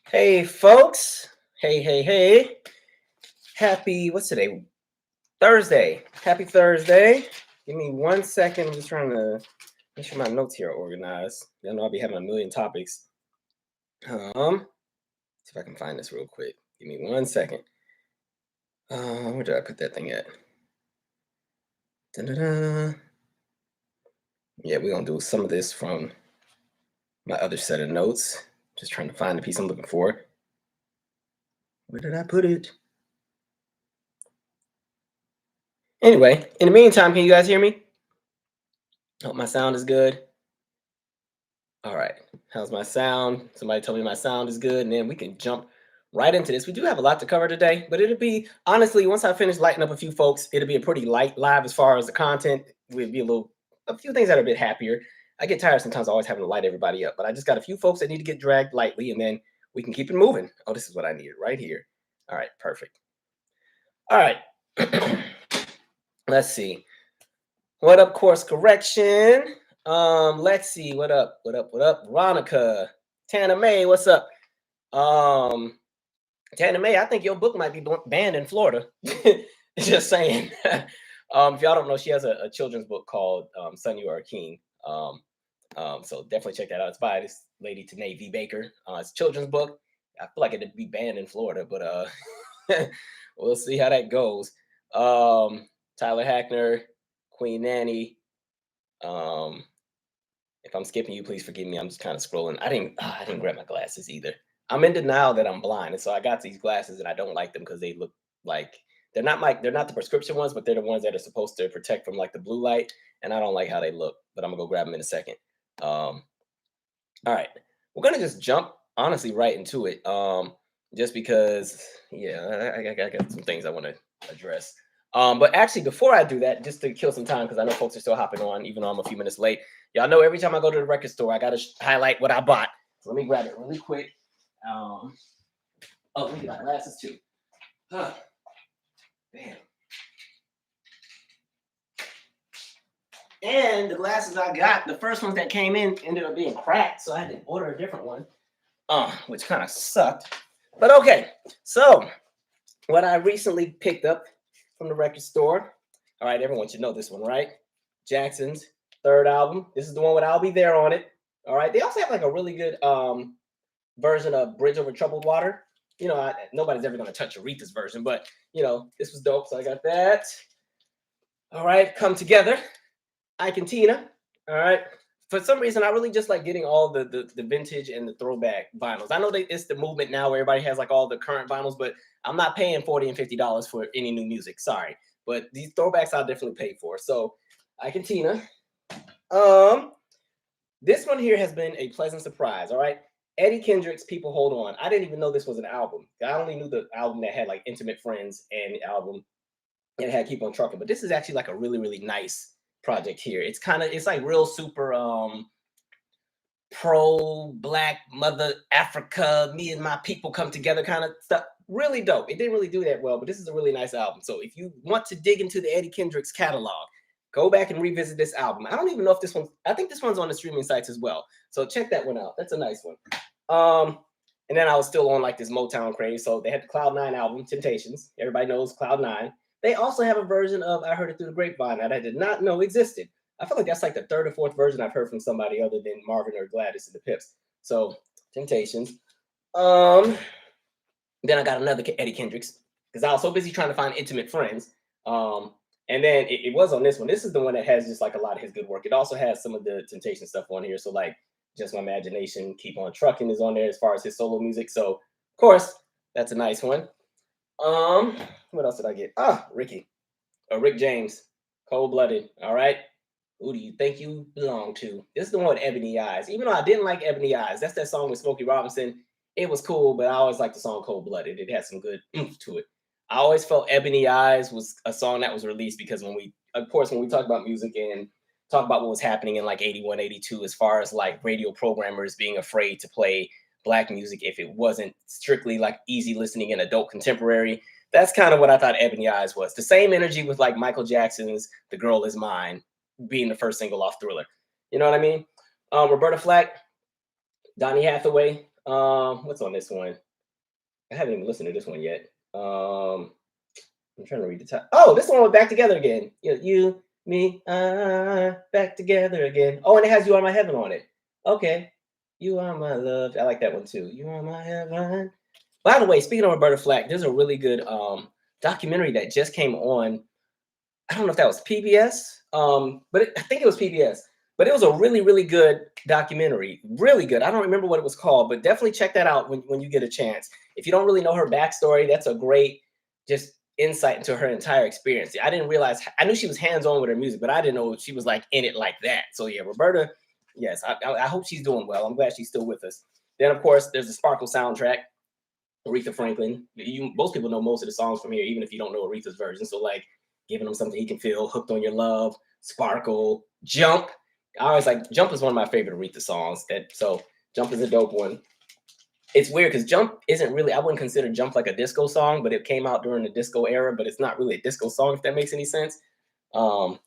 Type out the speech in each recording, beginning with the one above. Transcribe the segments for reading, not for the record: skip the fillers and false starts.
Hey, folks. Hey. Happy, what's today? Thursday. Happy Thursday. Give me 1 second. I'm just trying to make sure my notes here are organized. I know I'll be having a million topics. See if I can find this real quick. Give me 1 second. Where did I put that thing at? Da-da-da. Yeah, we're going to do some of this from my other set of notes. Just trying to find the piece I'm looking for. Where did I put it? Anyway, in the meantime, can you guys hear me? Hope my sound is good. All right. How's my sound? Somebody tell me my sound is good, and then we can jump right into this. We do have a lot to cover today, but it'll be, honestly, once I finish lighting up a few folks, it'll be a pretty light live as far as the content. We'll be a few things that are a bit happier. I get tired sometimes always having to light everybody up, but I just got a few folks that need to get dragged lightly, and then we can keep it moving. Oh, this is what I needed right here. All right, perfect. All right. Let's see. What up, course correction? Let's see. What up? Veronica. Tana May, what's up? Tana May, I think your book might be banned in Florida. Just saying. If y'all don't know, she has a children's book called Son, You Are a King. So definitely check that out. It's by this lady, Tanae V. Baker. It's a children's book. I feel like it'd be banned in Florida, but we'll see how that goes. Tyler Hackner, Queen Nanny. If I'm skipping you, please forgive me. I'm just kind of scrolling. I didn't grab my glasses either. I'm in denial that I'm blind, and so I got these glasses, and I don't like them because they look like they're not the prescription ones, but they're the ones that are supposed to protect from like the blue light, and I don't like how they look. But I'm gonna go grab them in a second. All right, we're gonna just jump honestly right into it. Just because, yeah, I got some things I want to address. But actually, before I do that, just to kill some time, because I know folks are still hopping on, even though I'm a few minutes late. Y'all know every time I go to the record store, I got to highlight what I bought. So let me grab it really quick. Oh, we got glasses too. Huh. Damn. And the glasses I got, the first ones that came in ended up being cracked, so I had to order a different one, which kind of sucked. But okay, so what I recently picked up from the record store. All right, everyone should know this one, right? Jackson's third album. This is the one with I'll Be There on it. All right, they also have like a really good version of Bridge Over Troubled Water. You know, nobody's ever going to touch Aretha's version, but you know, this was dope, so I got that. All right, Come Together, Ike and Tina. All right. For some reason, I really just like getting all the vintage and the throwback vinyls. I know that it's the movement now where everybody has like all the current vinyls, but I'm not paying $40 and $50 for any new music. Sorry, but these throwbacks I'll definitely pay for. So, Ike and Tina. This one here has been a pleasant surprise. All right, Eddie Kendrick's "People Hold On." I didn't even know this was an album. I only knew the album that had like "Intimate Friends" and the album that had "Keep on Trucking." But this is actually like a really, really nice project here. It's like real super pro Black Mother Africa, me and my people come together kind of stuff. Really dope. It didn't really do that well, but this is a really nice album. So if you want to dig into the Eddie Kendrick's catalog, go back and revisit this album. I don't even know if this one, I think this one's on the streaming sites as well. So check that one out. That's a nice one. And then I was still on like this Motown craze. So they had the Cloud 9 album, Temptations. Everybody knows Cloud 9. They also have a version of I Heard It Through the Grapevine that I did not know existed. I feel like that's like the third or fourth version I've heard from somebody other than Marvin or Gladys and the Pips. So Temptations. Then I got another Eddie Kendrick's because I was so busy trying to find Intimate Friends. And then it was on this one. This is the one that has just like a lot of his good work. It also has some of the Temptation stuff on here. So like Just My Imagination, Keep on Trucking is on there as far as his solo music. So of course, that's a nice one. What else did I get? Rick James, Cold Blooded. All right. Who do you think you belong to? This is the one with Ebony Eyes. Even though I didn't like Ebony Eyes, that's that song with Smokey Robinson. It was cool, but I always liked the song Cold Blooded. It had some good oomph to it. I always felt Ebony Eyes was a song that was released because when we talk about music and talk about what was happening in like 81, 82, as far as like radio programmers being afraid to play Black music if it wasn't strictly like easy listening and adult contemporary. That's kind of what I thought Ebony Eyes was. The same energy with like Michael Jackson's The Girl Is Mine being the first single off Thriller. You know what I mean? Roberta Flack, Donny Hathaway. What's on this one? I haven't even listened to this one yet. I'm trying to read the title. Oh, this one was Back Together Again. You, me, back together again. Oh, and it has You Are My Heaven on it. Okay. You Are My Love. I like that one too. You Are My Heaven. By the way, speaking of Roberta Flack, there's a really good documentary that just came on. I don't know if that was PBS, but I think it was PBS. But it was a really, really good documentary. Really good. I don't remember what it was called, but definitely check that out when you get a chance. If you don't really know her backstory, that's a great just insight into her entire experience. I didn't realize, I knew she was hands-on with her music, but I didn't know she was like in it like that. So yeah, Roberta, yes, I hope she's doing well. I'm glad she's still with us. Then of course, there's the Sparkle soundtrack. Aretha Franklin. Most people know most of the songs from here, even if you don't know Aretha's version. So like Giving Him Something He Can Feel, Hooked on Your Love, Sparkle, Jump. I always like Jump is one of my favorite Aretha songs. So Jump is a dope one. It's weird because Jump isn't really, I wouldn't consider Jump like a disco song, but it came out during the disco era, but it's not really a disco song, if that makes any sense. What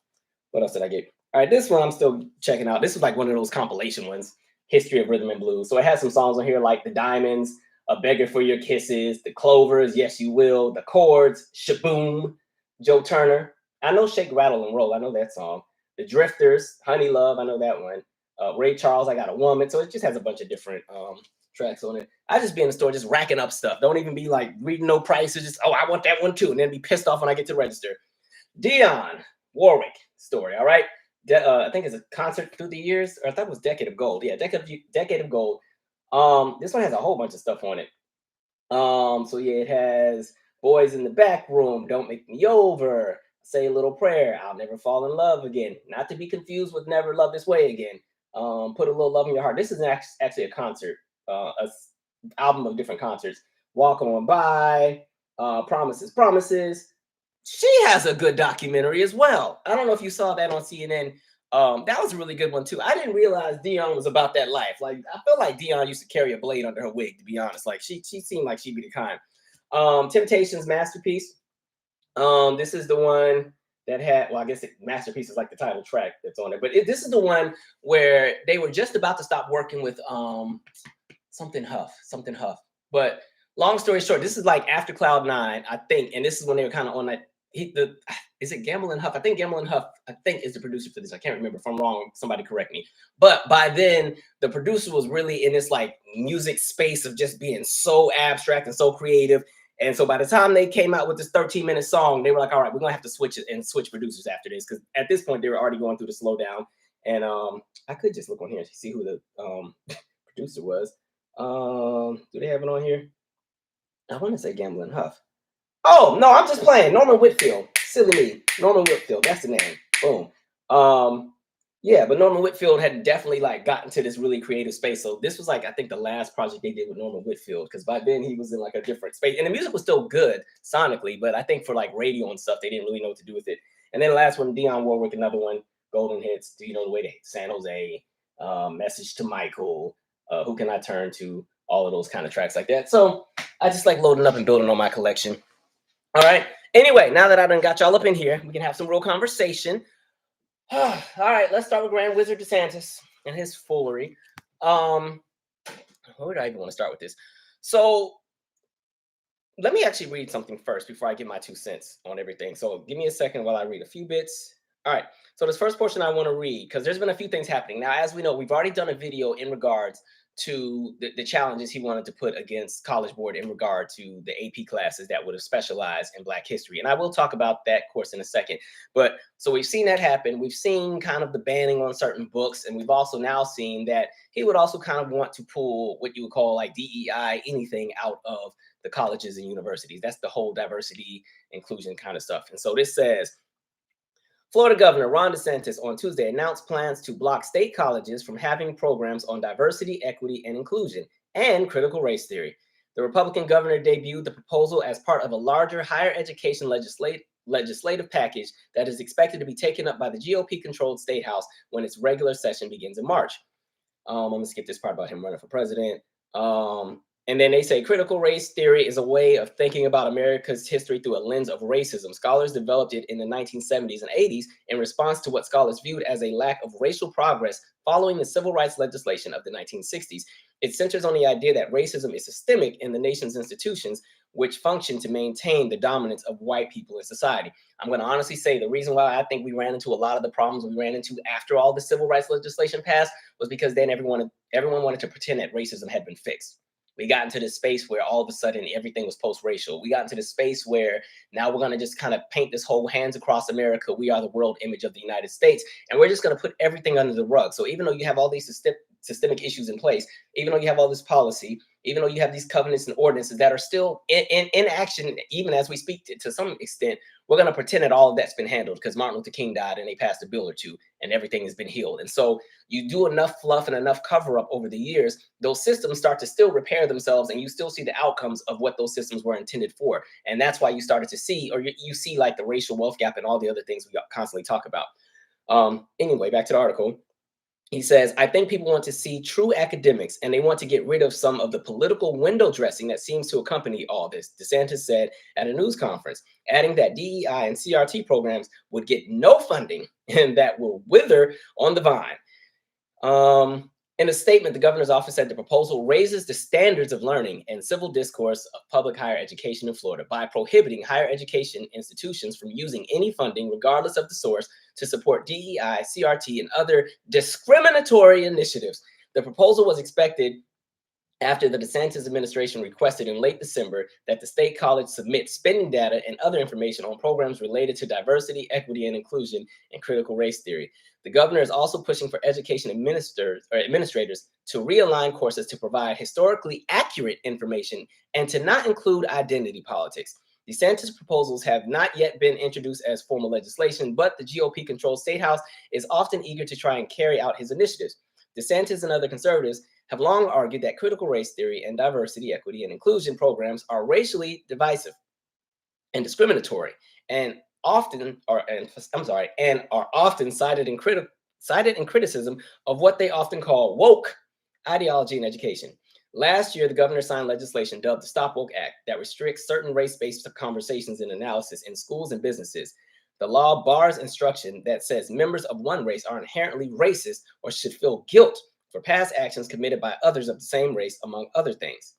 else did I get? All right, this one I'm still checking out. This is like one of those compilation ones, History of Rhythm and Blues. So it has some songs on here like The Diamonds, A Beggar for Your Kisses, The Clovers, Yes You Will, The Chords, Shaboom, Joe Turner. I know Shake, Rattle, and Roll. I know that song. The Drifters, Honey Love. I know that one. Ray Charles, I Got a Woman. So it just has a bunch of different tracks on it. I just be in the store just racking up stuff. Don't even be like reading no prices. Just, oh, I want that one too. And then be pissed off when I get to register. Dionne, Warwick story. All right. I think it's a concert through the years, or I thought it was Decade of Gold. Yeah, Decade of Gold. This one has a whole bunch of stuff on it. So yeah, it has Boys in the Back Room, Don't Make Me Over, Say a Little Prayer, I'll Never Fall in Love Again, not to be confused with Never Love This Way Again. Put a Little Love in Your Heart. This is actually a concert, a album of different concerts. Walk On By, Promises, Promises. She has a good documentary as well. I don't know if you saw that on CNN. That was a really good one too. I didn't realize Dionne was about that life. Like I feel like Dionne used to carry a blade under her wig, to be honest. Like she seemed like she'd be the kind. Temptations Masterpiece. This is the one that had, well, I guess Masterpiece is like the title track that's on it, but this is the one where they were just about to stop working with something Huff. But long story short, this is like after Cloud 9, I think, and this is when they were kind of on that. Is it Gamble and Huff? I think Gamble and Huff, I think, is the producer for this. I can't remember. If I'm wrong, somebody correct me. But by then, the producer was really in this like music space of just being so abstract and so creative. And so by the time they came out with this 13-minute song, they were like, all right, we're gonna have to switch it and switch producers after this. Because at this point, they were already going through the slowdown. And I could just look on here and see who the producer was. Do they have it on here? I want to say Gamble and Huff. Oh, no, I'm just playing. Norman Whitfield. Silly me. Norman Whitfield. That's the name. Boom. Yeah, but Norman Whitfield had definitely like gotten to this really creative space. So this was like, I think the last project they did with Norman Whitfield, because by then he was in like a different space. And the music was still good sonically, but I think for like radio and stuff, they didn't really know what to do with it. And then the last one, Dionne Warwick, another one, Golden Hits, Do You Know the Way to San Jose, Message to Michael, Who Can I Turn To, all of those kind of tracks like that. So I just like loading up and building on my collection. All right. Anyway, now that I done got y'all up in here, we can have some real conversation. All right, let's start with Grand Wizard Desantis and his foolery. Where do I even want to start with this? So let me actually read something first before I give my 2 cents on everything. So give me a second while I read a few bits. All right, so this first portion I want to read, because there's been a few things happening. Now, as we know, we've already done a video in regards to the challenges he wanted to put against College Board in regard to the AP classes that would have specialized in Black history. And I will talk about that course in a second. But so we've seen that happen. We've seen kind of the banning on certain books. And we've also now seen that he would also kind of want to pull what you would call like DEI, anything out of the colleges and universities. That's the whole diversity, inclusion kind of stuff. And so this says, Florida Governor Ron DeSantis on Tuesday announced plans to block state colleges from having programs on diversity, equity, and inclusion, and critical race theory. The Republican governor debuted the proposal as part of a larger higher education legislative package that is expected to be taken up by the GOP-controlled State House when its regular session begins in March. I'm going to skip this part about him running for president. And then they say critical race theory is a way of thinking about America's history through a lens of racism. Scholars developed it in the 1970s and 80s in response to what scholars viewed as a lack of racial progress following the civil rights legislation of the 1960s. It centers on the idea that racism is systemic in the nation's institutions, which function to maintain the dominance of white people in society. I'm going to honestly say the reason why I think we ran into a lot of the problems we ran into after all the civil rights legislation passed was because then everyone wanted to pretend that racism had been fixed. We got into this space where all of a sudden everything was post-racial. We got into this space where now we're going to just kind of paint this whole hands across America. We are the world image of the United States. And we're just going to put everything under the rug. So even though you have all these systemic issues in place, even though you have all this policy, even though you have these covenants and ordinances that are still in action, even as we speak to some extent, we're going to pretend that all of that's been handled because Martin Luther King died and they passed a bill or two and everything has been healed. And so you do enough fluff and enough cover up over the years, those systems start to still repair themselves and you still see the outcomes of what those systems were intended for. And that's why you started to see, or you see like the racial wealth gap and all the other things we constantly talk about. Anyway, back to the article. He says, I think people want to see true academics and they want to get rid of some of the political window dressing that seems to accompany all this, Desantis said at a news conference, adding that DEI and CRT programs would get no funding and that will wither on the vine. In a statement, the governor's office said the proposal raises the standards of learning and civil discourse of public higher education in Florida by prohibiting higher education institutions from using any funding, regardless of the source, to support DEI, CRT, and other discriminatory initiatives. The proposal was expected after the Desantis administration requested in late December that the state college submit spending data and other information on programs related to diversity, equity, and inclusion and critical race theory. The governor is also pushing for education administrators to realign courses to provide historically accurate information and to not include identity politics. DeSantis' proposals have not yet been introduced as formal legislation, but the GOP-controlled state house is often eager to try and carry out his initiatives. DeSantis and other conservatives have long argued that critical race theory and diversity, equity, and inclusion programs are racially divisive and discriminatory, and are often cited in criticism of what they often call woke ideology in education. Last year, the governor signed legislation dubbed the Stop Woke Act that restricts certain race-based conversations and analysis in schools and businesses. The law bars instruction that says members of one race are inherently racist or should feel guilt for past actions committed by others of the same race, among other things.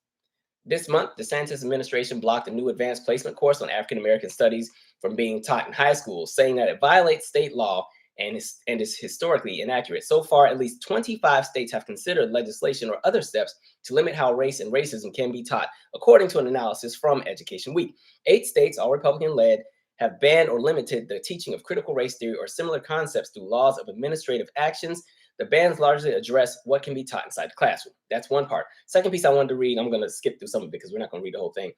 This month, DeSantis' administration blocked a new advanced placement course on African American studies from being taught in high schools, saying that it violates state law and is historically inaccurate. So far, at least 25 states have considered legislation or other steps to limit how race and racism can be taught, according to an analysis from Education Week. 8 states, all Republican-led, have banned or limited the teaching of critical race theory or similar concepts through laws of administrative actions. The bans largely address what can be taught inside the classroom. That's one part. Second piece I wanted to read, I'm going to skip through some of it because we're not going to read the whole thing.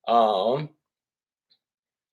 All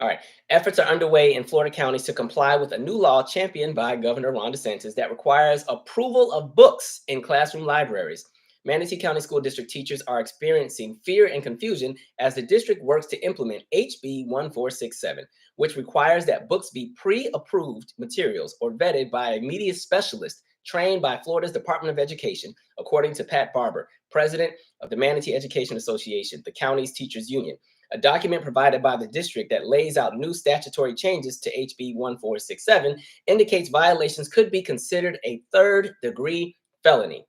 right. Efforts are underway in Florida counties to comply with a new law championed by Governor Ron DeSantis that requires approval of books in classroom libraries. Manatee County School District teachers are experiencing fear and confusion as the district works to implement HB 1467, which requires that books be pre-approved materials or vetted by a media specialist trained by Florida's Department of Education, according to Pat Barber, president of the Manatee Education Association, the county's teachers union. A document provided by the district that lays out new statutory changes to HB 1467 indicates violations could be considered a third-degree felony.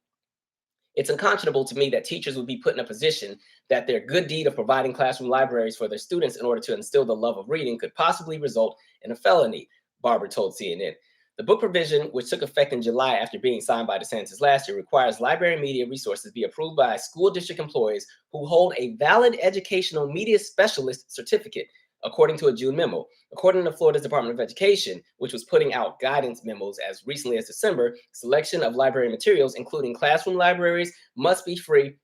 It's unconscionable to me that teachers would be put in a position that their good deed of providing classroom libraries for their students in order to instill the love of reading could possibly result in a felony, Barber told CNN. The book provision, which took effect in July after being signed by DeSantis last year, requires library media resources be approved by school district employees who hold a valid educational media specialist certificate, according to a June memo. According to Florida's Department of Education, which was putting out guidance memos as recently as December, selection of library materials, including classroom libraries, must be free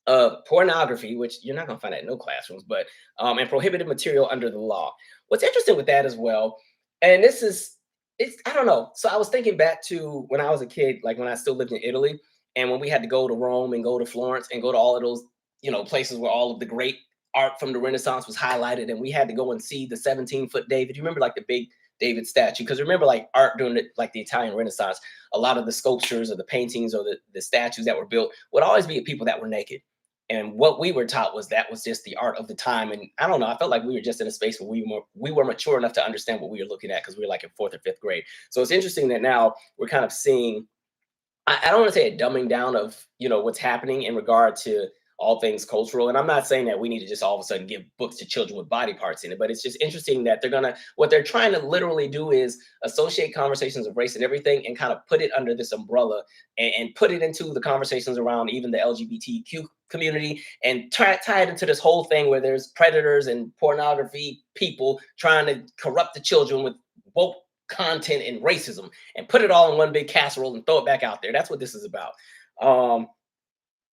of pornography, which you're not going to find that in no classrooms, but and prohibited material under the law. What's interesting with that as well, and I don't know. So I was thinking back to when I was a kid, like when I still lived in Italy, and when we had to go to Rome and go to Florence and go to all of those, places where all of the great art from the Renaissance was highlighted, and we had to go and see the 17-foot David. You remember like the big David statue? Because remember, like art during the Italian Renaissance, a lot of the sculptures or the paintings or the statues that were built would always be of people that were naked. And what we were taught was that was just the art of the time. And I don't know, I felt like we were just in a space where we were mature enough to understand what we were looking at because we were like in 4th or 5th grade. So it's interesting that now we're kind of seeing I don't want to say a dumbing down of, what's happening in regard to all things cultural. And I'm not saying that we need to just all of a sudden give books to children with body parts in it, but it's just interesting that what they're trying to literally do is associate conversations of race and everything and kind of put it under this umbrella, and put it into the conversations around even the LGBTQ community, and tie it into this whole thing where there's predators and pornography people trying to corrupt the children with woke content and racism, and put it all in one big casserole and throw it back out there. That's what this is about. Um,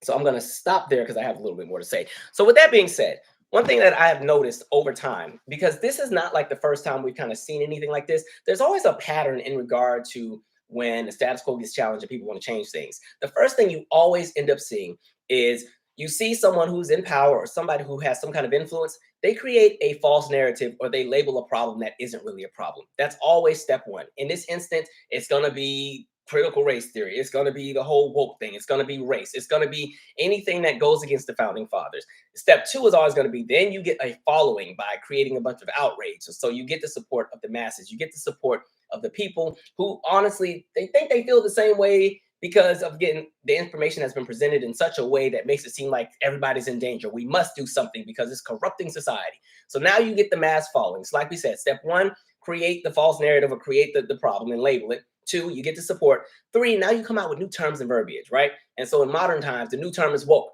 so I'm going to stop there because I have a little bit more to say. So with that being said, one thing that I have noticed over time, because this is not like the first time we've kind of seen anything like this, there's always a pattern in regard to when the status quo gets challenged and people want to change things. The first thing you always end up seeing is you see someone who's in power or somebody who has some kind of influence. They create a false narrative or they label a problem that isn't really a problem. That's always step one. In this instance, it's going to be critical race theory. It's going to be the whole woke thing. It's going to be race. It's going to be anything that goes against the founding fathers. Step two is always going to be then you get a following by creating a bunch of outrage. So you get the support of the masses. You get the support of the people who honestly, they think they feel the same way because of getting the information has been presented in such a way that makes it seem like everybody's in danger. We must do something because it's corrupting society. So now you get the mass followings. Like we said, step one, create the false narrative or create the problem and label it. Two, you get the support. Three, now you come out with new terms and verbiage, right? And so in modern times, the new term is woke.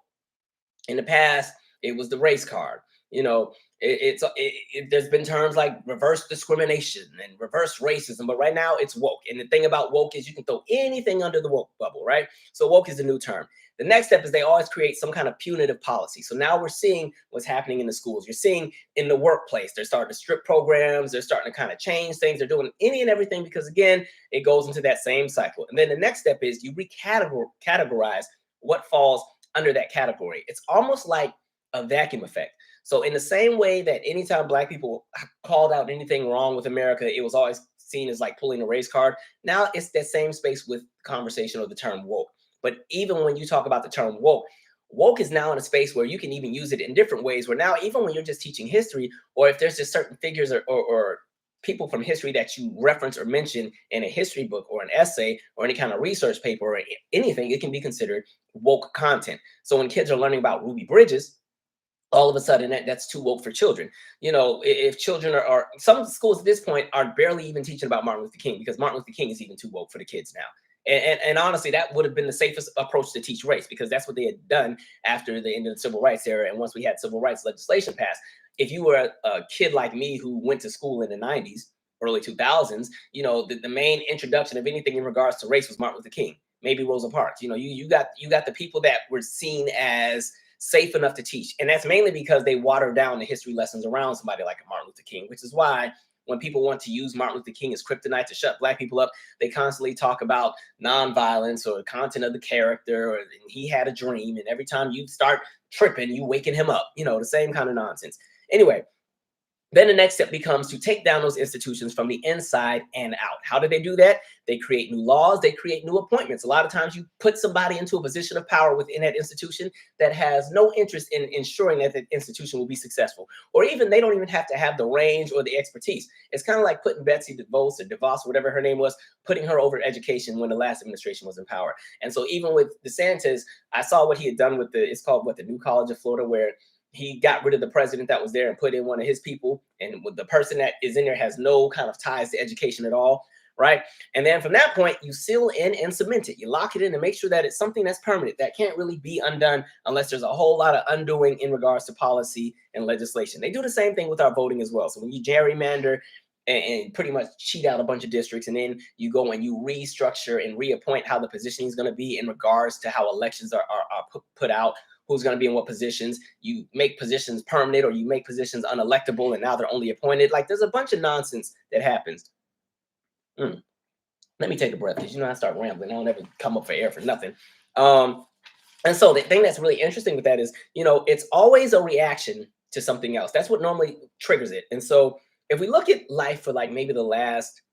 In the past, it was the race card. There's been terms like reverse discrimination and reverse racism, but right now it's woke. And the thing about woke is you can throw anything under the woke bubble, right? So woke is the new term. The next step is they always create some kind of punitive policy. So now we're seeing what's happening in the schools. You're seeing in the workplace, they're starting to strip programs. They're starting to kind of change things. They're doing any and everything because, again, it goes into that same cycle. And then the next step is you recategorize what falls under that category. It's almost like a vacuum effect. So in the same way that anytime Black people called out anything wrong with America, it was always seen as like pulling a race card. Now it's that same space with conversation of the term woke. But even when you talk about the term woke, woke is now in a space where you can even use it in different ways, where now even when you're just teaching history, or if there's just certain figures or people from history that you reference or mention in a history book or an essay or any kind of research paper or anything, it can be considered woke content. So when kids are learning about Ruby Bridges, all of a sudden that's too woke for children. If children are some schools at this point are barely even teaching about Martin Luther King because Martin Luther King is even too woke for the kids now. And honestly, that would have been the safest approach to teach race because that's what they had done after the end of the civil rights era. And once we had civil rights legislation passed, if you were a kid like me who went to school in the 90s, early 2000s, the main introduction of anything in regards to race was Martin Luther King, maybe Rosa Parks. You got the people that were seen as safe enough to teach. And that's mainly because they watered down the history lessons around somebody like Martin Luther King, which is why when people want to use Martin Luther King as kryptonite to shut Black people up, they constantly talk about nonviolence or the content of the character, or he had a dream. And every time you start tripping, you waking him up, the same kind of nonsense. Anyway, then the next step becomes to take down those institutions from the inside and out. How do they do that? They create new laws. They create new appointments. A lot of times you put somebody into a position of power within that institution that has no interest in ensuring that the institution will be successful. Or even they don't even have to have the range or the expertise. It's kind of like putting Betsy DeVos, whatever her name was, putting her over education when the last administration was in power. And so even with Desantis, I saw what he had done with it's called the New College of Florida, where he got rid of the president that was there and put in one of his people. And the person that is in there has no kind of ties to education at all, right? And then from that point, you seal in and cement it. You lock it in and make sure that it's something that's permanent, that can't really be undone unless there's a whole lot of undoing in regards to policy and legislation. They do the same thing with our voting as well. So when you gerrymander and pretty much cheat out a bunch of districts, and then you go and you restructure and reappoint how the positioning is going to be in regards to how elections are put out, who's going to be in what positions. You make positions permanent or you make positions unelectable and now they're only appointed. Like there's a bunch of nonsense that happens. Let me take a breath because I start rambling. I don't ever come up for air for nothing. And so the thing that's really interesting with that is, it's always a reaction to something else. That's what normally triggers it. And so if we look at life for like maybe the last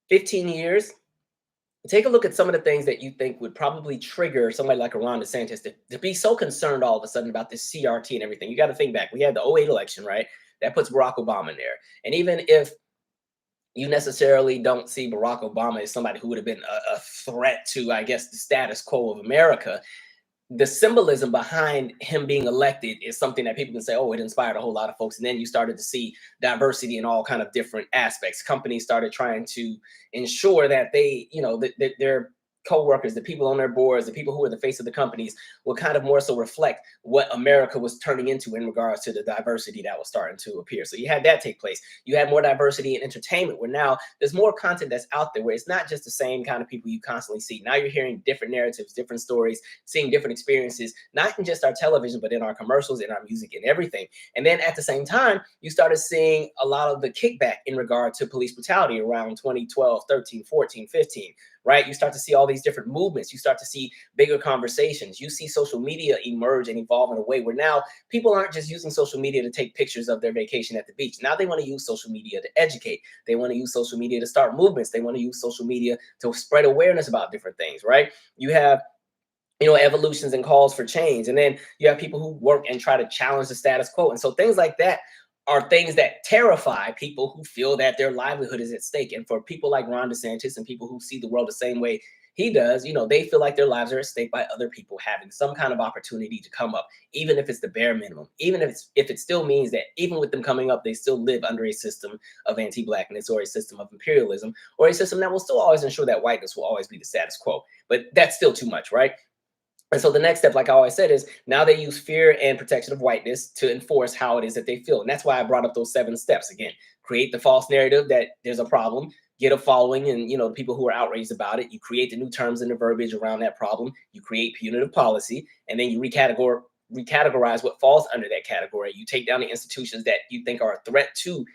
15 years, take a look at some of the things that you think would probably trigger somebody like Ron DeSantis to be so concerned all of a sudden about this CRT and everything. You got to think back. We had the 2008 election, right? That puts Barack Obama in there. And even if you necessarily don't see Barack Obama as somebody who would have been a threat to, I guess, the status quo of America. The symbolism behind him being elected is something that people can say, oh, it inspired a whole lot of folks. And then you started to see diversity in all kind of different aspects. Companies started trying to ensure that they, that their co-workers, the people on their boards, the people who were the face of the companies will kind of more so reflect what America was turning into in regards to the diversity that was starting to appear. So you had that take place. You had more diversity in entertainment, where now there's more content that's out there, where it's not just the same kind of people you constantly see. Now you're hearing different narratives, different stories, seeing different experiences, not in just our television, but in our commercials, in our music, and everything. And then at the same time, you started seeing a lot of the kickback in regard to police brutality around 2012, 13, 14, 15. Right? You start to see all these different movements. You start to see bigger conversations. You see social media emerge and evolve in a way where now people aren't just using social media to take pictures of their vacation at the beach. Now they want to use social media to educate. They want to use social media to start movements. They want to use social media to spread awareness about different things, right? You have evolutions and calls for change. And then you have people who work and try to challenge the status quo. And so things like that are things that terrify people who feel that their livelihood is at stake. And for people like Ron DeSantis and people who see the world the same way he does, they feel like their lives are at stake by other people having some kind of opportunity to come up, even if it's the bare minimum, even if it still means that even with them coming up, they still live under a system of anti-blackness or a system of imperialism or a system that will still always ensure that whiteness will always be the status quo. But that's still too much, right? And so the next step, like I always said, is now they use fear and protection of whiteness to enforce how it is that they feel. And that's why I brought up those 7 steps. Again, create the false narrative that there's a problem, get a following and, the people who are outraged about it. You create the new terms and the verbiage around that problem. You create punitive policy, and then you recategorize what falls under that category. You take down the institutions that you think are a threat to,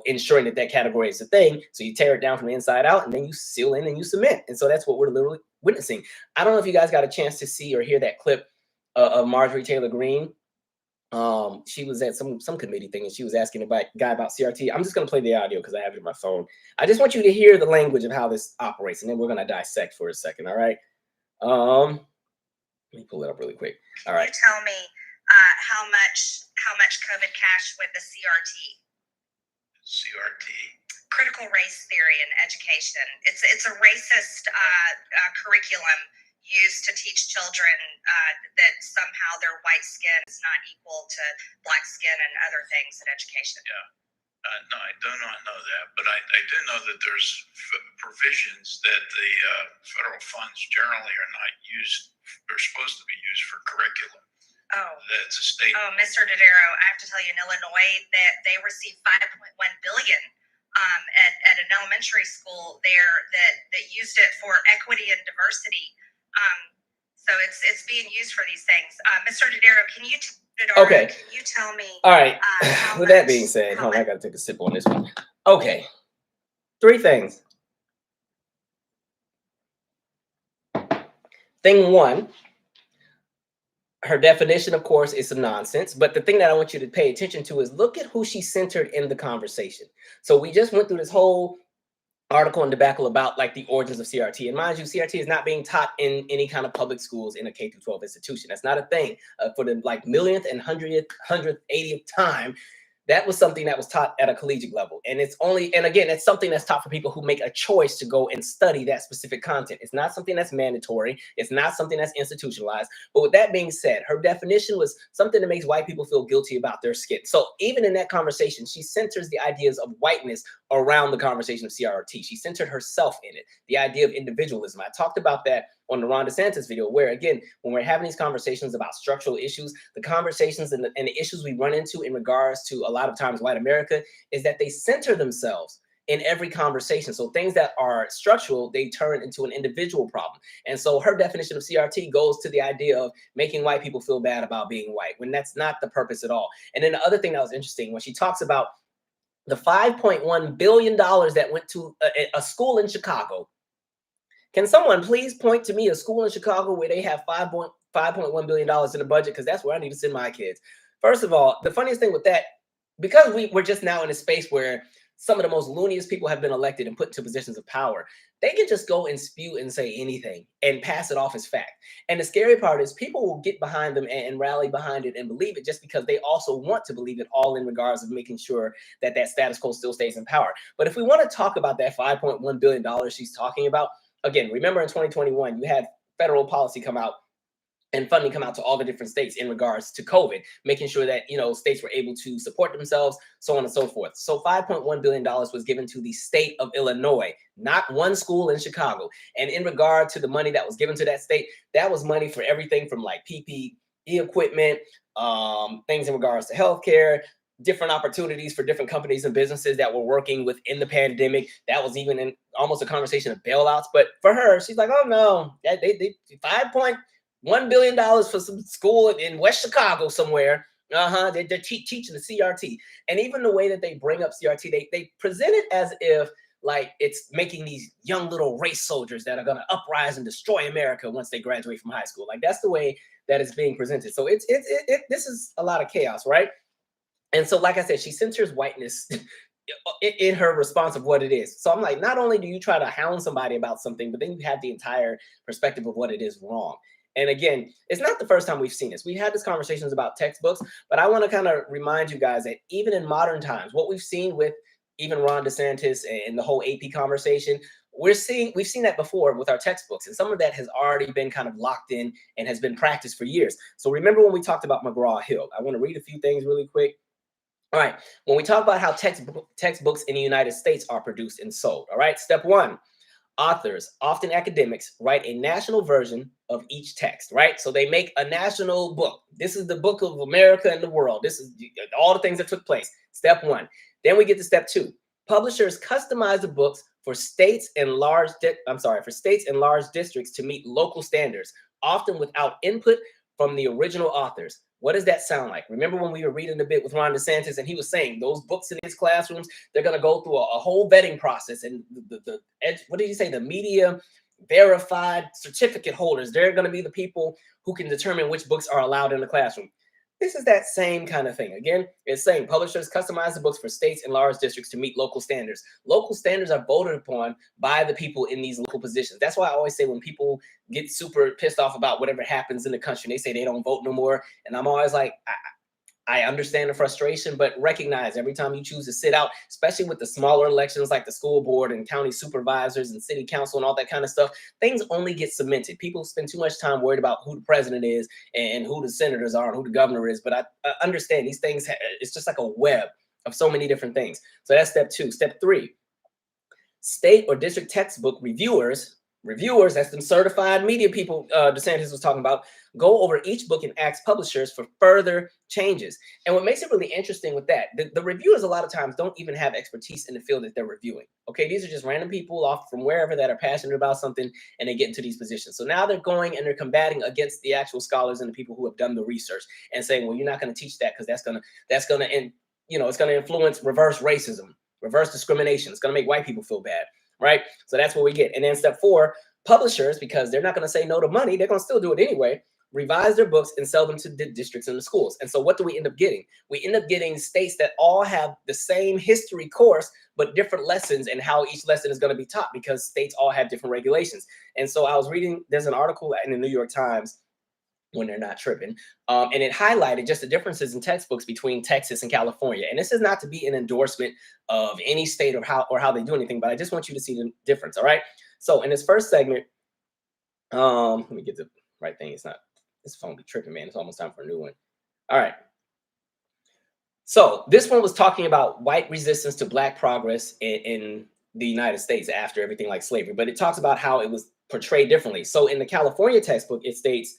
ensuring that category is a thing. So you tear it down from the inside out, and then you seal in and you cement. And so that's what we're literally witnessing. I don't know if you guys got a chance to see or hear that clip of Marjorie Taylor Greene. She was at some committee thing, and she was asking a guy about CRT. I'm just going to play the audio because I have it in my phone. I just want you to hear the language of how this operates, and then we're going to dissect for a second. All right. Let me pull it up really quick. All right. Tell me how much COVID cash with the CRT? Critical race theory in education. It's a racist curriculum used to teach children that somehow their white skin is not equal to black skin and other things in education. Yeah. No, I do not know that, but I do know that there's provisions that the federal funds generally are not used. They're supposed to be used for curriculum. Oh, that's a state. Oh, Mr. Dodaro, I have to tell you, in Illinois, that they received $5.1 billion at an elementary school there that used it for equity and diversity. So it's being used for these things. Mr. Dodaro, can you Okay. Can you tell me? All right. With that being said, hold on, I got to take a sip on this one. Okay. 3 things. Thing 1, her definition, of course, is some nonsense. But the thing that I want you to pay attention to is look at who she centered in the conversation. So we just went through this whole article and debacle about like the origins of CRT. And mind you, CRT is not being taught in any kind of public schools in a K-12 institution. That's not a thing. For the like millionth and 180th time, that was something that was taught at a collegiate level. And again, it's something that's taught for people who make a choice to go and study that specific content. It's not something that's mandatory. It's not something that's institutionalized. But with that being said, her definition was something that makes white people feel guilty about their skin. So even in that conversation, she centers the ideas of whiteness around the conversation of CRT. She centered herself in it, the idea of individualism. I talked about that on the Ron DeSantis video, where again, when we're having these conversations about structural issues, the conversations and the issues we run into in regards to a lot of times white America is that they center themselves in every conversation. So things that are structural, they turn into an individual problem. And so her definition of CRT goes to the idea of making white people feel bad about being white, when that's not the purpose at all. And then the other thing that was interesting, when she talks about the $5.1 billion that went to a school in Chicago. Can someone please point to me a school in Chicago where they have $5.1 billion in the budget? Because that's where I need to send my kids. First of all, the funniest thing with that, because we're just now in a space where some of the most looniest people have been elected and put into positions of power. They can just go and spew and say anything and pass it off as fact. And the scary part is people will get behind them and rally behind it and believe it just because they also want to believe it, all in regards of making sure that that status quo still stays in power. But if we want to talk about that $5.1 billion she's talking about, again, remember in 2021, you had federal policy come out and funding come out to all the different states in regards to COVID, making sure that, you know, states were able to support themselves, so on and so forth. So $5.1 billion was given to the state of Illinois, not one school in Chicago. And in regard to the money that was given to that state, that was money for everything from like PPE equipment, things in regards to healthcare, different opportunities for different companies and businesses that were working within the pandemic. That was even in almost a conversation of bailouts. But for her, she's like, oh no, they $5.1 billion for some school in West Chicago somewhere. They're teaching the CRT. And even the way that they bring up CRT, they present it as if like it's making these young little race soldiers that are going to uprise and destroy America once they graduate from high school. Like that's the way that it's being presented. So this is a lot of chaos, right? And so, like I said, she censors whiteness in her response of what it is. So I'm like, not only do you try to hound somebody about something, but then you have the entire perspective of what it is wrong. And again, it's not the first time we've seen this. We had these conversations about textbooks, but I want to kind of remind you guys that even in modern times, what we've seen with even Ron DeSantis and the whole AP conversation, we've seen that before with our textbooks. And some of that has already been kind of locked in and has been practiced for years. So remember when we talked about McGraw-Hill, I want to read a few things really quick. All right, when we talk about how textbooks in the United States are produced and sold, all right, step one, authors, often academics, write a national version of each text, right? So they make a national book. This is the book of America and the world. This is all the things that took place. Step one. Then we get to step two. Publishers customize the books for states and large districts to meet local standards, often without input from the original authors. What does that sound like? Remember when we were reading a bit with Ron DeSantis and he was saying those books in his classrooms, they're going to go through a whole vetting process. And what did you say? The media verified certificate holders, they're going to be the people who can determine which books are allowed in the classroom. This is that same kind of thing. Again, it's saying publishers customize the books for states and large districts to meet local standards. Local standards are voted upon by the people in these local positions. That's why I always say when people get super pissed off about whatever happens in the country, they say they don't vote no more. And I'm always like, I understand the frustration, but recognize every time you choose to sit out, especially with the smaller elections like the school board and county supervisors and city council and all that kind of stuff, things only get cemented. People spend too much time worried about who the president is and who the senators are and who the governor is. But I understand these things, it's just like a web of so many different things. So that's step two. Step three, state or district textbook reviewers, that's them certified media people DeSantis was talking about, go over each book and ask publishers for further changes. And what makes it really interesting with that, the reviewers a lot of times don't even have expertise in the field that they're reviewing. Okay, these are just random people off from wherever that are passionate about something and they get into these positions. So now they're going and they're combating against the actual scholars and the people who have done the research and saying, well, you're not going to teach that because it's going to influence reverse racism, reverse discrimination. It's going to make white people feel bad. Right? So that's what we get. And then step four, publishers, because they're not going to say no to money, they're going to still do it anyway, revise their books and sell them to the districts and the schools. And so what do we end up getting? We end up getting states that all have the same history course, but different lessons and how each lesson is going to be taught because states all have different regulations. And so I was reading, there's an article in the New York Times when they're not tripping. And it highlighted just the differences in textbooks between Texas and California. And this is not to be an endorsement of any state or how they do anything, but I just want you to see the difference. All right. So in this first segment, let me get the right thing. This phone be tripping, man. It's almost time for a new one. All right. So this one was talking about white resistance to black progress in the United States after everything like slavery, but it talks about how it was portrayed differently. So in the California textbook, it states,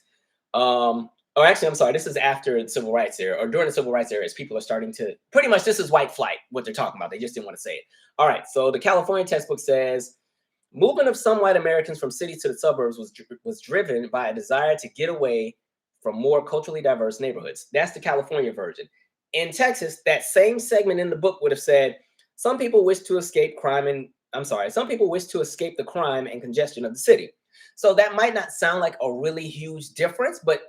this is after the civil rights era or during the civil rights era, as people are starting to pretty much, this is white flight, what they're talking about. They just didn't want to say it. All right. So the California textbook says, movement of some white Americans from cities to the suburbs was driven by a desire to get away from more culturally diverse neighborhoods. That's the California version. In Texas, that same segment in the book would have said, some people wish to escape the crime and congestion of the city. So that might not sound like a really huge difference, but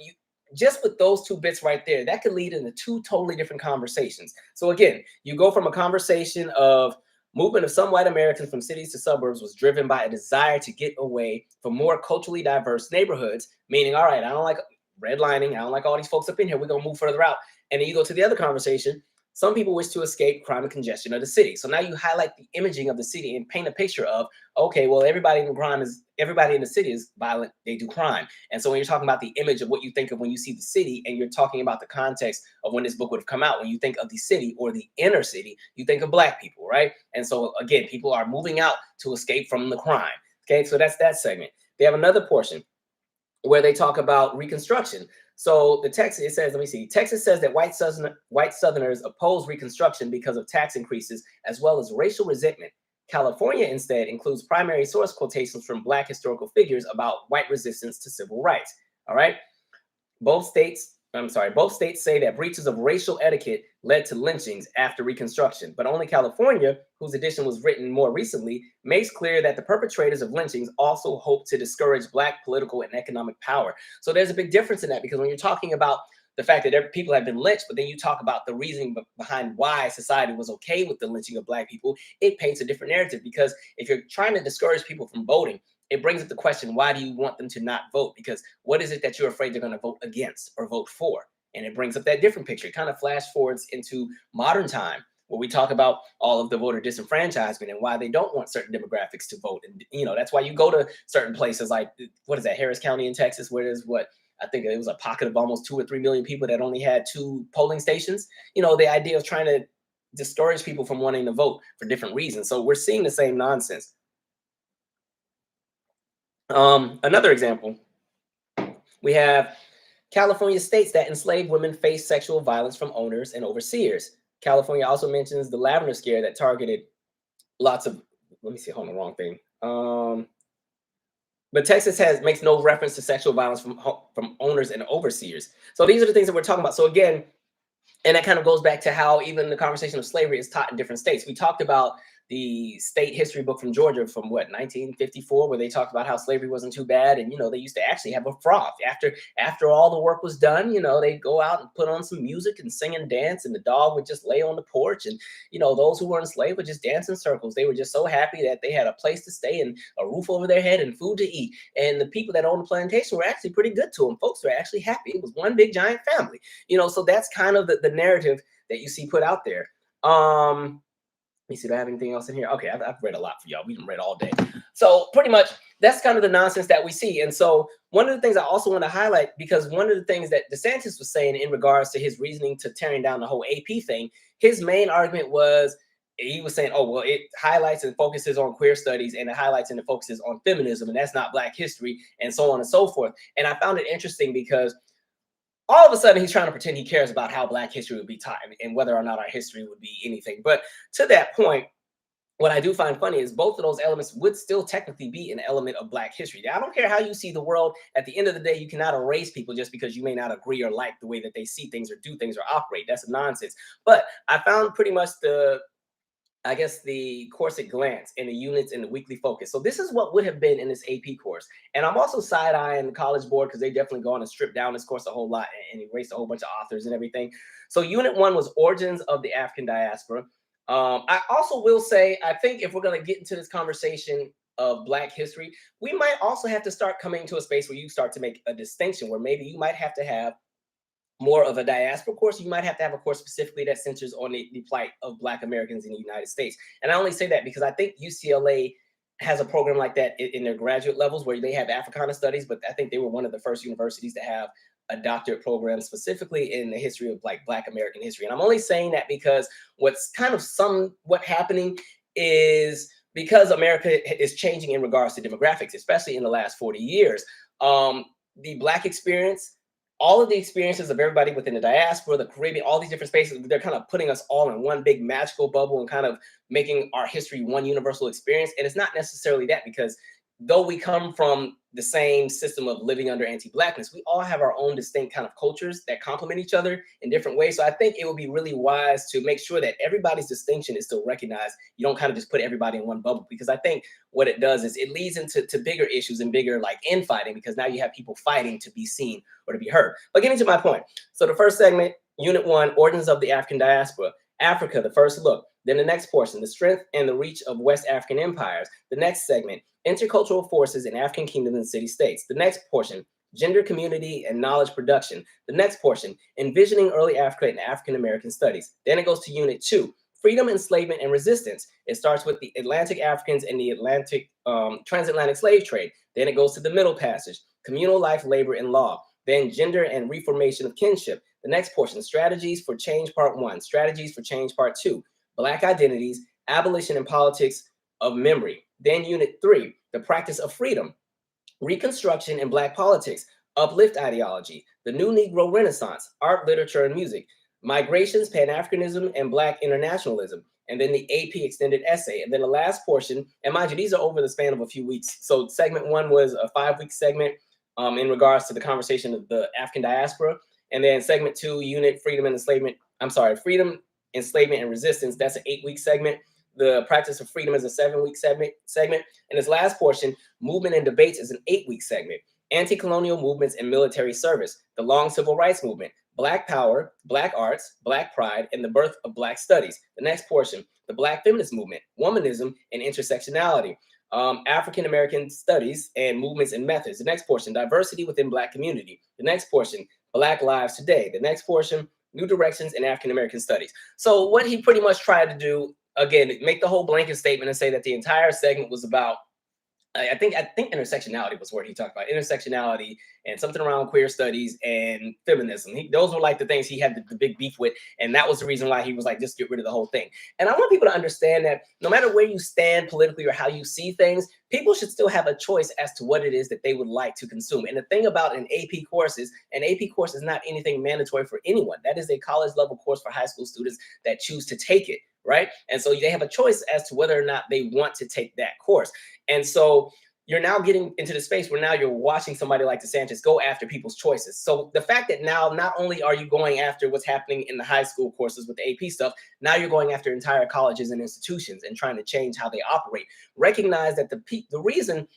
just with those two bits right there, that could lead into two totally different conversations. So again, you go from a conversation of Movement of some white Americans from cities to suburbs was driven by a desire to get away from more culturally diverse neighborhoods, meaning, all right, I don't like redlining, I don't like all these folks up in here, we're gonna move further out. And then you go to the other conversation, some people wish to escape crime and congestion of the city. So now you highlight the imaging of the city and paint a picture of, okay, well, everybody in the city is violent, they do crime. And so when you're talking about the image of what you think of when you see the city, and you're talking about the context of when this book would have come out, when you think of the city or the inner city, you think of Black people, right? And so again, people are moving out to escape from the crime. Okay, so that's that segment. They have another portion where they talk about Reconstruction. So the text, it says, let me see, Texas says that white Southerners oppose Reconstruction because of tax increases as well as racial resentment. California instead includes primary source quotations from Black historical figures about white resistance to civil rights. All right. Both states say that breaches of racial etiquette led to lynchings after Reconstruction, but only California, whose edition was written more recently, makes clear that the perpetrators of lynchings also hope to discourage Black political and economic power. So there's a big difference in that, because when you're talking about the fact that people have been lynched, but then you talk about the reasoning behind why society was okay with the lynching of Black people, it paints a different narrative. Because if you're trying to discourage people from voting, it brings up the question, why do you want them to not vote? Because what is it that you're afraid they're going to vote against or vote for? And it brings up that different picture. It kind of flash forwards into modern time, where we talk about all of the voter disenfranchisement and why they don't want certain demographics to vote. And, you know, that's why you go to certain places like, what is that, Harris County in Texas, where there's I think it was a pocket of almost 2 or 3 million people that only had 2 polling stations. You know, the idea of trying to discourage people from wanting to vote for different reasons. So we're seeing the same nonsense. Another example, we have California states that enslaved women face sexual violence from owners and overseers. California also mentions the Lavender Scare that targeted lots of, let me see, hold on, wrong thing. But Texas makes no reference to sexual violence from owners and overseers. So these are the things that we're talking about. So again, and that kind of goes back to how even the conversation of slavery is taught in different states. We talked about the state history book from Georgia from 1954, where they talked about how slavery wasn't too bad. And, you know, they used to actually have a froth after all the work was done. You know, they'd go out and put on some music and sing and dance, and the dog would just lay on the porch. And, you know, those who were enslaved would just dance in circles. They were just so happy that they had a place to stay and a roof over their head and food to eat. And the people that owned the plantation were actually pretty good to them. Folks were actually happy. It was one big giant family, you know, so that's kind of the narrative that you see put out there. Let me see, do I have anything else in here? Okay, I've read a lot for y'all. We've read all day. So pretty much that's kind of the nonsense that we see. And so one of the things I also want to highlight, because one of the things that Desantis was saying in regards to his reasoning to tearing down the whole AP thing, his main argument was, he was saying, oh, well, it highlights and focuses on queer studies, and it highlights and it focuses on feminism, and that's not Black history, and so on and so forth. And I found it interesting because all of a sudden he's trying to pretend he cares about how Black history would be taught and whether or not our history would be anything. But to that point, what I do find funny is both of those elements would still technically be an element of Black history. I don't care how you see the world. At the end of the day, you cannot erase people just because you may not agree or like the way that they see things or do things or operate. That's nonsense. But I found pretty much the course at glance and the units and the weekly focus. So this is what would have been in this AP course. And I'm also side-eyeing the College Board because they definitely gone and stripped down this course a whole lot and erased a whole bunch of authors and everything. So Unit 1 was Origins of the African Diaspora. I also will say, I think if we're going to get into this conversation of Black history, we might also have to start coming to a space where you start to make a distinction, where maybe you might have to have more of a diaspora course. You might have to have a course specifically that centers on the plight of Black Americans in the United States. And I only say that because I think UCLA has a program like that in their graduate levels where they have Africana studies, but I think they were one of the first universities to have a doctorate program specifically in the history of like Black American history. And I'm only saying that because what's kind of somewhat happening is because America is changing in regards to demographics, especially in the last 40 years, the Black experience, all of the experiences of everybody within the diaspora, the Caribbean, all these different spaces, they're kind of putting us all in one big magical bubble and kind of making our history one universal experience. And it's not necessarily that, because though we come from the same system of living under anti-Blackness, we all have our own distinct kind of cultures that complement each other in different ways. So I think it would be really wise to make sure that everybody's distinction is still recognized. You don't kind of just put everybody in one bubble, because I think what it does is it leads into bigger issues and bigger like infighting, because now you have people fighting to be seen or to be heard. But getting to my point. So the first segment, Unit 1, Origins of the African Diaspora. Africa, the first look. Then the next portion, the strength and the reach of West African empires. The next segment, intercultural forces in African kingdoms and city-states. The next portion, gender, community, and knowledge production. The next portion, envisioning early Africa and African American studies. Then it goes to unit 2, freedom, enslavement, and resistance. It starts with the Atlantic Africans and the transatlantic slave trade. Then it goes to the middle passage, communal life, labor, and law. Then gender and reformation of kinship. The next portion, strategies for change part 1, strategies for change part 2, Black identities, abolition and politics of memory. Then unit 3, the practice of freedom, reconstruction in Black politics, uplift ideology, the new Negro Renaissance, art, literature, and music, migrations, Pan-Africanism, and Black internationalism, and then the AP extended essay. And then the last portion, and mind you, these are over the span of a few weeks. So segment 1 was a 5-week segment in regards to the conversation of the African diaspora. And then segment 2, unit freedom, enslavement, and resistance, that's an 8-week segment. The practice of freedom is a 7-week segment. And this last portion, movement and debates, is an 8-week segment. Anti-colonial movements and military service, the long civil rights movement, Black power, Black arts, Black pride, and the birth of Black studies. The next portion, the Black feminist movement, womanism and intersectionality, African American studies and movements and methods. The next portion, diversity within Black community. The next portion, Black lives today. The next portion, new directions in African American studies. So what he pretty much tried to do, again, make the whole blanket statement and say that the entire segment was about, I think intersectionality was what he talked about, intersectionality and something around queer studies and feminism. Those were like the things he had the big beef with. And that was the reason why he was like, just get rid of the whole thing. And I want people to understand that no matter where you stand politically or how you see things, people should still have a choice as to what it is that they would like to consume. And the thing about an AP course is not anything mandatory for anyone. That is a college level course for high school students that choose to take it, right? And so they have a choice as to whether or not they want to take that course. And so you're now getting into the space where now you're watching somebody like Desantis go after people's choices. So the fact that now not only are you going after what's happening in the high school courses with the AP stuff, now you're going after entire colleges and institutions and trying to change how they operate. Recognize that the reason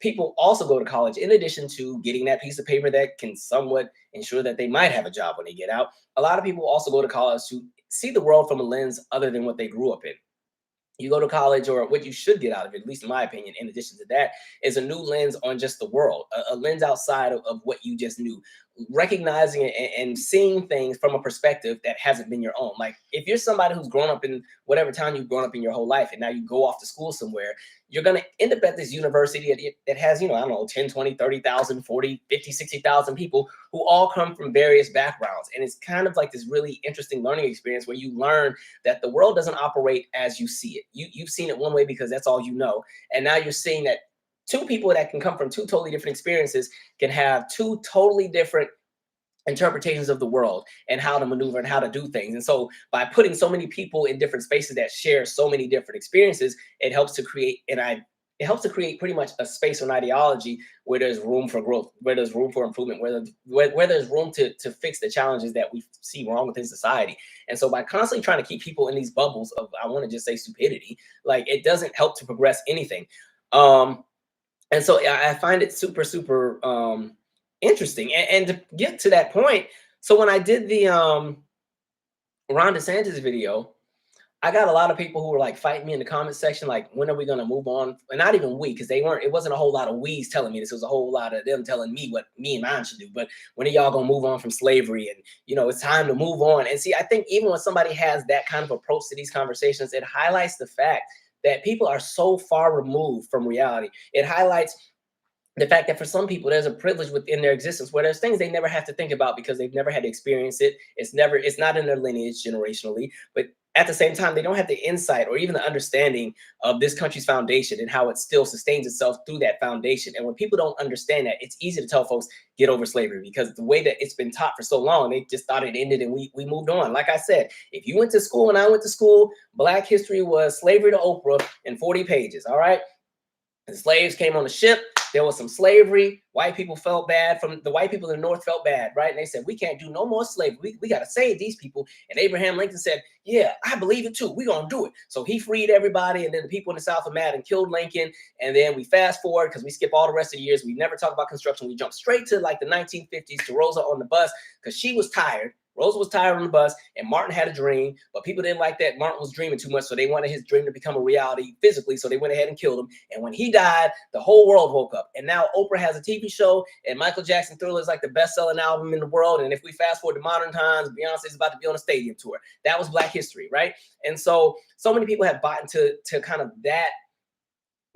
people also go to college, in addition to getting that piece of paper that can somewhat ensure that they might have a job when they get out, a lot of people also go to college to see the world from a lens other than what they grew up in. You go to college, or what you should get out of it, at least in my opinion, in addition to that, is a new lens on just the world, a lens outside of what you just knew, recognizing and seeing things from a perspective that hasn't been your own. Like if you're somebody who's grown up in whatever town you've grown up in your whole life, and now you go off to school somewhere, you're going to end up at this university that has, I don't know, 10, 20, 30,000, 40, 50, 60,000 people who all come from various backgrounds. And it's kind of like this really interesting learning experience where you learn that the world doesn't operate as you see it. You've seen it one way because that's all you know. And now you're seeing that two people that can come from two totally different experiences can have two totally different interpretations of the world and how to maneuver and how to do things. And so by putting so many people in different spaces that share so many different experiences, it helps to create pretty much a space or an ideology where there's room for growth, where there's room for improvement, where there's room to fix the challenges that we see wrong within society. And so by constantly trying to keep people in these bubbles of, I want to just say stupidity, like it doesn't help to progress anything. And so I find it super, super interesting. And to get to that point, so when I did the Ron DeSantis video, I got a lot of people who were like fighting me in the comment section, like, when are we going to move on? And not even we, because it wasn't a whole lot of we's telling me this. It was a whole lot of them telling me what me and mine should do. But when are y'all going to move on from slavery? And, it's time to move on. And see, I think even when somebody has that kind of approach to these conversations, it highlights the fact that people are so far removed from reality. It highlights the fact that for some people, there's a privilege within their existence where there's things they never have to think about because they've never had to experience it. It's not in their lineage generationally, but at the same time, they don't have the insight or even the understanding of this country's foundation and how it still sustains itself through that foundation. And when people don't understand that, it's easy to tell folks, get over slavery, because the way that it's been taught for so long, they just thought it ended and we moved on. Like I said, if you went to school and I went to school, Black history was slavery to Oprah in 40 pages, all right? The slaves came on the ship. There was some slavery. White people felt bad. From the white people in the North felt bad, right? And they said, we can't do no more slavery. We got to save these people. And Abraham Lincoln said, yeah, I believe it too. We're going to do it. So he freed everybody. And then the people in the South are mad and killed Lincoln. And then we fast forward because we skip all the rest of the years. We never talk about construction. We jump straight to like the 1950s to Rosa on the bus because she was tired, Rosa was tired on the bus, and Martin had a dream, but people didn't like that Martin was dreaming too much, so they wanted his dream to become a reality physically, so they went ahead and killed him. And when he died, the whole world woke up. And now Oprah has a TV show, and Michael Jackson Thriller is like the best-selling album in the world. And if we fast forward to modern times, Beyonce is about to be on a stadium tour. That was Black history, right? And so many people have bought into kind of that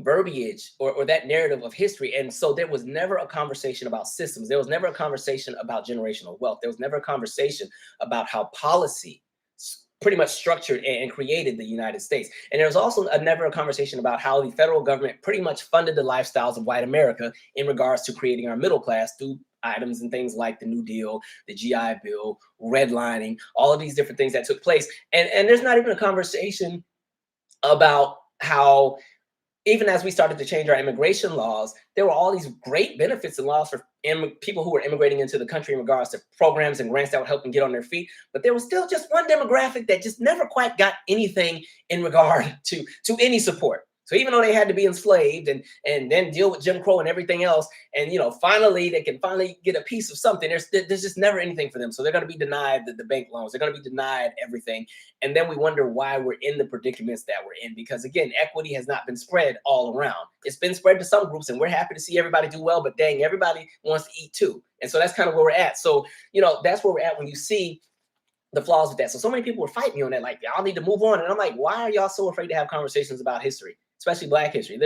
verbiage or that narrative of history. And so there was never a conversation about systems. There was never a conversation about generational wealth. There was never a conversation about how policy pretty much structured and created the United States. And there was also never a conversation about how the federal government pretty much funded the lifestyles of white America in regards to creating our middle class through items and things like the New Deal, the GI Bill, redlining, all of these different things that took place. And there's not even a conversation about how, even as we started to change our immigration laws, there were all these great benefits and laws for people who were immigrating into the country in regards to programs and grants that would help them get on their feet. But there was still just one demographic that just never quite got anything in regard to any support. So even though they had to be enslaved and then deal with Jim Crow and everything else, and finally they can finally get a piece of something, there's just never anything for them. So they're going to be denied the bank loans. They're going to be denied everything. And then we wonder why we're in the predicaments that we're in, because again, equity has not been spread all around. It's been spread to some groups, and we're happy to see everybody do well, but dang, everybody wants to eat too. And so that's kind of where we're at. So that's where we're at when you see the flaws with that. So many people were fighting me on that, like, y'all need to move on. And I'm like, why are y'all so afraid to have conversations about history, especially Black history?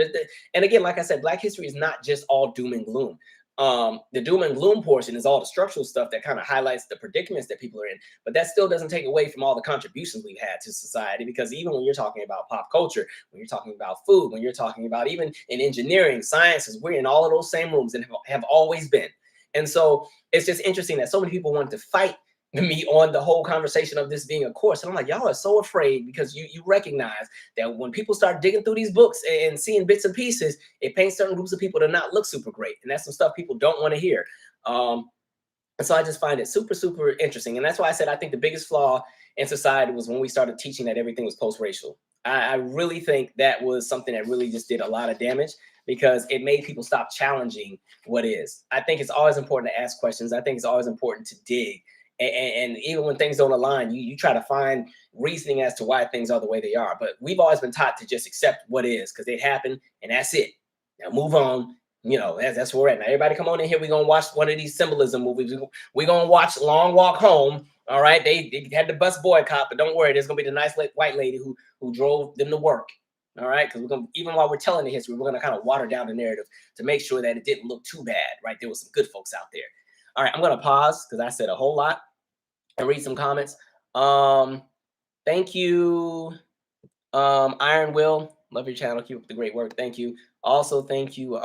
And again, like I said, Black history is not just all doom and gloom. The doom and gloom portion is all the structural stuff that kind of highlights the predicaments that people are in, but that still doesn't take away from all the contributions we've had to society. Because even when you're talking about pop culture, when you're talking about food, when you're talking about even in engineering, sciences, we're in all of those same rooms and have always been. And so it's just interesting that so many people want to fight me on the whole conversation of this being a course. And I'm like, y'all are so afraid, because you recognize that when people start digging through these books and seeing bits and pieces, it paints certain groups of people to not look super great. And that's some stuff people don't want to hear. And so I just find it super, super interesting. And that's why I said I think the biggest flaw in society was when we started teaching that everything was post-racial. I really think that was something that really just did a lot of damage, because it made people stop challenging what is. I think it's always important to ask questions. I think it's always important to dig. And even when things don't align, you try to find reasoning as to why things are the way they are. But we've always been taught to just accept what is, because it happened and that's it. Now move on. That's where we're at. Now everybody come on in here. We're going to watch one of these symbolism movies. We're going to watch Long Walk Home. All right. They had the bus boycott, but don't worry. There's going to be the nice white lady who drove them to work. All right. Because even while we're telling the history, we're going to kind of water down the narrative to make sure that it didn't look too bad. Right. There was some good folks out there. All right, I'm going to pause because I said a whole lot and read some comments. Thank you, Iron Will. Love your channel. Keep up the great work. Thank you. Also, thank you,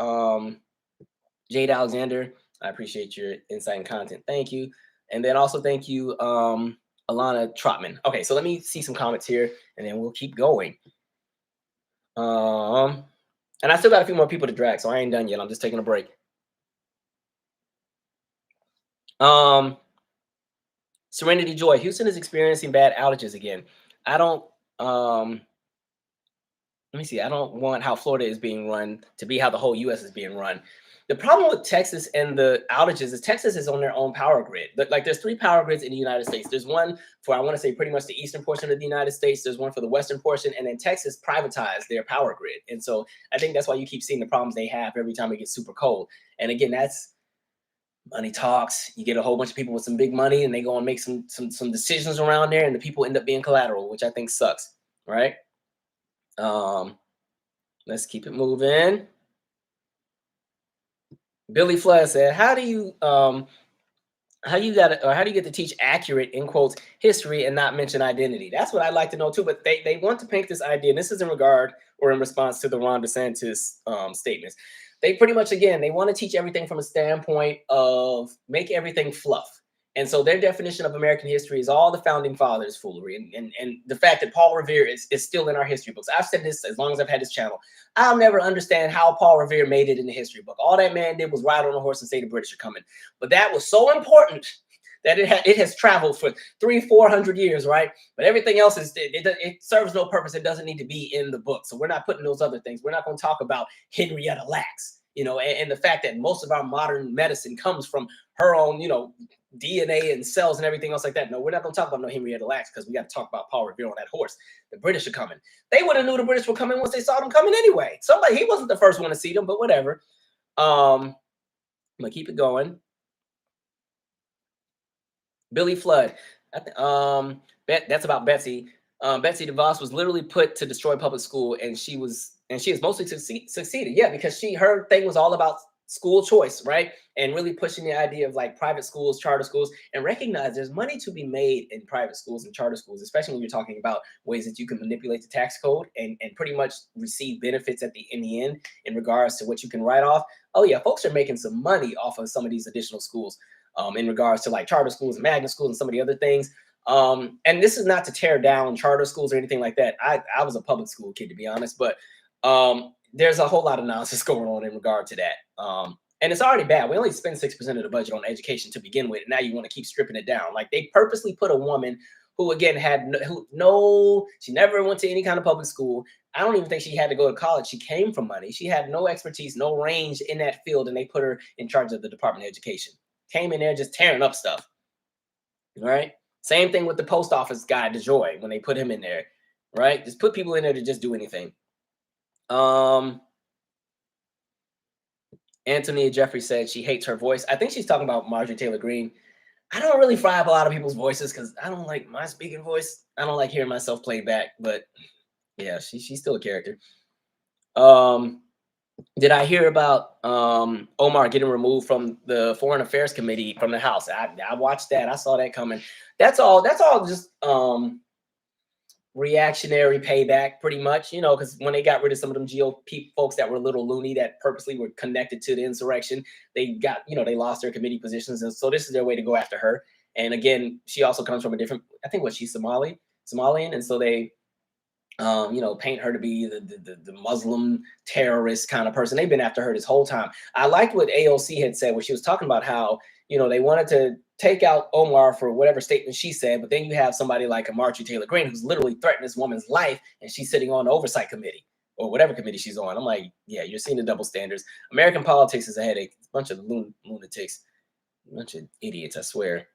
Jade Alexander. I appreciate your insight and content. Thank you. And then also thank you, Alana Trotman. Okay, so let me see some comments here, and then we'll keep going. And I still got a few more people to drag, so I ain't done yet. I'm just taking a break. Serenity Joy. Houston is experiencing bad outages again. I don't let me see. I don't want how Florida is being run to be how the whole US is being run. The problem with Texas and the outages is Texas is on their own power grid. Like there's 3 power grids in the United States. There's one for, I want to say, pretty much the eastern portion of the United States. There's one for the western portion, and then Texas privatized their power grid. And so I think that's why you keep seeing the problems they have every time it gets super cold. And again, that's money talks. You get a whole bunch of people with some big money, and they go and make some decisions around there, and the people end up being collateral, which I think sucks. Right? Let's keep it moving. Billy Flood said, how do you get to teach accurate, in quotes, history and not mention identity? That's what I'd like to know too. But they want to paint this idea, and this is in regard or in response to the Ron DeSantis statements. They pretty much, again, they want to teach everything from a standpoint of make everything fluff. And so their definition of American history is all the founding fathers foolery. And the fact that Paul Revere is still in our history books. I've said this as long as I've had this channel. I'll never understand how Paul Revere made it in the history book. All that man did was ride on a horse and say the British are coming. But that was so important that it has traveled for 300-400 years, right? But everything else it serves no purpose. It doesn't need to be in the book. So we're not putting those other things. We're not going to talk about Henrietta Lacks. you know, and the fact that most of our modern medicine comes from her own, you know, DNA and cells and everything else like that. No, we're not going to talk about no Henrietta Lacks because we got to talk about Paul Revere on that horse. The British are coming. They would have knew the British were coming once they saw them coming anyway. Somebody, he wasn't the first one to see them, but whatever. I'm gonna keep it going. Billy Flood. That's about Betsy. Betsy DeVos was literally put to destroy public school, and she has mostly succeeded. Yeah, because her thing was all about school choice, right? And really pushing the idea of like private schools, charter schools, and recognize there's money to be made in private schools and charter schools, especially when you're talking about ways that you can manipulate the tax code and pretty much receive benefits in the end in regards to what you can write off. Oh yeah, folks are making some money off of some of these additional schools in regards to like charter schools and magnet schools and some of the other things. And this is not to tear down charter schools or anything like that. I was a public school kid, to be honest, but there's a whole lot of nonsense going on in regard to that. And it's already bad. We only spend 6% of the budget on education to begin with. And now you want to keep stripping it down. Like they purposely put a woman who again she never went to any kind of public school. I don't even think she had to go to college. She came from money. She had no expertise, no range in that field. And they put her in charge of the Department of Education. Came in there just tearing up stuff. All right. Same thing with the post office guy, DeJoy, when they put him in there, right? Just put people in there to just do anything. Antonia Jeffrey said she hates her voice. I think she's talking about Marjorie Taylor Greene. I don't really fry up a lot of people's voices because I don't like my speaking voice. I don't like hearing myself play back, but yeah, she's still a character. Did I hear about Omar getting removed from the Foreign Affairs Committee from the House? I watched that. I saw that coming. That's all just reactionary payback, pretty much, you know, because when they got rid of some of them GOP folks that were a little loony that purposely were connected to the insurrection, they got, you know, they lost their committee positions. And so this is their way to go after her. And again, she also comes from a different, I think she's Somalian. And so they, you know, paint her to be the Muslim terrorist kind of person. They've been after her this whole time. I liked what AOC had said where she was talking about how, you know, they wanted to take out Omar for whatever statement she said, but then you have somebody like a Marjorie Taylor Greene who's literally threatened this woman's life, and she's sitting on the oversight committee or whatever committee she's on. I'm like, yeah, you're seeing the double standards. American politics is a headache. A bunch of lunatics, a bunch of idiots, I swear.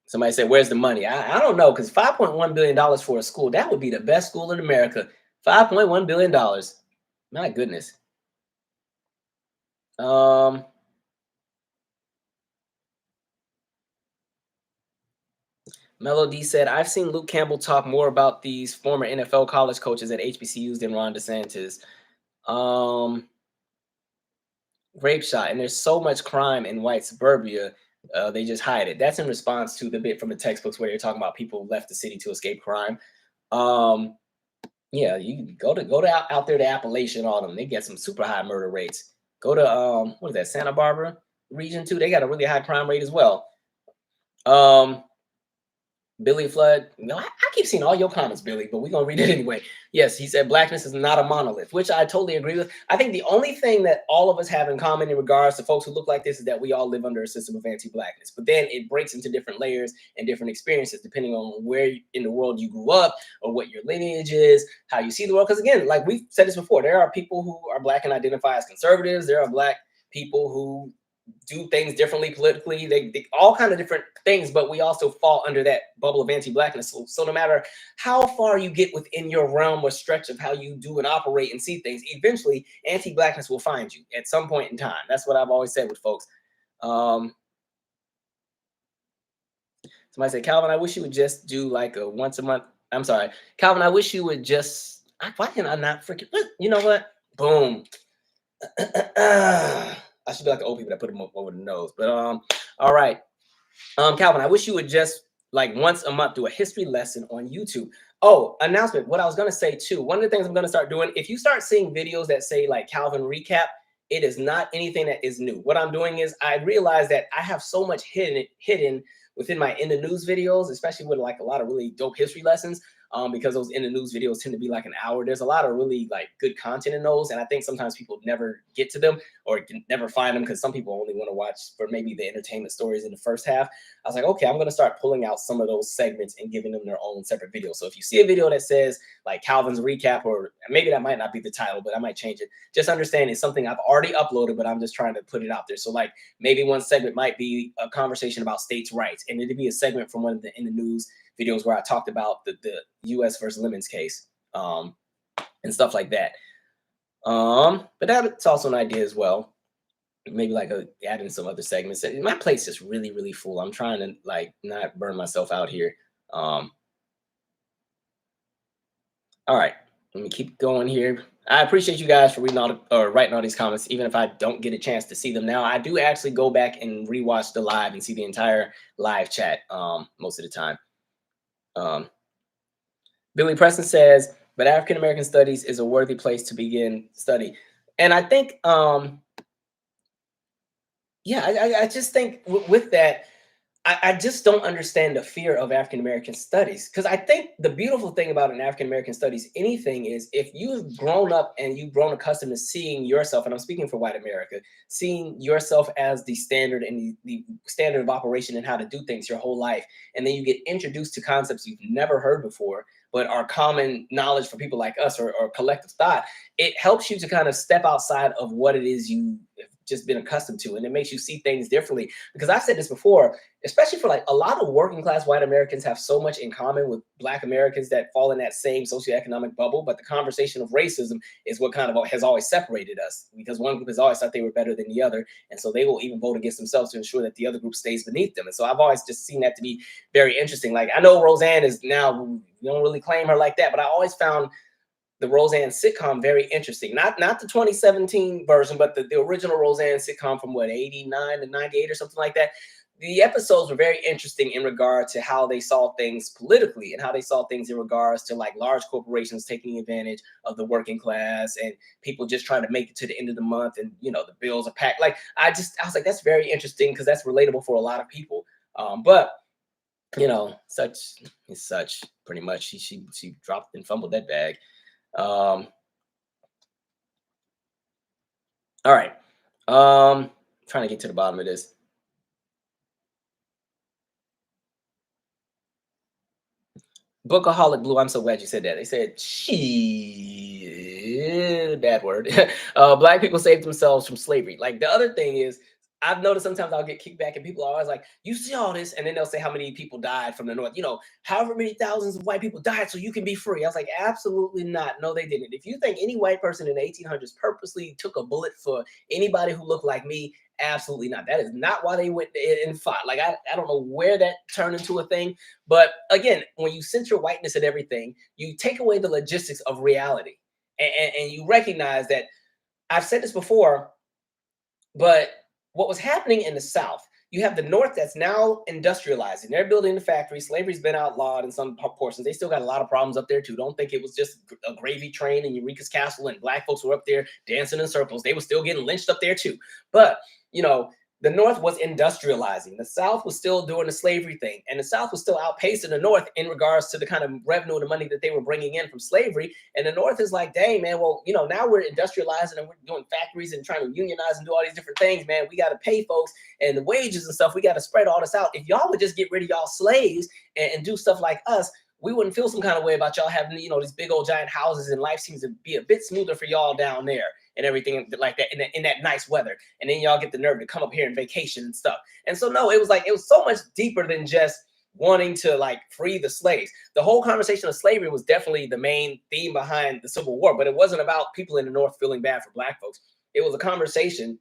Somebody said, where's the money? I don't know, because $5.1 billion for a school, that would be the best school in America. $5.1 billion. My goodness. Melody said, I've seen Luke Campbell talk more about these former NFL college coaches at HBCUs than Ron DeSantis. Rape shot. And there's so much crime in white suburbia. They just hide it. That's in response to the bit from the textbooks where they're talking about people who left the city to escape crime. Yeah, you go to out there to Appalachian on them. They get some super high murder rates. Go to what is that, Santa Barbara region too? They got a really high crime rate as well. Billy Flood, no, I keep seeing all your comments, Billy, but we're gonna read it anyway. Yes, he said blackness is not a monolith, which I totally agree with. I think the only thing that all of us have in common in regards to folks who look like this is that we all live under a system of anti-blackness. But then it breaks into different layers and different experiences depending on where in the world you grew up or what your lineage is, how you see the world. Because again, like we've said this before, there are people who are black and identify as conservatives. There are black people who do things differently politically, they all kind of different things, but we also fall under that bubble of anti-blackness. So no matter how far you get within your realm or stretch of how you do and operate and see things, eventually anti-blackness will find you at some point in time. That's what I've always said with folks. Somebody said, Calvin, I wish you would just do like a once a month. I'm sorry, Calvin, I wish you would just, why can I not freaking, you know what? Boom. I should be like the old people that put them up over the nose. But all right. Calvin, I wish you would just like once a month do a history lesson on YouTube. Oh, announcement. What I was gonna say too. One of the things I'm gonna start doing, if you start seeing videos that say like Calvin recap, it is not anything that is new. What I'm doing is I realize that I have so much hidden within my in the news videos, especially with like a lot of really dope history lessons. because those in the news videos tend to be like an hour. There's a lot of really like good content in those, and I think sometimes people never get to them or can never find them because some people only want to watch for maybe the entertainment stories in the first half. I was like, okay, I'm going to start pulling out some of those segments and giving them their own separate videos. So if you see a video that says like Calvin's recap, or maybe that might not be the title, but I might change it. Just understand it's something I've already uploaded, but I'm just trying to put it out there. So like maybe one segment might be a conversation about states' rights, and it'd be a segment from one of the in the news videos where I talked about the U.S. versus Lemons case and stuff like that. But that's also an idea as well. Maybe like add in some other segments. And my plate's just really, really full. I'm trying to like not burn myself out here. All right, let me keep going here. I appreciate you guys for reading all or writing all these comments, even if I don't get a chance to see them now. I do actually go back and rewatch the live and see the entire live chat most of the time. Billy Preston says, but African American studies is a worthy place to begin study. And I think, yeah, I just think with that, I just don't understand the fear of African American studies, because I think the beautiful thing about an African American studies anything is if you've grown up and you've grown accustomed to seeing yourself, and I'm speaking for white America, seeing yourself as the standard and the standard of operation and how to do things your whole life, and then you get introduced to concepts you've never heard before but are common knowledge for people like us, or collective thought, it helps you to kind of step outside of what it is you have just been accustomed to, and it makes you see things differently. Because I've said this before, especially for like a lot of working class white Americans have so much in common with Black Americans that fall in that same socioeconomic bubble. But the conversation of racism is what kind of has always separated us, because one group has always thought they were better than the other. And so they will even vote against themselves to ensure that the other group stays beneath them. And so I've always just seen that to be very interesting. Like I know Roseanne is now, we don't really claim her like that, but I always found the Roseanne sitcom very interesting. Not the 2017 version, but the original Roseanne sitcom from what, 89 to 98 or something like that. The episodes were very interesting in regard to how they saw things politically and how they saw things in regards to like large corporations taking advantage of the working class and people just trying to make it to the end of the month, and you know the bills are packed. Like I was like, that's very interesting because that's relatable for a lot of people. But you know, such is such. Pretty much, she dropped and fumbled that bag. All right. Trying to get to the bottom of this. Bookaholic Blue, I'm so glad you said that. They said she bad word. Black people saved themselves from slavery. Like the other thing is, I've noticed sometimes I'll get kicked back and people are always like, you see all this, and then they'll say how many people died from the North. You know, however many thousands of white people died so you can be free. I was like, absolutely not. No, they didn't. If you think any white person in the 1800s purposely took a bullet for anybody who looked like me, absolutely not. That is not why they went and fought. Like I don't know where that turned into a thing. But again, when you center whiteness at everything, you take away the logistics of reality. And you recognize that I've said this before, but what was happening in the South, you have the North that's now industrializing. They're building the factories. Slavery's been outlawed in some portions. They still got a lot of problems up there too. Don't think it was just a gravy train in Eureka's Castle and Black folks were up there dancing in circles. They were still getting lynched up there too. But, you know, the North was industrializing. The South was still doing the slavery thing. And the South was still outpacing the North in regards to the kind of revenue and the money that they were bringing in from slavery. And the North is like, dang, man, well, you know, now we're industrializing and we're doing factories and trying to unionize and do all these different things, man. We got to pay folks and the wages and stuff. We got to spread all this out. If y'all would just get rid of y'all slaves and do stuff like us, we wouldn't feel some kind of way about y'all having, you know, these big old giant houses, and life seems to be a bit smoother for y'all down there and everything like that in that nice weather. And then y'all get the nerve to come up here and vacation and stuff. And so, no, it was so much deeper than just wanting to like free the slaves. The whole conversation of slavery was definitely the main theme behind the Civil War, but it wasn't about people in the North feeling bad for Black folks. It was a conversation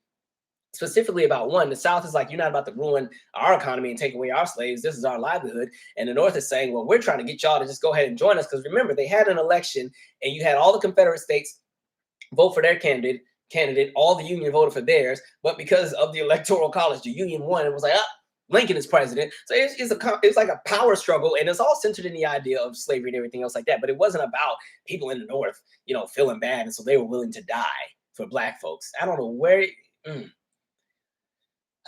specifically about one, the South is like, you're not about to ruin our economy and take away our slaves. This is our livelihood. And the North is saying, well, we're trying to get y'all to just go ahead and join us. Because remember, they had an election and you had all the Confederate states vote for their candidate. All the Union voted for theirs. But because of the Electoral College, the Union won. It was like, Lincoln is president. So it's like a power struggle. And it's all centered in the idea of slavery and everything else like that. But it wasn't about people in the North, you know, feeling bad. And so they were willing to die for Black folks. I don't know where.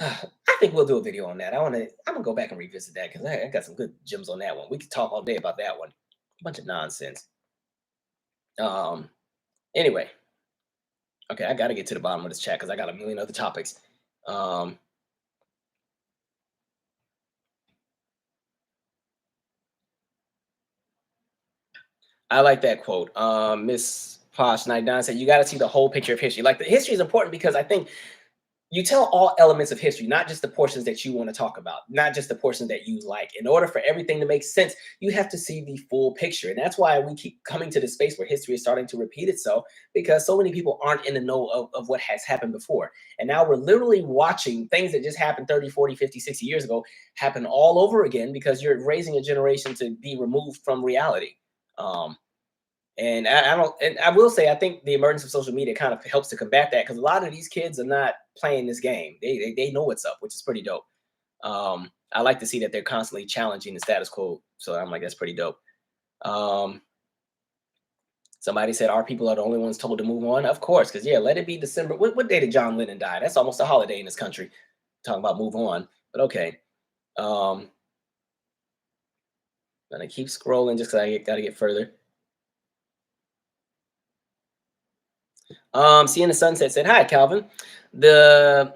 I think we'll do a video on that. I'm gonna go back and revisit that because I got some good gems on that one. We could talk all day about that one. bunch of nonsense. Anyway, okay, I got to get to the bottom of this chat because I got a million other topics. I like that quote. Miss Posh 99 said, "You got to see the whole picture of history. Like the history is important because I think you tell all elements of history, not just the portions that you want to talk about, not just the portions that you like. In order for everything to make sense, you have to see the full picture. And that's why we keep coming to the space where history is starting to repeat itself, because so many people aren't in the know of what has happened before. And now we're literally watching things that just happened 30, 40, 50, 60 years ago happen all over again because you're raising a generation to be removed from reality. And I don't, and I will say, I think the emergence of social media kind of helps to combat that because a lot of these kids are not playing this game. They know what's up, which is pretty dope. I like to see that they're constantly challenging the status quo. So I'm like, that's pretty dope. Somebody said our people are the only ones told to move on. Of course, because yeah, let it be December. What day did John Lennon die? That's almost a holiday in this country. Talking about move on, but okay. I'm gonna keep scrolling just because I gotta get further. Seeing the Sunset said, "Hi, Calvin. The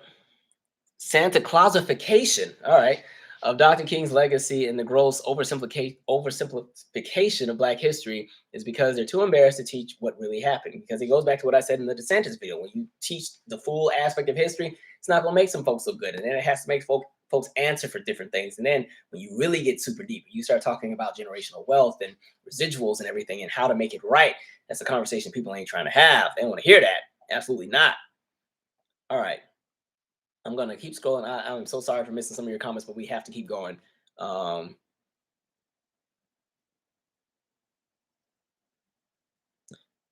Santa Clausification, all right, of Dr. King's legacy and the gross oversimplification of Black history is because they're too embarrassed to teach what really happened. Because it goes back to what I said in the Desantis video. When you teach the full aspect of history, it's not going to make some folks look good. And then it has to make folks answer for different things. And then when you really get super deep, you start talking about generational wealth and residuals and everything and how to make it right. That's a conversation people ain't trying to have. They don't want to hear that. Absolutely not. All right. I'm gonna keep scrolling. I'm so sorry for missing some of your comments, but we have to keep going.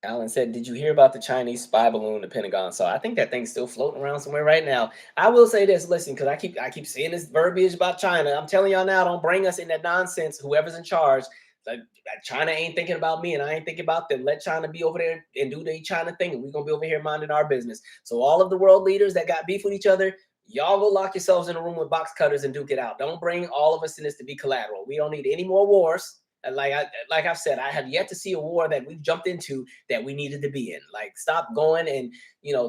Alan said, "Did you hear about the Chinese spy balloon the Pentagon saw?" I think that thing's still floating around somewhere right now. I will say this, listen, because I keep seeing this verbiage about China. I'm telling y'all now, don't bring us in that nonsense. Whoever's in charge, like China ain't thinking about me, and I ain't thinking about them. Let China be over there and do the China thing, and we're gonna be over here minding our business. So all of the world leaders that got beef with each other, y'all go lock yourselves in a room with box cutters and duke it out. Don't bring all of us in this to be collateral. We don't need any more wars. And like I've said, I have yet to see a war that we've jumped into that we needed to be in. Like, stop going and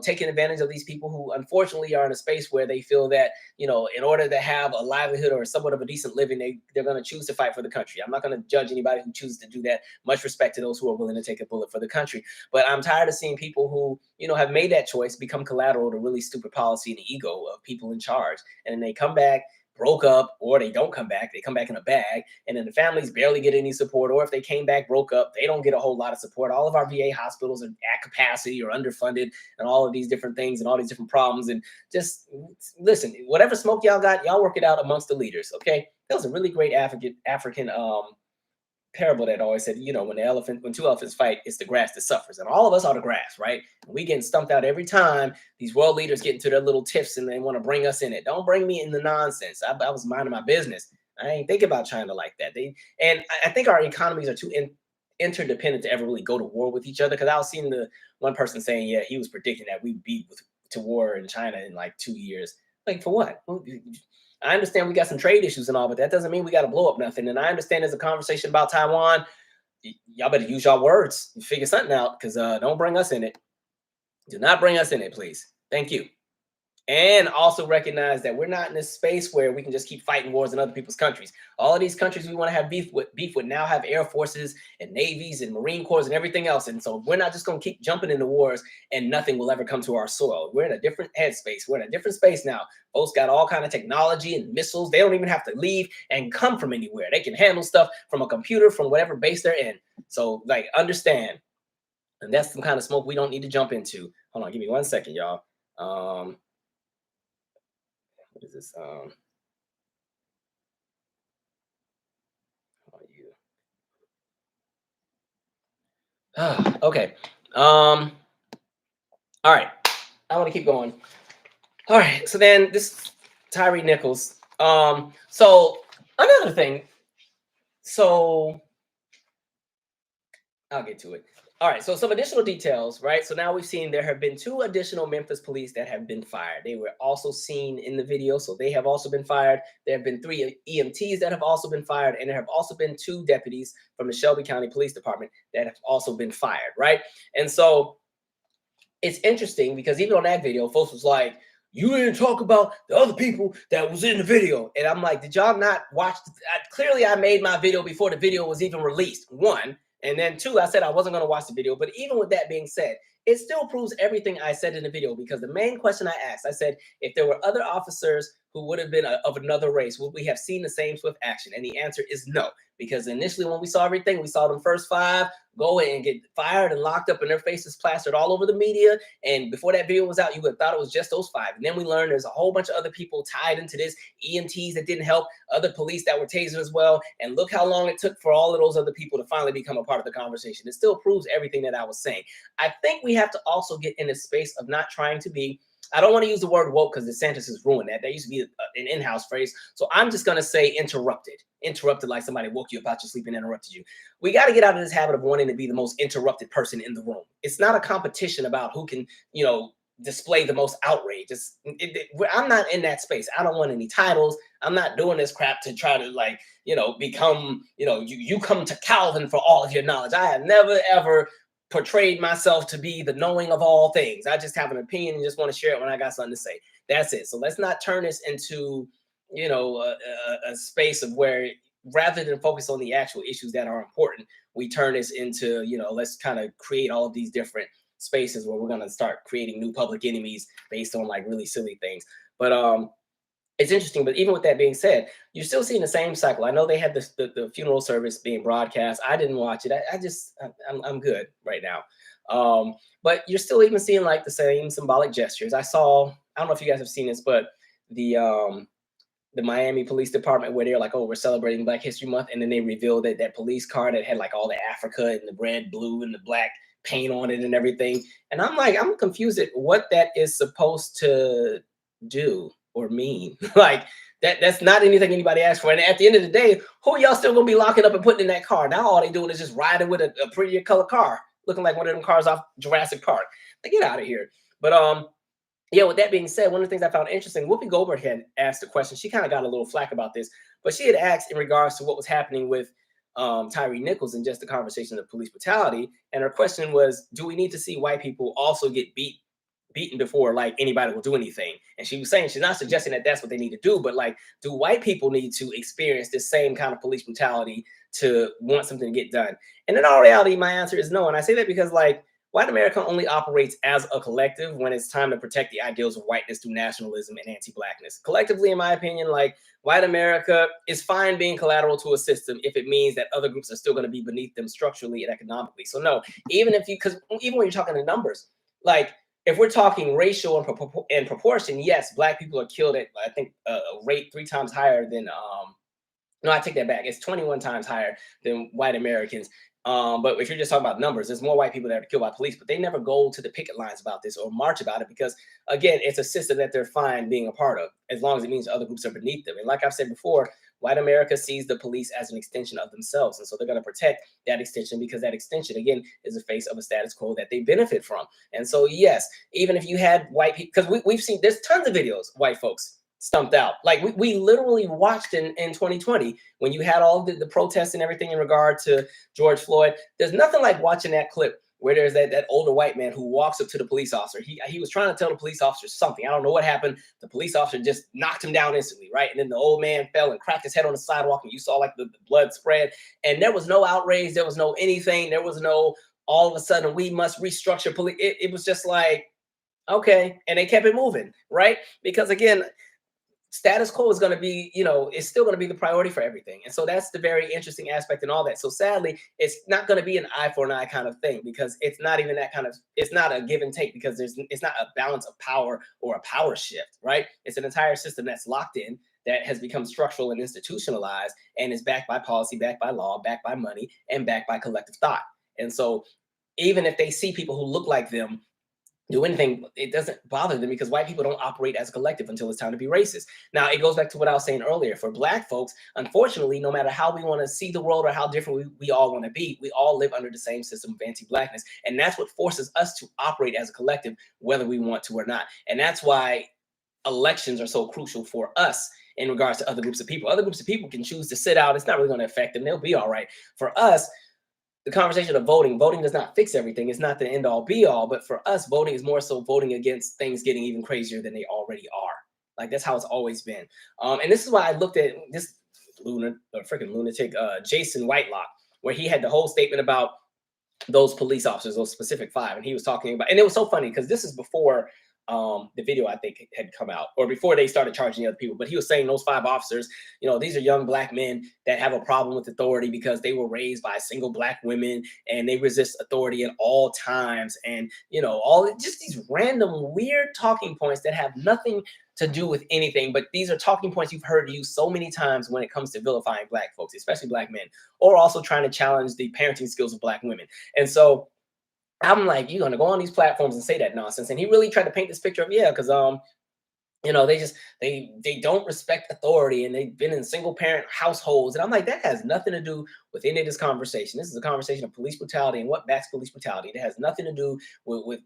taking advantage of these people who unfortunately are in a space where they feel that in order to have a livelihood or somewhat of a decent living, they're going to choose to fight for the country. I'm not going to judge anybody who chooses to do that. Much respect to those who are willing to take a bullet for the country. But I'm tired of seeing people who have made that choice become collateral to really stupid policy and the ego of people in charge, and then they come back broke up, or they don't come back. They come back in a bag, and then the families barely get any support. Or if they came back broke up, they don't get a whole lot of support. All of our VA hospitals are at capacity or underfunded, and all of these different things and all these different problems. And just listen, whatever smoke y'all got, y'all work it out amongst the leaders. Okay, that was a really great African parable that always said, when two elephants fight, it's the grass that suffers. And all of us are the grass, right? And we getting stumped out every time these world leaders get into their little tiffs and they want to bring us in it. Don't bring me in the nonsense. I was minding my business. I ain't think about China like that. I think our economies are too interdependent to ever really go to war with each other. Because I was seeing the one person saying, yeah, he was predicting that we'd be to war in China in like 2 years. Like, for what? I understand we got some trade issues and all, but that doesn't mean we got to blow up nothing. And I understand there's a conversation about Taiwan. Y'all better use y'all words and figure something out, because don't bring us in it. Do not bring us in it, please. Thank you. And also recognize that we're not in this space where we can just keep fighting wars in other people's countries. All of these countries we want to have beef with now have air forces and navies and Marine Corps and everything else. And so we're not just going to keep jumping into wars and nothing will ever come to our soil. We're in a different headspace. We're in a different space now. Folks got all kind of technology and missiles. They don't even have to leave and come from anywhere. They can handle stuff from a computer, from whatever base they're in. So, like, understand. And that's some kind of smoke we don't need to jump into. Hold on, give me 1 second, y'all. What is this? Okay. All right. I want to keep going. All right. So then this Tyre Nichols. So another thing. So I'll get to it. All right, so some additional details, right? So now we've seen there have been 2 additional Memphis police that have been fired. They were also seen in the video, so they have also been fired. There have been 3 EMTs that have also been fired, and there have also been 2 deputies from the Shelby County Police Department that have also been fired, right? And so it's interesting because even on that video, folks was like, you didn't talk about the other people that was in the video. And I'm like, did y'all not watch? Clearly, I made my video before the video was even released, 1. And then 2, I said I wasn't going to watch the video. But even with that being said, it still proves everything I said in the video, because the main question I asked, I said, if there were other officers who would have been of another race, would we have seen the same swift action? And the answer is no, because initially when we saw everything, we saw them first 5 go and get fired and locked up and their faces plastered all over the media. And before that video was out, you would have thought it was just those 5. And then we learned there's a whole bunch of other people tied into this, EMTs that didn't help, other police that were tasered as well. And look how long it took for all of those other people to finally become a part of the conversation. It still proves everything that I was saying. I think we have to also get in a space of not trying to be, I don't want to use the word woke because Desantis has ruined that. That used to be an in-house phrase. So I'm just going to say interrupted. Interrupted, like somebody woke you up out your sleep and interrupted you. We got to get out of this habit of wanting to be the most interrupted person in the room. It's not a competition about who can, display the most outrage. I'm not in that space. I don't want any titles. I'm not doing this crap to try to become, you come to Calvin for all of your knowledge. I have never, ever portrayed myself to be the knowing of all things. I just have an opinion and just want to share it when I got something to say. That's it. So let's not turn this into, a space of where, rather than focus on the actual issues that are important, we turn this into, let's kind of create all of these different spaces where we're going to start creating new public enemies based on like really silly things. But it's interesting. But even with that being said, you're still seeing the same cycle. I know they had the funeral service being broadcast. I didn't watch it. I'm good right now. But you're still even seeing like the same symbolic gestures. I don't know if you guys have seen this, but the Miami Police Department, where they're like, oh, we're celebrating Black History Month. And then they revealed that police car that had like all the Africa and the red, blue, and the black paint on it and everything. And I'm confused at what that is supposed to do or mean. Like that's not anything anybody asked for. And at the end of the day, who y'all still gonna be locking up and putting in that car? Now all they doing is just riding with a prettier color car, looking like one of them cars off Jurassic Park. Like, get out of here. But yeah, with that being said, one of the things I found interesting, Whoopi Goldberg had asked a question. She kind of got a little flack about this, but she had asked in regards to what was happening with Tyre Nichols and just the conversation of police brutality. And her question was, do we need to see white people also get beaten before like anybody will do anything? And she was saying, she's not suggesting that that's what they need to do, but like, do white people need to experience this same kind of police brutality to want something to get done? And in all reality, my answer is no. And I say that because like, white America only operates as a collective when it's time to protect the ideals of whiteness through nationalism and anti-blackness. Collectively, in my opinion, like white America is fine being collateral to a system if it means that other groups are still going to be beneath them structurally and economically. So no, even when you're talking the numbers, like if we're talking racial and proportion, yes, Black people are killed at, I think, a rate 3 times higher than, no, I take that back. It's 21 times higher than white Americans. But if you're just talking about numbers, there's more white people that are killed by police, but they never go to the picket lines about this or march about it because, again, it's a system that they're fine being a part of as long as it means other groups are beneath them. And like I've said before, white America sees the police as an extension of themselves. And so they're going to protect that extension because that extension, again, is the face of a status quo that they benefit from. And so, yes, even if you had white people, because we've seen, there's tons of videos, white folks stumped out. Like we literally watched in 2020 when you had all the protests and everything in regard to George Floyd. There's nothing like watching that clip where there's that older white man who walks up to the police officer. He was trying to tell the police officer something. I don't know what happened. The police officer just knocked him down instantly, right? And then the old man fell and cracked his head on the sidewalk, and you saw like the blood spread. And there was no outrage. There was no anything. There was no all of a sudden we must restructure police. It was just like, okay. And they kept it moving, right? Because again, status quo is going to be, it's still going to be the priority for everything. And so that's the very interesting aspect and all that. So sadly, it's not going to be an eye for an eye kind of thing because it's not even that kind of, it's not a give and take because it's not a balance of power or a power shift, right? It's an entire system that's locked in, that has become structural and institutionalized and is backed by policy, backed by law, backed by money, and backed by collective thought. And so even if they see people who look like them do anything, it doesn't bother them because white people don't operate as a collective until it's time to be racist. Now, it goes back to what I was saying earlier. For Black folks, unfortunately, no matter how we want to see the world or how different we all want to be, we all live under the same system of anti-Blackness. And that's what forces us to operate as a collective, whether we want to or not. And that's why elections are so crucial for us in regards to other groups of people. Other groups of people can choose to sit out. It's not really going to affect them. They'll be all right. For us, the conversation of voting does not fix everything. It's not the end all be all, but for us, voting is more so voting against things getting even crazier than they already are. Like that's how it's always been. And this is why I looked at this freaking lunatic, Jason Whitelock, where he had the whole statement about those police officers, those specific 5. And he was talking about, and it was so funny because this is before the video I think had come out, or before they started charging other people. But he was saying those 5 officers, you know, these are young Black men that have a problem with authority because they were raised by single Black women and they resist authority at all times. And, you know, all just these random weird talking points that have nothing to do with anything. But these are talking points you've heard used so many times when it comes to vilifying Black folks, especially Black men, or also trying to challenge the parenting skills of Black women. And so I'm like, you're gonna go on these platforms and say that nonsense. And he really tried to paint this picture of, yeah, because you know, they don't respect authority and they've been in single parent households. And I'm like, that has nothing to do with any of this conversation. This is a conversation of police brutality and what backs police brutality. It has nothing to do with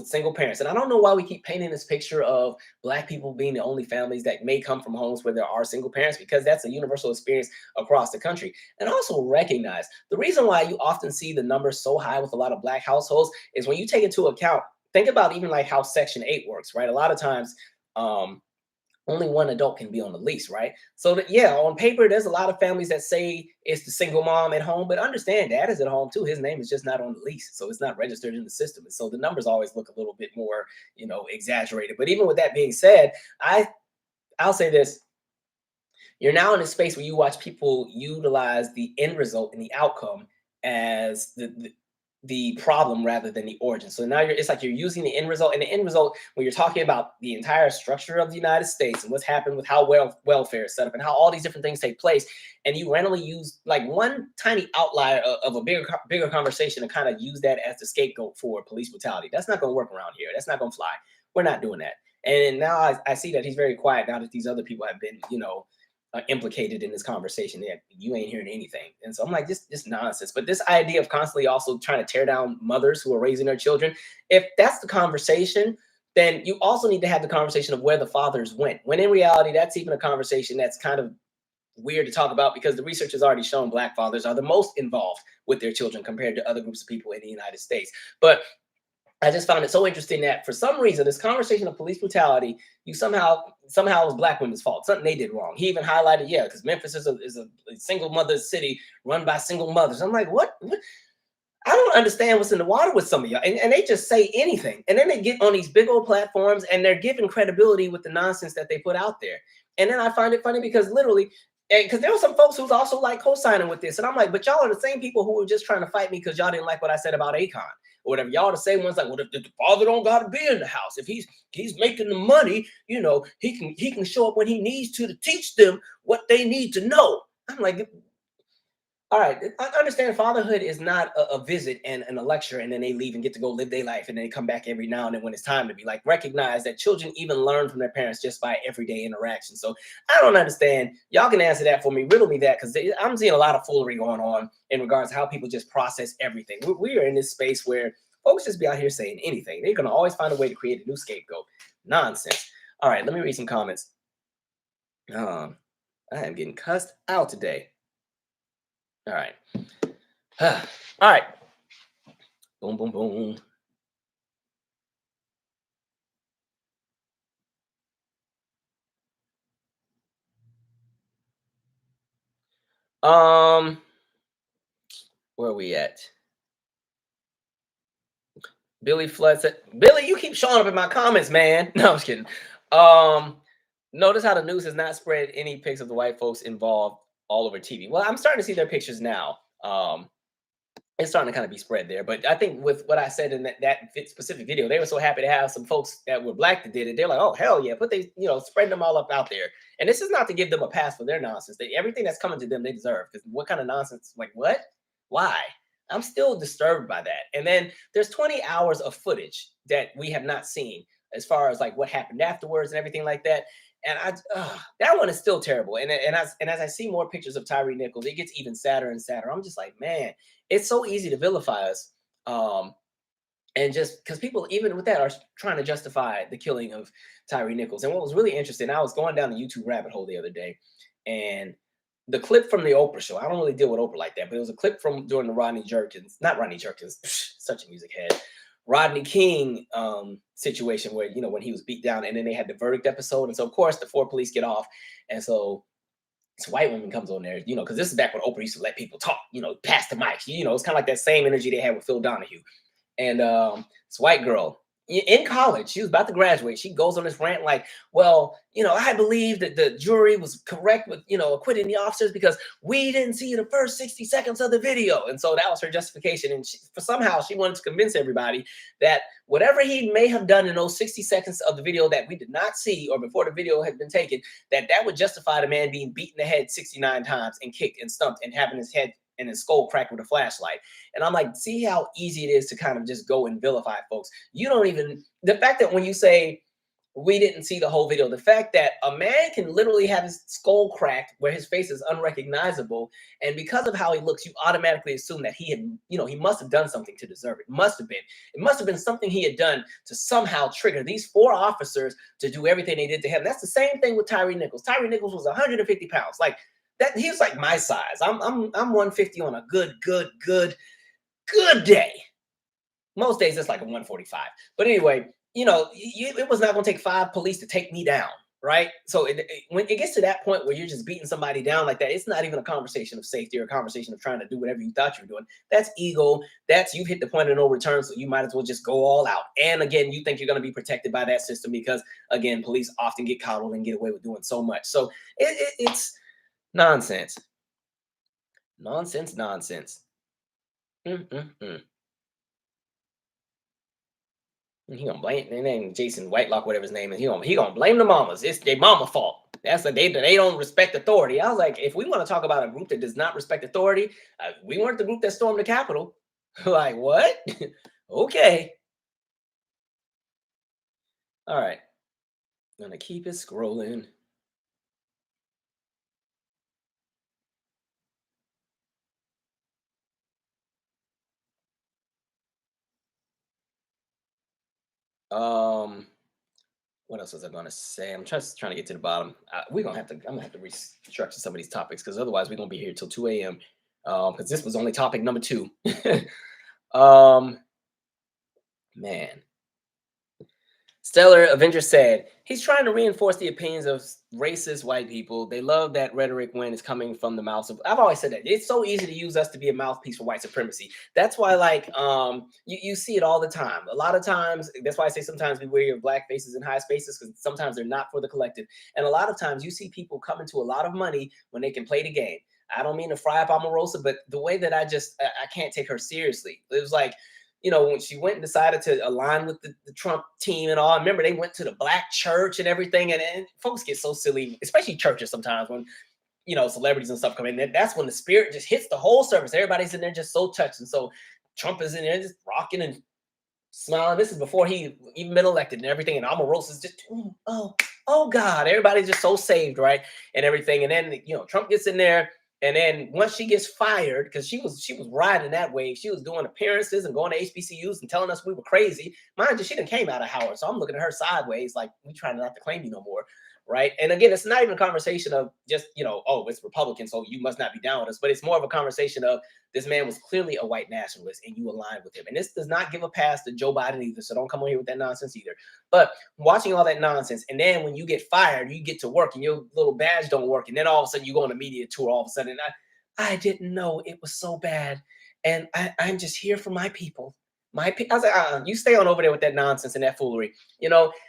single parents. And I don't know why we keep painting this picture of Black people being the only families that may come from homes where there are single parents, because that's a universal experience across the country. And also recognize the reason why you often see the numbers so high with a lot of Black households is when you take into account, think about even like how Section 8 works, right? A lot of times, only one adult can be on the lease, right? So that, yeah, on paper, there's a lot of families that say it's the single mom at home, but understand dad is at home too. His name is just not on the lease. So it's not registered in the system. And so the numbers always look a little bit more, you know, exaggerated. But even with that being said, I'll say this. You're now in a space where you watch people utilize the end result and the outcome as the problem rather than the origin. So now it's like you're using the end result, and the end result, when you're talking about the entire structure of the United States and what's happened with how welfare is set up and how all these different things take place, and you randomly use like one tiny outlier of a bigger conversation and kind of use that as the scapegoat for police brutality. That's not going to work around here. That's not going to fly. We're not doing that. And now I see that he's very quiet now that these other people have been, you know, implicated in this conversation. That you ain't hearing anything. And so I'm like, this nonsense. But this idea of constantly also trying to tear down mothers who are raising their children, if that's the conversation, then you also need to have the conversation of where the fathers went. When in reality, that's even a conversation that's kind of weird to talk about, because the research has already shown Black fathers are the most involved with their children compared to other groups of people in the United States. But I just found it so interesting that for some reason, this conversation of police brutality, you somehow it was Black women's fault, something they did wrong. He even highlighted, yeah, because Memphis is a single mother city run by single mothers. I'm like, what? I don't understand what's in the water with some of y'all. And they just say anything. And then they get on these big old platforms and they're giving credibility with the nonsense that they put out there. And then I find it funny because literally, because there were some folks who's also like co-signing with this. And I'm like, but y'all are the same people who were just trying to fight me because y'all didn't like what I said about Akon or whatever. Y'all are the same ones like, well, if the father don't gotta be in the house, if he's making the money, you know, he can show up when he needs to teach them what they need to know. I'm like, all right, I understand fatherhood is not a visit and a lecture and then they leave and get to go live their life and then they come back every now and then when it's time to be. Like, recognize that children even learn from their parents just by everyday interaction. So I don't understand. Y'all can answer that for me, riddle me that, because I'm seeing a lot of foolery going on in regards to how people just process everything. We are in this space where folks just be out here saying anything. They're going to always find a way to create a new scapegoat. Nonsense. All right, let me read some comments. I am getting cussed out today. All right. All right. Boom, boom, boom. Where are we at? Billy Flood said, Billy, you keep showing up in my comments, man. No, I'm just kidding. Notice how the news has not spread any pics of the white folks involved all over TV. Well, I'm starting to see their pictures now. It's starting to kind of be spread there. But I think with what I said in that specific video, they were so happy to have some folks that were Black that did it. They're like, oh, hell yeah, spread them all up out there. And this is not to give them a pass for their nonsense. Everything that's coming to them, they deserve. Because what kind of nonsense? Like, what? Why? I'm still disturbed by that. And then there's 20 hours of footage that we have not seen as far as like what happened afterwards and everything like that. And that one is still terrible. And as I see more pictures of Tyre Nichols, it gets even sadder and sadder. I'm just like, man, it's so easy to vilify us. And just because people, even with that, are trying to justify the killing of Tyre Nichols. And what was really interesting, I was going down the YouTube rabbit hole the other day, and the clip from the Oprah show. I don't really deal with Oprah like that, but it was a clip from during the not Rodney Jerkins, such a music head, Rodney King situation where, when he was beat down, and then they had the verdict episode. And so, of course, the 4 police get off. And so this white woman comes on there, because this is back when Oprah used to let people talk, pass the mic. It's kind of like that same energy they had with Phil Donahue. And this white girl in college, she was about to graduate. She goes on this rant like, well, I believe that the jury was correct with, acquitting the officers because we didn't see the first 60 seconds of the video. And so that was her justification. And somehow she wanted to convince everybody that whatever he may have done in those 60 seconds of the video that we did not see, or before the video had been taken, that would justify the man being beaten in the head 69 times and kicked and stumped and having his head and his skull cracked with a flashlight. And I'm like, see how easy it is to kind of just go and vilify folks. You don't even, the fact that when you say we didn't see the whole video, the fact that a man can literally have his skull cracked where his face is unrecognizable, and because of how he looks, you automatically assume that he had, he must have done something to deserve it. It must have been something he had done to somehow trigger these 4 officers to do everything they did to him. That's the same thing with Tyre Nichols. Tyre Nichols was 150 pounds. Like, that he was like my size. I'm 150 on a good day. Most days it's like a 145. But anyway, it was not going to take 5 police to take me down, right? So when it gets to that point where you're just beating somebody down like that, it's not even a conversation of safety or a conversation of trying to do whatever you thought you were doing. That's ego. That's, you've hit the point of no return, so you might as well just go all out. And again, you think you're going to be protected by that system because, again, police often get coddled and get away with doing so much. So it's nonsense. Nonsense. He gonna blame, and then Jason Whitelock, whatever his name is, he gonna blame the mamas. It's their mama fault. That's they don't respect authority. I was like, if we want to talk about a group that does not respect authority, we weren't the group that stormed the Capitol. Like, what? Okay. All right. I'm gonna keep it scrolling. What else was I gonna say? I'm just trying to get to the bottom. I'm gonna have to restructure some of these topics because otherwise we're gonna be here till 2 a.m. Because this was only topic number 2. Man. Stellar Avenger said he's trying to reinforce the opinions of racist white people. They love that rhetoric when it's coming from the mouths of. I've always said that it's so easy to use us to be a mouthpiece for white supremacy. That's why, like, you see it all the time. A lot of times, that's why I say sometimes we wear your black faces in high spaces because sometimes they're not for the collective. And a lot of times you see people come into a lot of money when they can play the game. I don't mean to fry up Omarosa, but the way that I can't take her seriously. It was like, when she went and decided to align with the Trump team and all. I remember they went to the black church and everything. And folks get so silly, especially churches sometimes when, celebrities and stuff come in. That's when the spirit just hits the whole service. Everybody's in there just so touched. And so Trump is in there just rocking smiling. This is before he even been elected and everything. And Omarosa is just, oh God, everybody's just so saved, right? And everything. And then, Trump gets in there. And then once she gets fired, because she was riding that wave, she was doing appearances and going to HBCUs and telling us we were crazy. Mind you, she done came out of Howard. So I'm looking at her sideways, like, we trying not to claim you no more. Right. And again, it's not even a conversation of just, it's Republican, so you must not be down with us. But it's more of a conversation of this man was clearly a white nationalist and you aligned with him. And this does not give a pass to Joe Biden either. So don't come on here with that nonsense either. But watching all that nonsense, and then when you get fired, you get to work and your little badge don't work. And then all of a sudden you go on a media tour all of a sudden. And I didn't know it was so bad. And I'm just here for my people. I was like, you stay on over there with that nonsense and that foolery.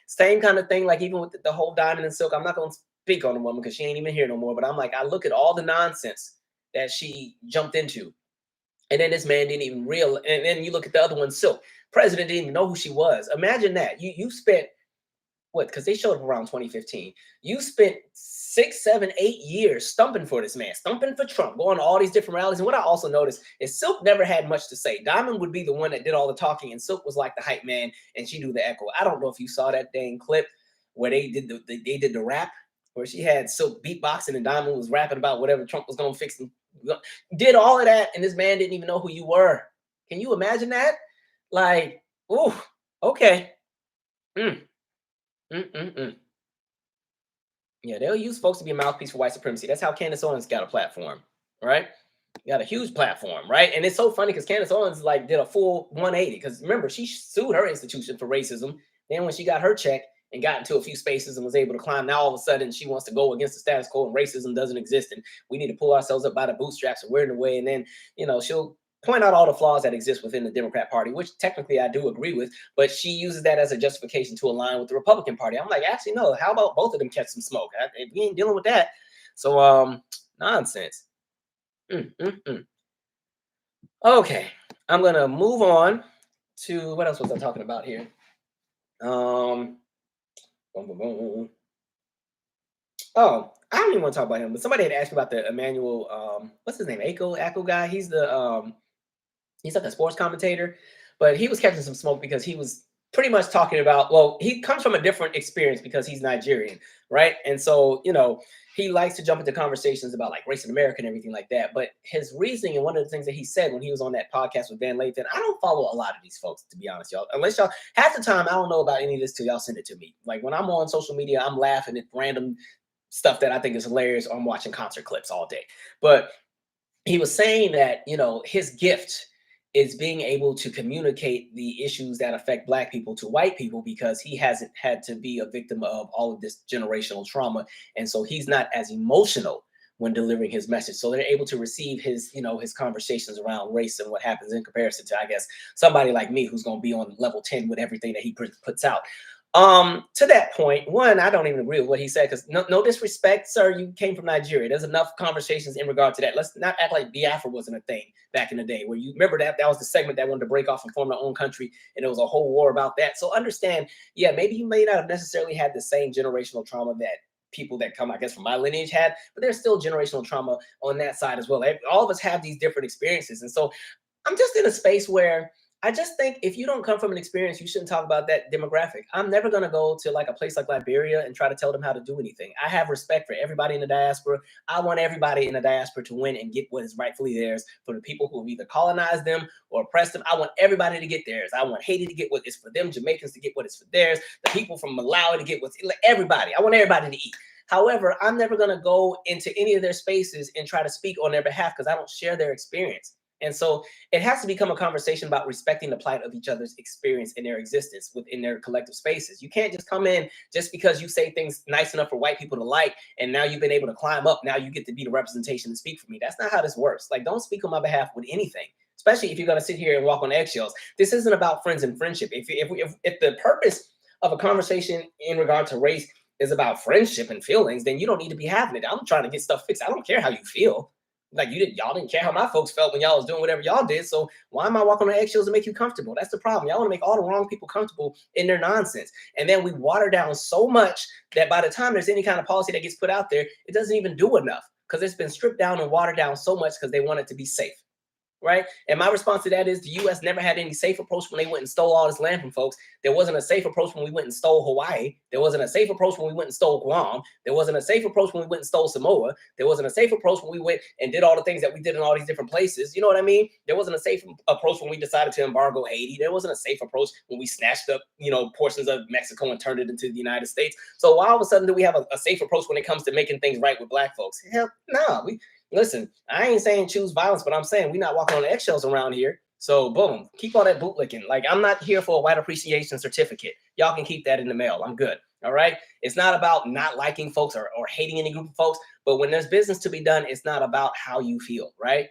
Same kind of thing, like even with the whole Diamond and Silk. I'm not going to speak on the woman because she ain't even here no more. But I'm like, I look at all the nonsense that she jumped into. And then this man didn't even realize. And then you look at the other one, Silk. President didn't even know who she was. Imagine that. You spent, what? Because they showed up around 2015. You spent 6, 7, 8 years stumping for this man, stumping for Trump, going to all these different rallies. And what I also noticed is Silk never had much to say. Diamond would be the one that did all the talking, and Silk was like the hype man, and she do the echo. I don't know if you saw that dang clip where they did the rap, where she had Silk beatboxing and Diamond was rapping about whatever Trump was going to fix. And did all of that, and this man didn't even know who you were. Can you imagine that? Like, ooh, okay. Yeah, they'll use folks to be a mouthpiece for white supremacy. That's how Candace Owens got a platform, right? Got a huge platform, right? And it's so funny because Candace Owens like did a full 180. Because remember, she sued her institution for racism. Then when she got her check and got into a few spaces and was able to climb, now all of a sudden she wants to go against the status quo and racism doesn't exist and we need to pull ourselves up by the bootstraps and we're in the way. And then, you know, she'll point out all the flaws that exist within the Democrat Party, which technically I do agree with, but she uses that as a justification to align with the Republican Party. I'm like, actually, no, how about both of them catch some smoke? We ain't dealing with that. So, nonsense. Okay, I'm going to move on to, what else was I talking about here? Oh, I don't even want to talk about him, but somebody had asked me about the Emmanuel, what's his name? Ako guy. He's like a sports commentator, but he was catching some smoke because he was pretty much talking about, well, he comes from a different experience because he's Nigerian, right? And so, you know, he likes to jump into conversations about like race in America and everything like that. But his reasoning, and one of the things that he said when he was on that podcast with Van Lathan, I don't follow a lot of these folks, to be honest, y'all. Unless y'all, half the time, I don't know about any of this till y'all send it to me. Like when I'm on social media, I'm laughing at random stuff that I think is hilarious, or I'm watching concert clips all day. But he was saying that, you know, his gift is being able to communicate the issues that affect Black people to white people because he hasn't had to be a victim of all of this generational trauma. And so he's not as emotional when delivering his message. So they're able to receive his, you know, his conversations around race and what happens in comparison to, I guess, somebody like me who's going to be on level 10 with everything that he puts out. To that point, one, I don't even agree with what he said because no disrespect, sir, you came from Nigeria. There's enough conversations in regard to that. Let's not act like Biafra wasn't a thing back in the day, where you remember that was the segment that wanted to break off and form their own country, and there was a whole war about that. So understand, yeah, maybe you may not have necessarily had the same generational trauma that people that come, I guess, from my lineage had, but there's still generational trauma on that side as well. All of us have these different experiences, and so I'm just in a space where I just think if you don't come from an experience, you shouldn't talk about that demographic. I'm never going to go to like a place like Liberia and try to tell them how to do anything. I have respect for everybody in the diaspora. I want everybody in the diaspora to win and get what is rightfully theirs for the people who have either colonized them or oppressed them. I want everybody to get theirs. I want Haiti to get what is for them, Jamaicans to get what is for theirs, the people from Malawi to get what's everybody. I want everybody to eat. However, I'm never going to go into any of their spaces and try to speak on their behalf because I don't share their experience. And so it has to become a conversation about respecting the plight of each other's experience in their existence within their collective spaces. You can't just come in just because you say things nice enough for white people to like, and now you've been able to climb up. Now you get to be the representation and speak for me. That's not how this works. Like, don't speak on my behalf with anything, especially if you're going to sit here and walk on eggshells. This isn't about friends and friendship. If the purpose of a conversation in regard to race is about friendship and feelings, then you don't need to be having it. I'm trying to get stuff fixed. I don't care how you feel. Like y'all didn't care how my folks felt when y'all was doing whatever y'all did. So why am I walking on eggshells to make you comfortable? That's the problem. Y'all want to make all the wrong people comfortable in their nonsense. And then we water down so much that by the time there's any kind of policy that gets put out there, it doesn't even do enough because it's been stripped down and watered down so much because they want it to be safe. Right. And my response to that is the U.S. never had any safe approach when they went and stole all this land from folks. There wasn't a safe approach when we went and stole Hawaii. There wasn't a safe approach when we went and stole Guam. There wasn't a safe approach when we went and stole Samoa. There wasn't a safe approach when we went and did all the things that we did in all these different places. You know what I mean? There wasn't a safe approach when we decided to embargo Haiti. There wasn't a safe approach when we snatched up, you know, portions of Mexico and turned it into the United States. So why all of a sudden do we have a safe approach when it comes to making things right with Black folks? Hell, no. Listen, I ain't saying choose violence, but I'm saying we're not walking on eggshells around here. So boom, keep all that bootlicking. Like, I'm not here for a white appreciation certificate. Y'all can keep that in the mail. I'm good. All right. It's not about not liking folks or hating any group of folks. But when there's business to be done, it's not about how you feel. Right.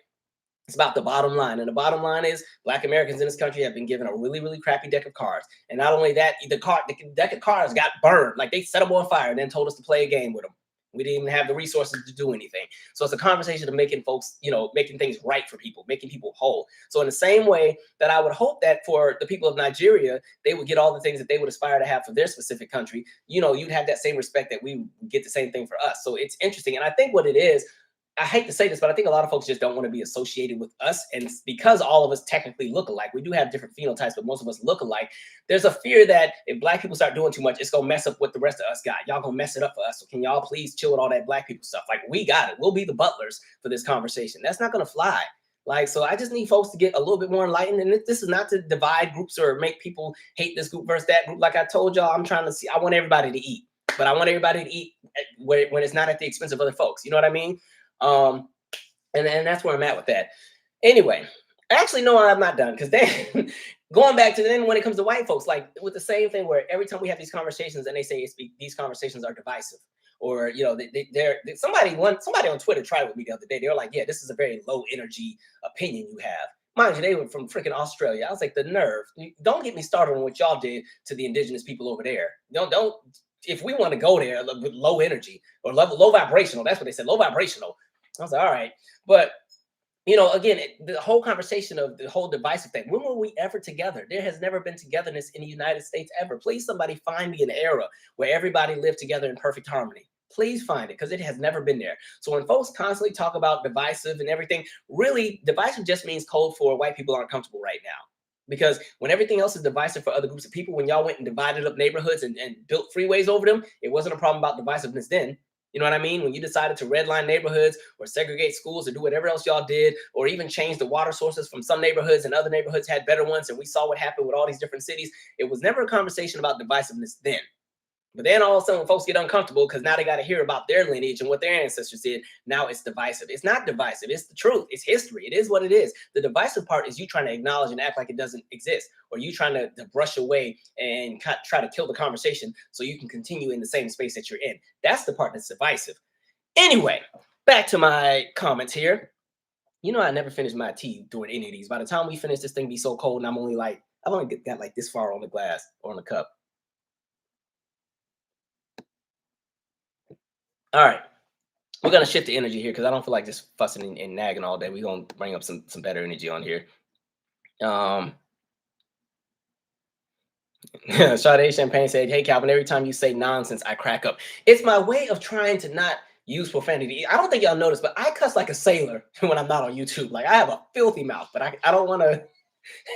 It's about the bottom line. And the bottom line is Black Americans in this country have been given a really, really crappy deck of cards. And not only that, the deck of cards got burned. Like, they set them on fire and then told us to play a game with them. We didn't even have the resources to do anything. So it's a conversation of making folks, making things right for people, making people whole. So in the same way that I would hope that for the people of Nigeria, they would get all the things that they would aspire to have for their specific country, you'd have that same respect that we get the same thing for us. So it's interesting. And I think what it is, I hate to say this, but I think a lot of folks just don't want to be associated with us. And because all of us technically look alike, we do have different phenotypes, but most of us look alike. There's a fear that if Black people start doing too much, it's going to mess up what the rest of us got. Y'all going to mess it up for us. So can y'all please chill with all that Black people stuff? Like, we got it. We'll be the butlers for this conversation. That's not going to fly. Like, so I just need folks to get a little bit more enlightened. And this is not to divide groups or make people hate this group versus that group. Like I told y'all, I'm trying to see, I want everybody to eat, but I want everybody to eat when it's not at the expense of other folks. You know what I mean? And that's where I'm at with that. Anyway, actually, no, I'm not done, because then going back to then when it comes to white folks, like with the same thing where every time we have these conversations and they say these conversations are divisive, or somebody on Twitter tried it with me the other day. They were like, yeah, this is a very low energy opinion you have. Mind you, they were from freaking Australia. I was like, the nerve. Don't get me started on what y'all did to the indigenous people over there. Don't if we want to go there with low energy or low vibrational, that's what they said, low vibrational. I was like, all right. But, again, the whole conversation of the whole divisive thing, when were we ever together? There has never been togetherness in the United States ever. Please, somebody find me an era where everybody lived together in perfect harmony. Please find it, because it has never been there. So when folks constantly talk about divisive and everything, really, divisive just means code for white people aren't comfortable right now. Because when everything else is divisive for other groups of people, when y'all went and divided up neighborhoods and built freeways over them, it wasn't a problem about divisiveness then. You know what I mean? When you decided to redline neighborhoods or segregate schools or do whatever else y'all did, or even change the water sources from some neighborhoods and other neighborhoods had better ones, and we saw what happened with all these different cities, it was never a conversation about divisiveness then. But then all of a sudden, when folks get uncomfortable because now they got to hear about their lineage and what their ancestors did, now it's divisive. It's not divisive. It's the truth. It's history. It is what it is. The divisive part is you trying to acknowledge and act like it doesn't exist, or you trying to brush away and try to kill the conversation so you can continue in the same space that you're in. That's the part that's divisive. Anyway, back to my comments here. I never finished my tea during any of these. By the time we finish, this thing be so cold, and I've only got like this far on the glass or on the cup. All right, we're gonna shift the energy here because I don't feel like just fussing and nagging all day. We're gonna bring up some better energy on here. Sade Champagne said, "Hey Calvin, every time you say nonsense, I crack up. It's my way of trying to not use profanity. I don't think y'all noticed, but I cuss like a sailor when I'm not on YouTube. Like, I have a filthy mouth, but I don't want to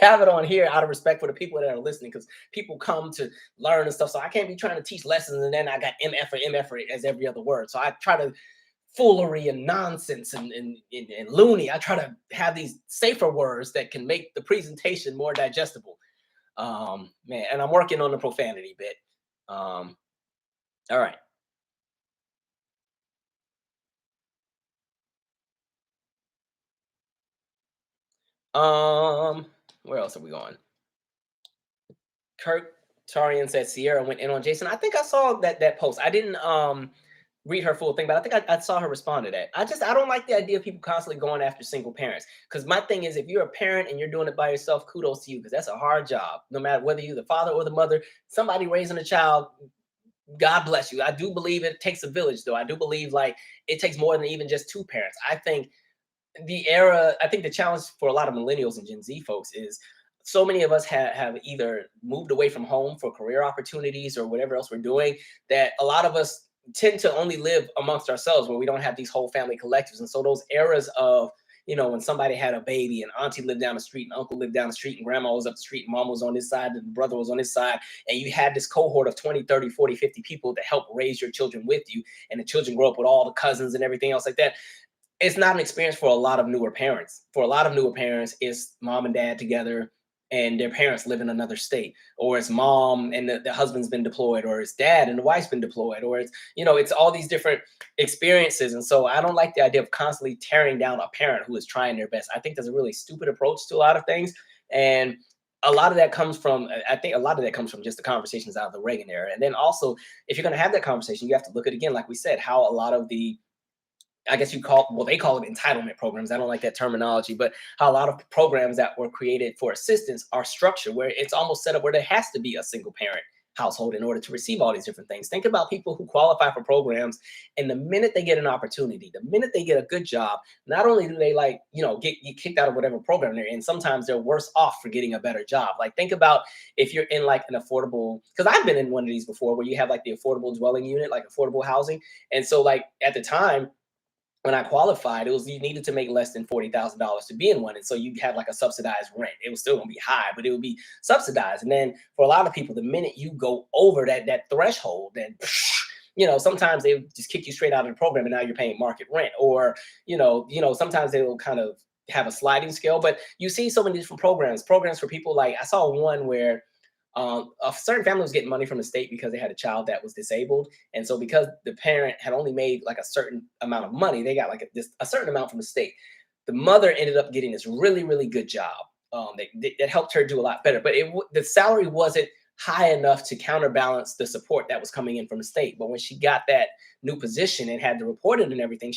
have it on here out of respect for the people that are listening, because people come to learn and stuff. So I can't be trying to teach lessons and then I got MF as every other word. So I try to foolery and nonsense and loony. I try to have these safer words that can make the presentation more digestible. Man, and I'm working on the profanity bit. All right. Where else are we going? Kirk Tarian said Sierra went in on Jason. I think I saw that post. I didn't read her full thing, but I think I saw her respond to that. I don't like the idea of people constantly going after single parents, because my thing is, if you're a parent and you're doing it by yourself, kudos to you, because that's a hard job. No matter whether you're the father or the mother, somebody raising a child, God bless you. I do believe it takes a village, though. I do believe like it takes more than even just two parents. I think the challenge for a lot of millennials and Gen Z folks is so many of us have either moved away from home for career opportunities or whatever else we're doing, that a lot of us tend to only live amongst ourselves, where we don't have these whole family collectives. And so those eras of, when somebody had a baby and auntie lived down the street and uncle lived down the street and grandma was up the street and mom was on this side and brother was on this side, and you had this cohort of 20, 30, 40, 50 people that help raise your children with you, and the children grow up with all the cousins and everything else like that. It's not an experience for a lot of newer parents. For a lot of newer parents, it's mom and dad together and their parents live in another state, or it's mom and the husband's been deployed, or it's dad and the wife's been deployed, or it's all these different experiences. And so I don't like the idea of constantly tearing down a parent who is trying their best. I think that's a really stupid approach to a lot of things. And a lot of that comes from just the conversations out of the Reagan era. And then also, if you're going to have that conversation, you have to look at, again, like we said, how a lot of the, I guess they call it entitlement programs. I don't like that terminology, but how a lot of programs that were created for assistance are structured where it's almost set up where there has to be a single parent household in order to receive all these different things. Think about people who qualify for programs, and the minute they get an opportunity, the minute they get a good job, not only do they like, get kicked out of whatever program they're in, sometimes they're worse off for getting a better job. Like think about if you're in like an affordable, because I've been in one of these before where you have like the affordable dwelling unit, like affordable housing. And so like at the time, when I qualified, it was you needed to make less than $40,000 to be in one, and so you had like a subsidized rent. It was still gonna be high, but it would be subsidized. And then for a lot of people, the minute you go over that threshold, then sometimes they just kick you straight out of the program, and now you're paying market rent. Or sometimes they will kind of have a sliding scale. But you see so many different programs for people. Like I saw one where a certain family was getting money from the state because they had a child that was disabled. And so because the parent had only made like a certain amount of money, they got like a certain amount from the state. The mother ended up getting this really, really good job that helped her do a lot better. But the salary wasn't high enough to counterbalance the support that was coming in from the state. But when she got that new position and had to report it and everything,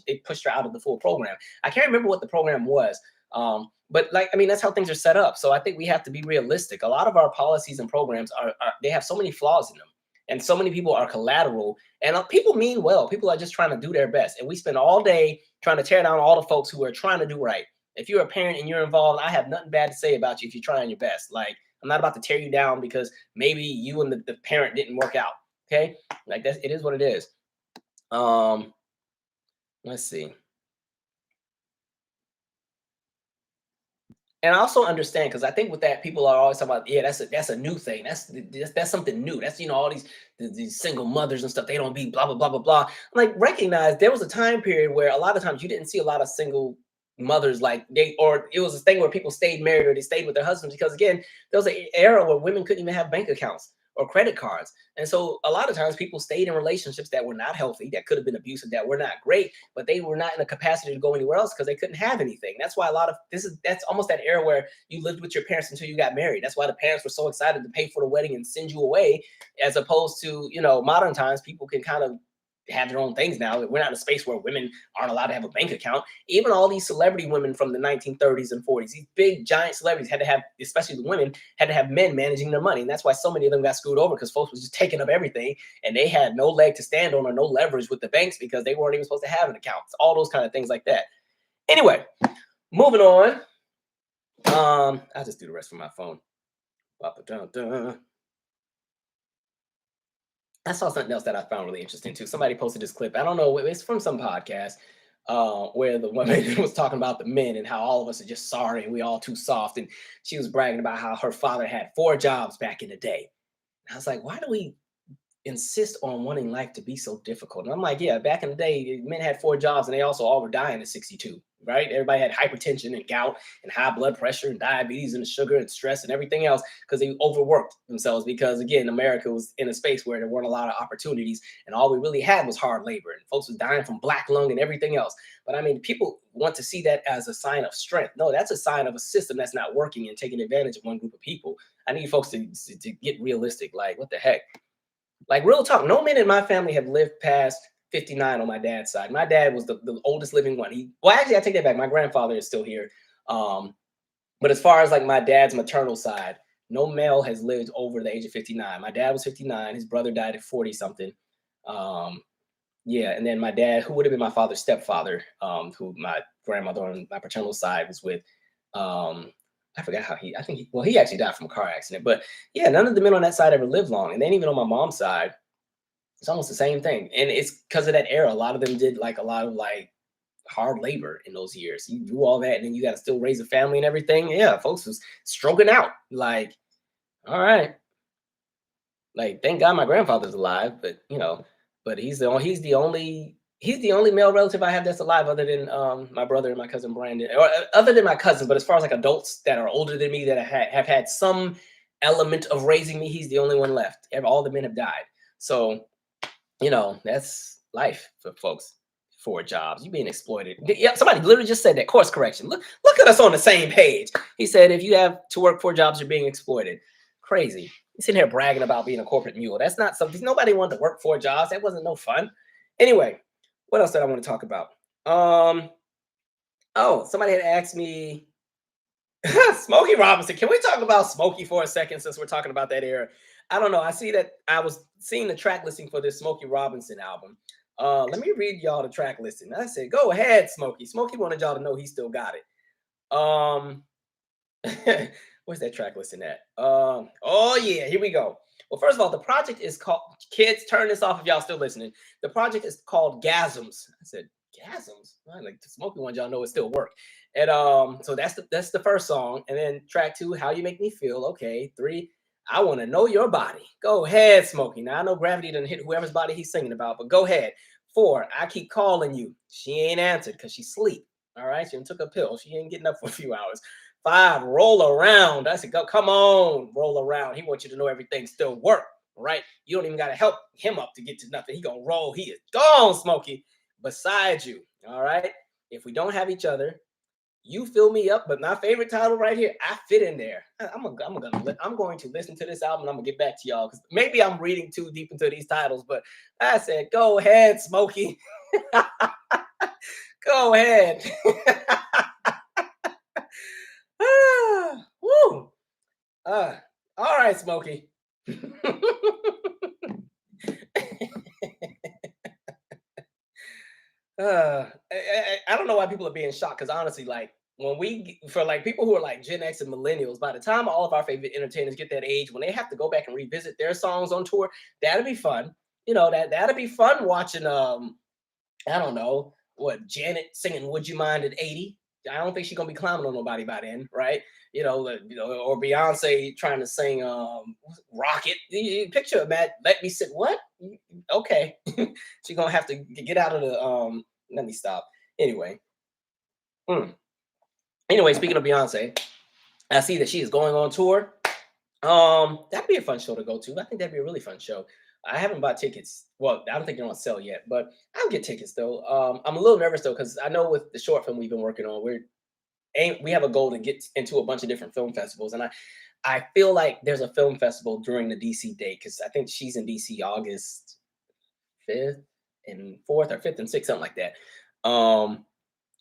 they pushed her out of the full program. I can't remember what the program was. But that's how things are set up. So I think we have to be realistic. A lot of our policies and programs they have so many flaws in them, and so many people are collateral, and people mean well. People are just trying to do their best. And we spend all day trying to tear down all the folks who are trying to do right. If you're a parent and you're involved, I have nothing bad to say about you if you're trying your best. Like, I'm not about to tear you down because maybe you and the parent didn't work out. Okay. Like it is what it is. Let's see. And I also understand, because I think with that, people are always talking about, yeah, that's a new thing. That's something new. That's all these single mothers and stuff. They don't be blah blah blah blah blah. I'm like, recognize there was a time period where a lot of times you didn't see a lot of single mothers, like or it was a thing where people stayed married or they stayed with their husbands, because again, there was an era where women couldn't even have bank accounts or credit cards. And so a lot of times people stayed in relationships that were not healthy, that could have been abusive, that were not great, but they were not in a capacity to go anywhere else because they couldn't have anything. That's why that's almost that era where you lived with your parents until you got married. That's why the parents were so excited to pay for the wedding and send you away, as opposed to, modern times, people can kind of have their own things now. We're not in a space where women aren't allowed to have a bank account. Even all these celebrity women from the 1930s and 40s, these big giant celebrities had to have, especially the women, had to have men managing their money. And that's why so many of them got screwed over, because folks was just taking up everything, and they had no leg to stand on or no leverage with the banks because they weren't even supposed to have an account. All those kind of things like that. Anyway, moving on. I'll just do the rest from my phone. I saw something else that I found really interesting too. Somebody posted this clip. I don't know. It's from some podcast where the woman was talking about the men and how all of us are just sorry and we all too soft. And she was bragging about how her father had 4 jobs back in the day. And I was like, why do we insist on wanting life to be so difficult? And I'm like, yeah, back in the day, men had 4 jobs and they also all were dying at 62, right? Everybody had hypertension and gout and high blood pressure and diabetes and sugar and stress and everything else because they overworked themselves, because again, America was in a space where there weren't a lot of opportunities and all we really had was hard labor, and folks was dying from black lung and everything else. But I mean, people want to see that as a sign of strength. No, that's a sign of a system that's not working and taking advantage of one group of people. I need folks to get realistic. Like, what the heck? Like, real talk, no men in my family have lived past 59 on my dad's side. My dad was the oldest living one. Actually, I take that back. My grandfather is still here. But as far as like my dad's maternal side, no male has lived over the age of 59. My dad was 59. His brother died at 40 something. Yeah, and then my dad, who would have been my father's stepfather, who my grandmother on my paternal side was with, I forgot how he actually died from a car accident. But yeah, none of the men on that side ever lived long. And then even on my mom's side, it's almost the same thing. And it's because of that era. A lot of them did like a lot of like hard labor in those years. You do all that and then you got to still raise a family and everything. Yeah, folks was stroking out. Like, all right. Like, thank God my grandfather's alive, but but he's the only male relative I have that's alive, other than my brother and my cousin Brandon, or other than my cousin. But as far as like adults that are older than me that have had some element of raising me, he's the only one left. All the men have died. So, that's life for folks. 4 jobs, you being exploited. Yeah, somebody literally just said that. Course correction. Look at us on the same page. He said if you have to work 4 jobs, you're being exploited. Crazy. He's sitting here bragging about being a corporate mule. That's not something. Nobody wanted to work 4 jobs. That wasn't no fun. Anyway, what else did I want to talk about? Oh, somebody had asked me, Smokey Robinson. Can we talk about Smokey for a second, since we're talking about that era? I don't know. I see that I was seeing the track listing for this Smokey Robinson album. Let me read y'all the track listing. I said, go ahead, Smokey. Smokey wanted y'all to know he still got it. Where's that track listing at? Oh yeah, here we go. Well, first of all, the project is called, kids, turn this off if y'all still listening. The project is called Gasms. I said, Gasms? I like the Smokey one, y'all know it still work. And so that's the first song. And then track 2, How You Make Me Feel. Okay. 3, I Want to Know Your Body. Go ahead, Smokey. Now I know Gravity didn't hit whoever's body he's singing about, but go ahead. 4, I Keep Calling You. She ain't answered because she sleep. All right. She took a pill. She ain't getting up for a few hours. 5, Roll Around. I said, go, come on, roll around. He wants you to know everything still work, right? You don't even got to help him up to get to nothing. He gonna roll. He is gone, Smokey. Beside You. All right. If we don't have each other, You Fill Me Up. But my favorite title right here, I fit in there. I'm going to listen to this album and I'm gonna get back to y'all because maybe I'm reading too deep into these titles. But I said, go ahead, Smokey. Go ahead. Woo. All right, Smokey. I don't know why people are being shocked because honestly, like for like people who are like Gen X and millennials, by the time all of our favorite entertainers get that age, when they have to go back and revisit their songs on tour, that'll be fun. You know, that'll be fun watching I don't know what Janet singing "Would You Mind" at 80. I don't think she's gonna be climbing on nobody by then, right? Or Beyonce trying to sing "Rocket." Picture of that. Let me sit. What? Okay, she's gonna have to get out of the. Let me stop. Anyway. Anyway, speaking of Beyonce, I see that she is going on tour. That'd be a fun show to go to. I think that'd be a really fun show. I haven't bought tickets. Well, I don't think they're on sale yet, but I'll get tickets though. I'm a little nervous though because I know with the short film we've been working on, we have a goal to get into a bunch of different film festivals, and I feel like there's a film festival during the DC date because I think she's in DC August 5th and 4th or 5th and 6th, something like that.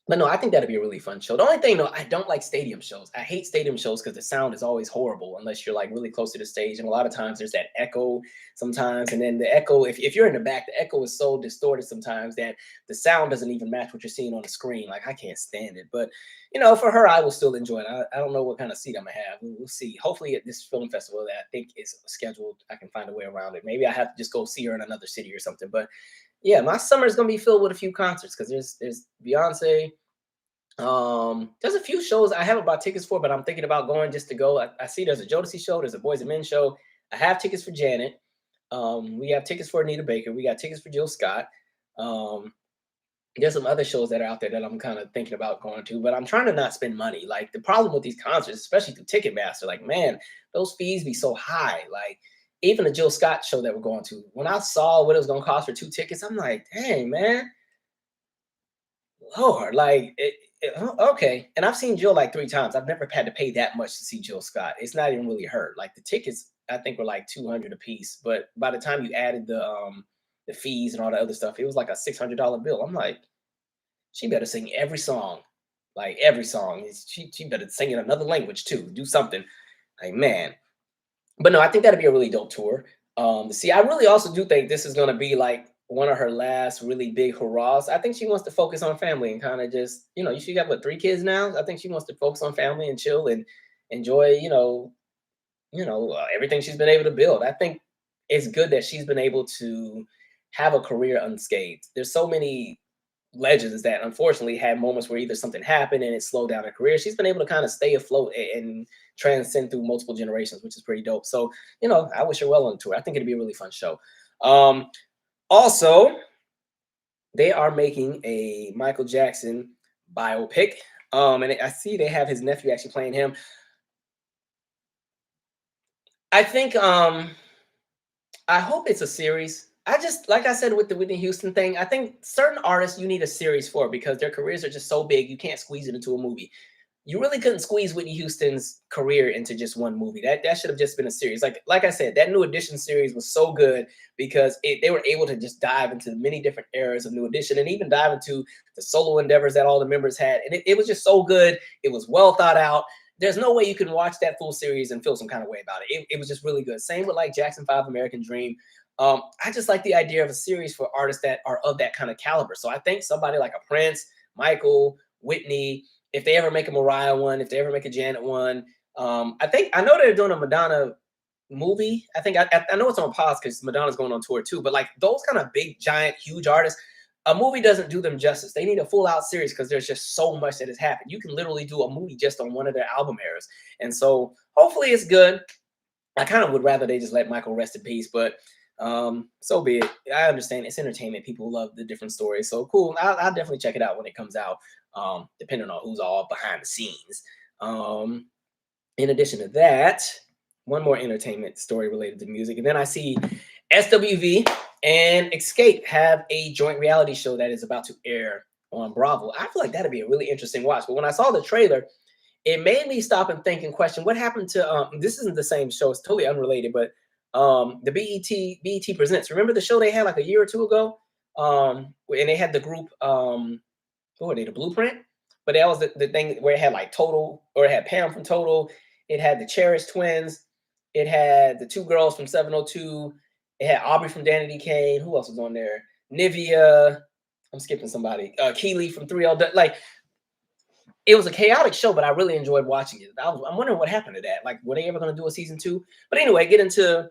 But no, I think that'd be a really fun show. The only thing though, I don't like stadium shows. I hate stadium shows because the sound is always horrible unless you're like really close to the stage. And a lot of times there's that echo sometimes. And then the echo, if you're in the back, the echo is so distorted sometimes that the sound doesn't even match what you're seeing on the screen. Like I can't stand it. But for her, I will still enjoy it. I don't know what kind of seat I'm gonna have. We'll see. Hopefully at this film festival that I think is scheduled, I can find a way around it. Maybe I have to just go see her in another city or something. But yeah, my summer is gonna be filled with a few concerts because there's Beyonce. There's a few shows I haven't bought tickets for, but I'm thinking about going just to go. I see there's a Jodeci show, there's a Boys and Men show. I have tickets for Janet. We have tickets for Anita Baker. We got tickets for Jill Scott. There's some other shows that are out there that I'm kind of thinking about going to, but I'm trying to not spend money. Like the problem with these concerts, especially through Ticketmaster, like man, those fees be so high. Like even the Jill Scott show that we're going to, when I saw what it was going to cost for 2 tickets, I'm like, dang, man. Lord, like, okay. And I've seen Jill like 3 times. I've never had to pay that much to see Jill Scott. It's not even really her. Like the tickets, I think were like $200 a piece. But by the time you added the fees and all the other stuff, it was like a $600 bill. I'm like, she better sing every song, like every song. She better sing in another language too. Do something, like man. But no, I think that'd be a really dope tour. See, I really also do think this is gonna be like one of her last really big hurrahs. I think she wants to focus on family and kind of just, she got what 3 kids now. I think she wants to focus on family and chill and enjoy, everything she's been able to build. I think it's good that she's been able to have a career unscathed. There's so many legends that unfortunately had moments where either something happened and it slowed down her career. She's been able to kind of stay afloat and transcend through multiple generations, which is pretty dope. So, I wish her well on the tour. I think it'd be a really fun show. Also, they are making a Michael Jackson biopic. And I see they have his nephew actually playing him. I think I hope it's a series. I just, like I said with the Whitney Houston thing, I think certain artists you need a series for because their careers are just so big, you can't squeeze it into a movie. You really couldn't squeeze Whitney Houston's career into just one movie. That should have just been a series. Like I said, that New Edition series was so good because they were able to just dive into many different eras of New Edition and even dive into the solo endeavors that all the members had. And it was just so good. It was well thought out. there's no way you can watch that full series and feel some kind of way about it. It was just really good. Same with like Jackson 5 American Dream. I just like the idea of a series for artists that are of that kind of caliber. So I think somebody like a Prince, Michael, Whitney, if they ever make a Mariah one, if they ever make a Janet one, I know they're doing a Madonna movie. I know it's on pause because Madonna's going on tour too. But like those kind of big, giant, huge artists, a movie doesn't do them justice. They need a full out series because there's just so much that has happened. You can literally do a movie just on one of their album eras, and so hopefully it's good. I kind of would rather they just let Michael rest in peace, but so be it. I understand it's entertainment. People love the different stories, so cool. I'll definitely check it out when it comes out. Depending on who's all behind the scenes. In addition to that, one more entertainment story related to music, and then I see SWV and Xscape have a joint reality show that is about to air on Bravo. I feel like that'd be a really interesting watch. But when I saw the trailer, it made me stop and think and question what happened to this isn't the same show, it's totally unrelated, but the BET Presents. Remember the show they had like a year or two ago? And they had the group who are they, the Blueprint? But that was the thing where it had like Total, or it had Pam from Total, it had the Cherish Twins, it had the two girls from 702, it had Aubrey from Danity Kane. Who else was on there? Nivea. I'm skipping somebody. Keely from 3L. Like, it was a chaotic show, but I really enjoyed watching it. I'm wondering what happened to that. Like, were they ever going to do a season 2? But anyway, get into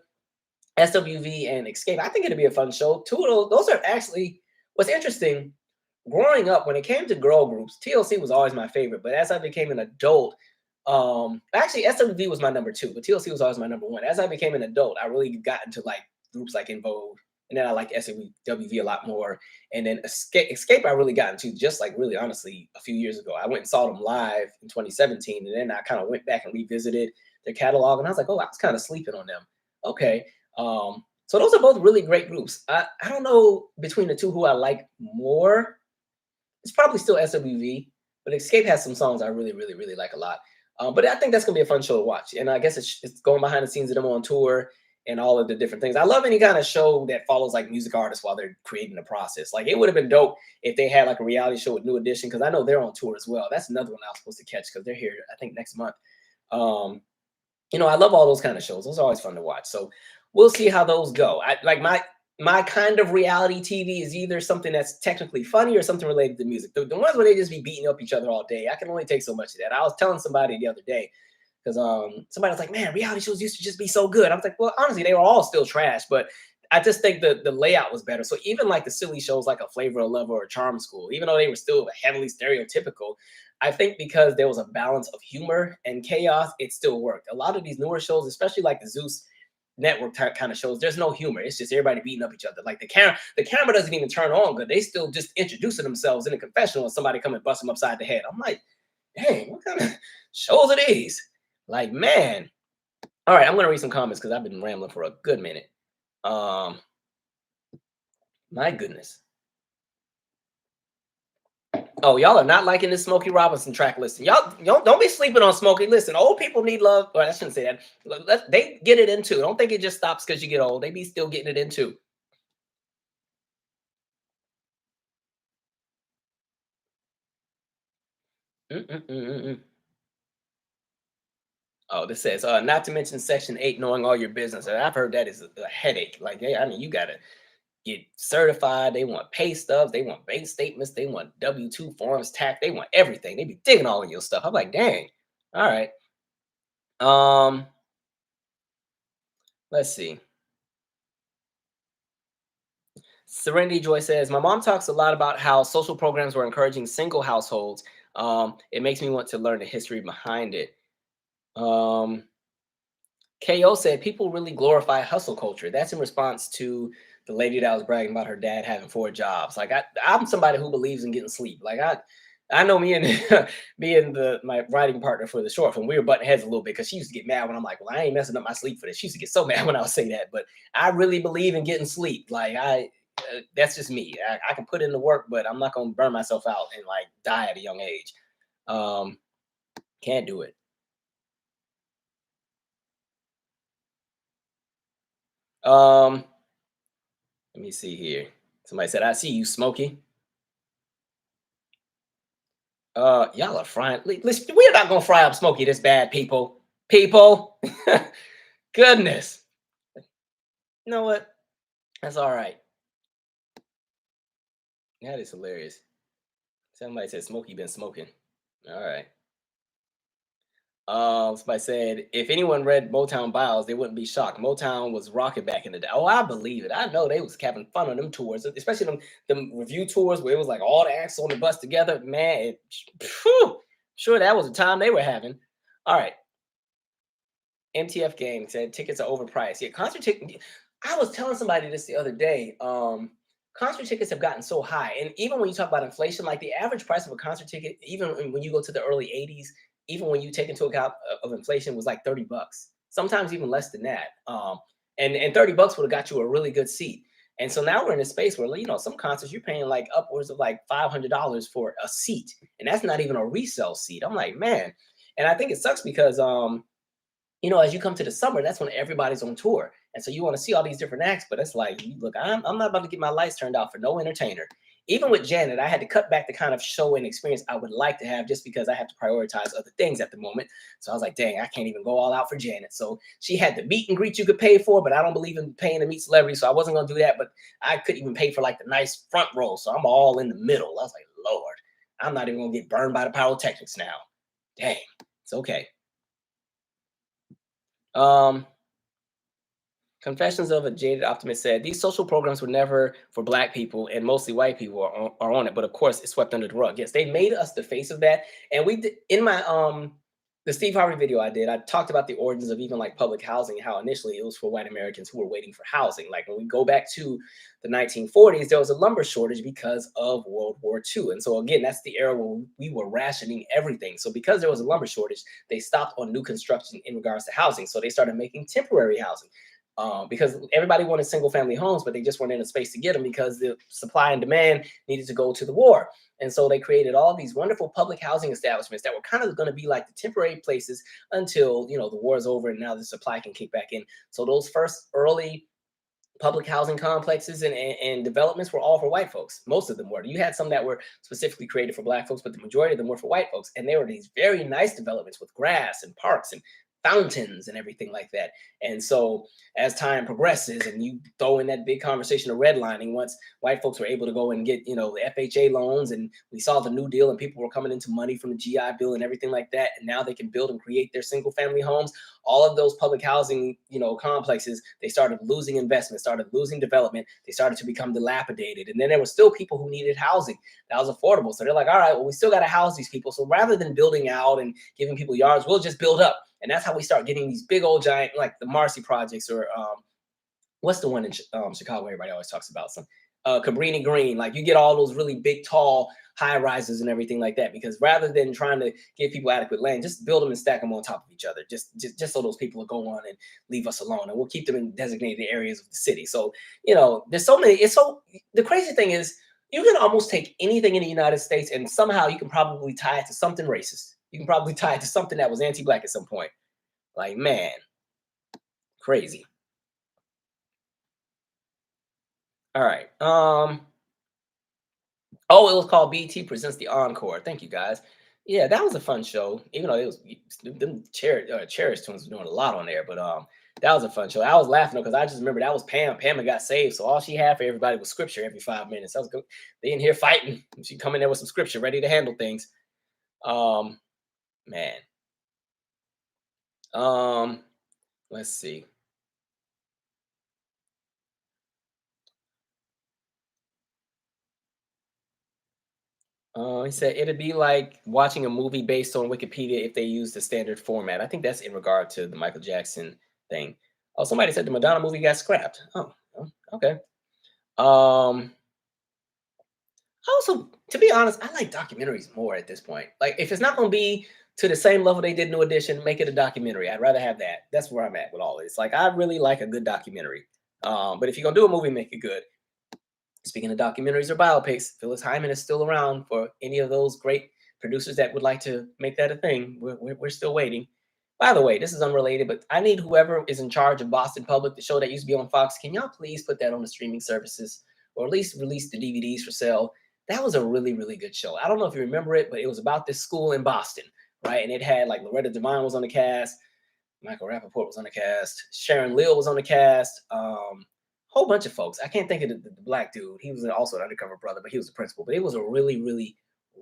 SWV and Xscape. I think it'd be a fun show. Two of those are actually, what's interesting, growing up, when it came to girl groups, TLC was always my favorite. But as I became an adult, actually SWV was my number 2, but TLC was always my number 1. As I became an adult, I really got into like groups like In Vogue, and then I like SWV a lot more. And then Xscape I really got into just like really honestly a few years ago. I went and saw them live in 2017, and then I kind of went back and revisited their catalog, and I was like, oh, I was kind of sleeping on them. Okay. So those are both really great groups. I don't know between the two who I like more. It's probably still SWV, but Xscape has some songs I really, really, really like a lot. But I think that's gonna be a fun show to watch, and I guess it's going behind the scenes of them on tour and all of the different things. I love any kind of show that follows like music artists while they're creating the process. Like it would have been dope if they had like a reality show with New Edition, because I know they're on tour as well. That's another one I was supposed to catch because they're here I think next month. I love all those kind of shows. Those are always fun to watch. So we'll see how those go. I like my kind of reality TV is either something that's technically funny or something related to music. The ones where they just be beating up each other all day, I can only take so much of that. I was telling somebody the other day, because somebody was like, man, reality shows used to just be so good. I was like, well, honestly, they were all still trash, but I just think the layout was better. So even like the silly shows like A Flavor of Love or a Charm School, even though they were still heavily stereotypical, I think because there was a balance of humor and chaos, it still worked. A lot of these newer shows, especially like the Zeus network type kind of shows, there's no humor. It's just everybody beating up each other. Like the camera doesn't even turn on good. They still just introducing themselves in a confessional and somebody come and bust them upside the head. I'm like, dang, what kind of shows are these? Like, man. All right, I'm gonna read some comments because I've been rambling for a good minute. My goodness. Oh, y'all are not liking this Smokey Robinson track listing. Y'all don't be sleeping on Smokey. Listen, old people need love. Well, I shouldn't say that. They get it into. Don't think it just stops because you get old. They be still getting it into. Oh, this says, not to mention Section 8, knowing all your business. And I've heard that is a headache. Like, yeah, I mean, you gotta get certified. They want pay stubs. They want bank statements. They want W-2 forms, tax. They want everything. They be digging all of your stuff. I'm like, dang. All right. Let's see. Serenity Joy says, my mom talks a lot about how social programs were encouraging single households. It makes me want to learn the history behind it. KO said, people really glorify hustle culture. That's in response to the lady that was bragging about her dad having 4 jobs. Like I'm somebody who believes in getting sleep. Like I know me and my writing partner for the short film, we were butting heads a little bit because she used to get mad when I'm like, well, I ain't messing up my sleep for this. She used to get so mad when I would say that, but I really believe in getting sleep. Like that's just me. I can put in the work, but I'm not gonna burn myself out and like die at a young age. Can't do it. Let me see here. Somebody said, I see you, Smokey. Y'all are frying. Listen, we're not gonna fry up Smokey this bad, people. People, goodness. You know what? That's all right. That is hilarious. Somebody said Smokey been smoking. All right. Somebody said if anyone read Motown bios, they wouldn't be shocked. Motown was rocking back in the day. Oh, I believe it. I know they was having fun on them tours, especially them review tours where it was like all the acts on the bus together. Man, phew, sure that was the time they were having. All right. MTF Gang said tickets are overpriced. Yeah, concert ticket. I was telling somebody this the other day. Concert tickets have gotten so high, and even when you talk about inflation, like the average price of a concert ticket, even when you go to the early '80s, even when you take into account of inflation, was like $30. Sometimes even less than that. And $30 would have got you a really good seat. And so now we're in a space where some concerts you're paying like upwards of like $500 for a seat, and that's not even a resale seat. I'm like, man, and I think it sucks because as you come to the summer, that's when everybody's on tour. And so you want to see all these different acts, but it's like, look, I'm not about to get my lights turned off for no entertainer. Even with Janet, I had to cut back the kind of show and experience I would like to have just because I have to prioritize other things at the moment. So I was like, dang, I can't even go all out for Janet. So she had the meet and greet you could pay for, but I don't believe in paying to meet celebrities. So I wasn't going to do that, but I couldn't even pay for like the nice front row. So I'm all in the middle. I was like, Lord, I'm not even going to get burned by the pyrotechnics now. Dang, it's okay. Confessions of a Jaded Optimist said these social programs were never for Black people, and mostly white people are on it. But of course, it's swept under the rug. Yes, they made us the face of that. And we did in my the Steve Harvey video I did. I talked about the origins of even like public housing, how initially it was for white Americans who were waiting for housing. Like when we go back to the 1940s, there was a lumber shortage because of World War II. And so again, that's the era where we were rationing everything. So because there was a lumber shortage, they stopped on new construction in regards to housing. So they started making temporary housing. Because everybody wanted single family homes, but they just weren't in a space to get them because the supply and demand needed to go to the war. And so they created all these wonderful public housing establishments that were kind of going to be like the temporary places until, the war is over and now the supply can kick back in. So those first early public housing complexes and developments were all for white folks. Most of them were. You had some that were specifically created for Black folks, but the majority of them were for white folks. And they were these very nice developments with grass and parks and fountains and everything like that. And so as time progresses and you throw in that big conversation of redlining, once white folks were able to go and get, the FHA loans, and we saw the New Deal and people were coming into money from the GI Bill and everything like that. And now they can build and create their single family homes. All of those public housing, complexes, they started losing investment, started losing development. They started to become dilapidated. And then there were still people who needed housing that was affordable. So they're like, all right, well, we still got to house these people. So rather than building out and giving people yards, we'll just build up. And that's how we start getting these big old giant, like the Marcy projects, or what's the one in Chicago everybody always talks about? Some Cabrini Green. Like you get all those really big, tall high rises and everything like that, because rather than trying to give people adequate land, just build them and stack them on top of each other, just so those people will go on and leave us alone, and we'll keep them in designated areas of the city. So there's so many. The crazy thing is you can almost take anything in the United States and somehow you can probably tie it to something racist. You can probably tie it to something that was anti-Black at some point. Like, man, crazy. All right. Oh, it was called BT Presents the Encore. Thank you, guys. Yeah, that was a fun show. Even though it was them Cherish Tunes were doing a lot on there, but that was a fun show. I was laughing because I just remember that was Pam. Pam got saved, so all she had for everybody was scripture every 5 minutes. That was good. They in here fighting. She come in there with some scripture, ready to handle things. Man. Let's see. He said it'd be like watching a movie based on Wikipedia if they use the standard format. I think that's in regard to the Michael Jackson thing. Oh, somebody said the Madonna movie got scrapped. Oh, okay. Also, to be honest, I like documentaries more at this point. Like, if it's not going to be to the same level they did New Edition, make it a documentary. I'd rather have that. That's where I'm at with all this. Like, I really like a good documentary. But if you're going to do a movie, make it good. Speaking of documentaries or biopics, Phyllis Hyman is still around for any of those great producers that would like to make that a thing. We're still waiting. By the way, this is unrelated, but I need whoever is in charge of Boston Public, the show that used to be on Fox. Can y'all please put that on the streaming services, or at least release the DVDs for sale? That was a really, really good show. I don't know if you remember it, but it was about this school in Boston, right? And it had like Loretta Devine was on the cast, Michael Rappaport was on the cast, Sharon Lill was on the cast, whole bunch of folks. I can't think of the black dude. He was also an undercover brother, but he was the principal. But it was a really, really,